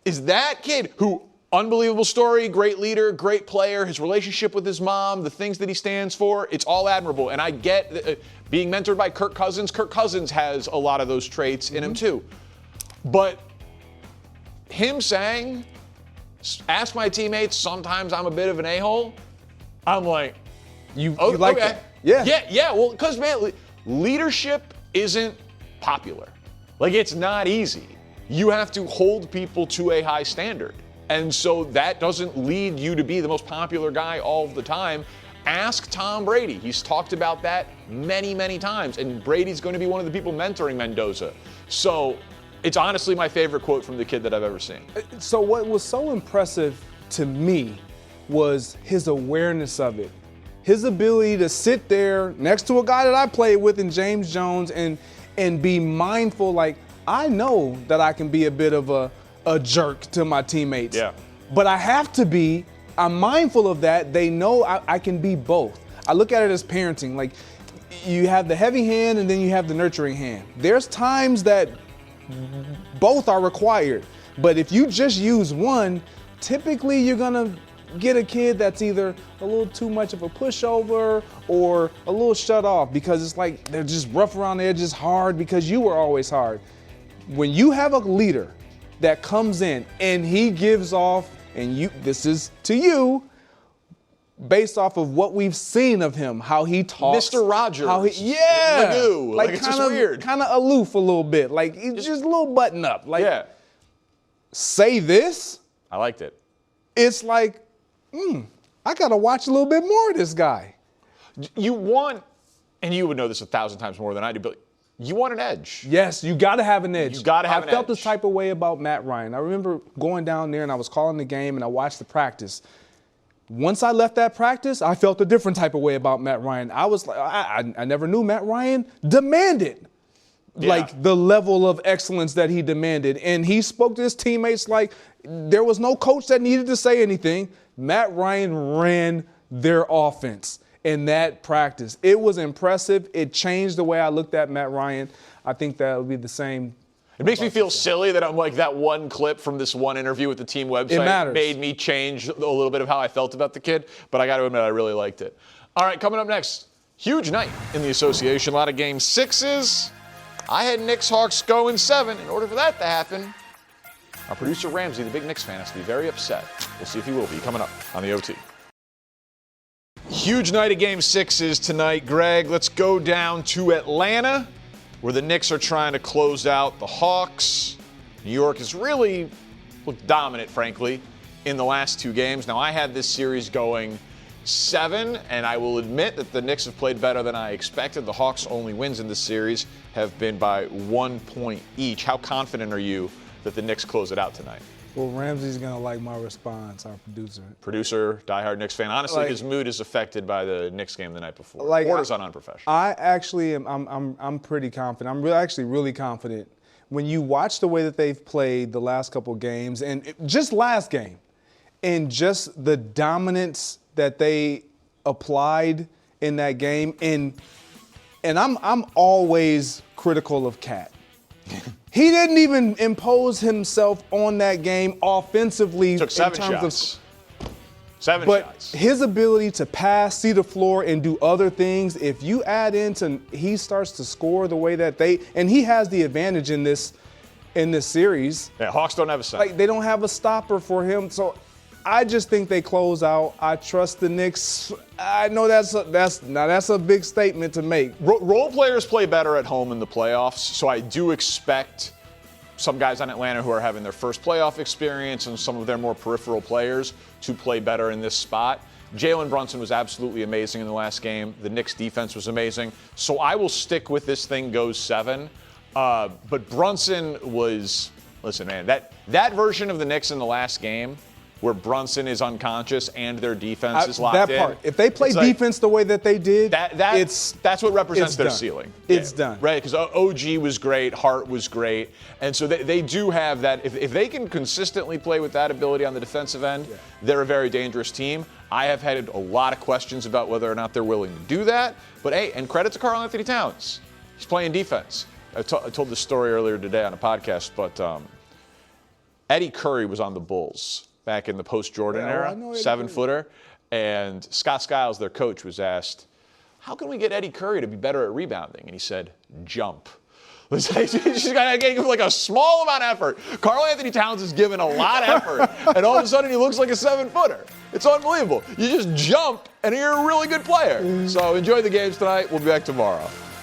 K: is that kid who, unbelievable story, great leader, great player, his relationship with his mom, the things that he stands for, it's all admirable. And I get being mentored by Kirk Cousins. Kirk Cousins has a lot of those traits in him too. But him saying, ask my teammates, sometimes I'm a bit of an a-hole, I'm like,
H: you like
K: okay.
H: that?
K: Yeah. Well, because, man, leadership isn't popular. Like, it's not easy. You have to hold people to a high standard. And so that doesn't lead you to be the most popular guy all of the time. Ask Tom Brady. He's talked about that many, many times. And Brady's going to be one of the people mentoring Mendoza. So it's honestly my favorite quote from the kid that I've ever seen.
H: So what was so impressive to me was his awareness of it. His ability to sit there next to a guy that I played with in James Jones and be mindful, like, I know that I can be a bit of a jerk to my teammates.
K: Yeah.
H: But I have to be, I'm mindful of that. They know I can be both. I look at it as parenting. Like, you have the heavy hand and then you have the nurturing hand. There's times that both are required. But if you just use one, typically you're gonna get a kid that's either a little too much of a pushover or a little shut off because it's like they're just rough around the edges, hard because you were always hard. When you have a leader that comes in and he gives off, and this is to you, based off of what we've seen of him, how he talks.
K: Mr. Rogers.
H: Magoo.
K: Like it's just weird.
H: Kind of aloof a little bit. Like, he's just a little button up. Like, say this.
K: I liked it.
H: It's like, I got to watch a little bit more of this guy.
K: You want, and you would know this 1,000 times more than I do, but you want an edge.
H: Yes, you got to have an edge.
K: You got to have an edge.
H: I felt this type of way about Matt Ryan. I remember going down there and I was calling the game and I watched the practice. Once I left that practice, I felt a different type of way about Matt Ryan. I was like, I never knew Matt Ryan demanded like the level of excellence that he demanded. And he spoke to his teammates like there was no coach that needed to say anything. Matt Ryan ran their offense in that practice. It was impressive. It changed the way I looked at Matt Ryan. I think that would be the same.
K: It makes me feel silly that I'm like that one clip from this one interview with the team website made me change a little bit of how I felt about the kid, but I got to admit I really liked it. All right, coming up next, huge night in the association. A lot of game sixes. I had Knicks Hawks go in 7. In order for that to happen, our producer Ramsey, the big Knicks fan, has to be very upset. We'll see if he will be coming up on the OT. Huge night of game sixes tonight, Greg. Let's go down to Atlanta, where the Knicks are trying to close out the Hawks. New York has really looked dominant, frankly, in the last 2 games. Now, I had this series going 7, and I will admit that the Knicks have played better than I expected. The Hawks' only wins in this series have been by 1 point each. How confident are you that the Knicks close it out tonight?
H: Well, Ramsey's going to like my response, our producer.
K: Producer, diehard Knicks fan. Honestly, his mood is affected by the Knicks game the night before. Orders on unprofessional.
H: I actually am I'm pretty confident. I'm actually really confident. When you watch the way that they've played the last couple games, and just last game, and just the dominance that they applied in that game, and I'm always critical of Cat. He didn't even impose himself on that game offensively.
K: Took 7
H: in terms
K: shots. 7
H: but
K: shots.
H: His ability to pass, see the floor, and do other things, if you add into he starts to score the way that and he has the advantage in this series.
K: Yeah, Hawks don't have a center.
H: Like, they don't have a stopper for him. So I just think they close out. I trust the Knicks. I know that's a big statement to make.
K: Role players play better at home in the playoffs, so I do expect some guys on Atlanta who are having their first playoff experience and some of their more peripheral players to play better in this spot. Jalen Brunson was absolutely amazing in the last game. The Knicks defense was amazing. So I will stick with this thing goes 7. But Brunson was, listen, man, that version of the Knicks in the last game where Brunson is unconscious and their defense is locked in.
H: That part. If they play defense the way that they did,
K: that's what represents their ceiling.
H: It's done.
K: Right, because OG was great, Hart was great. And so they do have that. If they can consistently play with that ability on the defensive end, they're a very dangerous team. I have had a lot of questions about whether or not they're willing to do that. But, hey, and credit to Karl Anthony Towns. He's playing defense. I told this story earlier today on a podcast, but Eddie Curry was on the Bulls back in the post-Jordan era, 7-footer. And Scott Skiles, their coach, was asked, how can we get Eddie Curry to be better at rebounding? And he said, jump. He's got to give like a small amount of effort. Karl Anthony Towns is given a lot of effort, and all of a sudden he looks like a 7-footer. It's unbelievable. You just jump, and you're a really good player. So enjoy the games tonight. We'll be back tomorrow.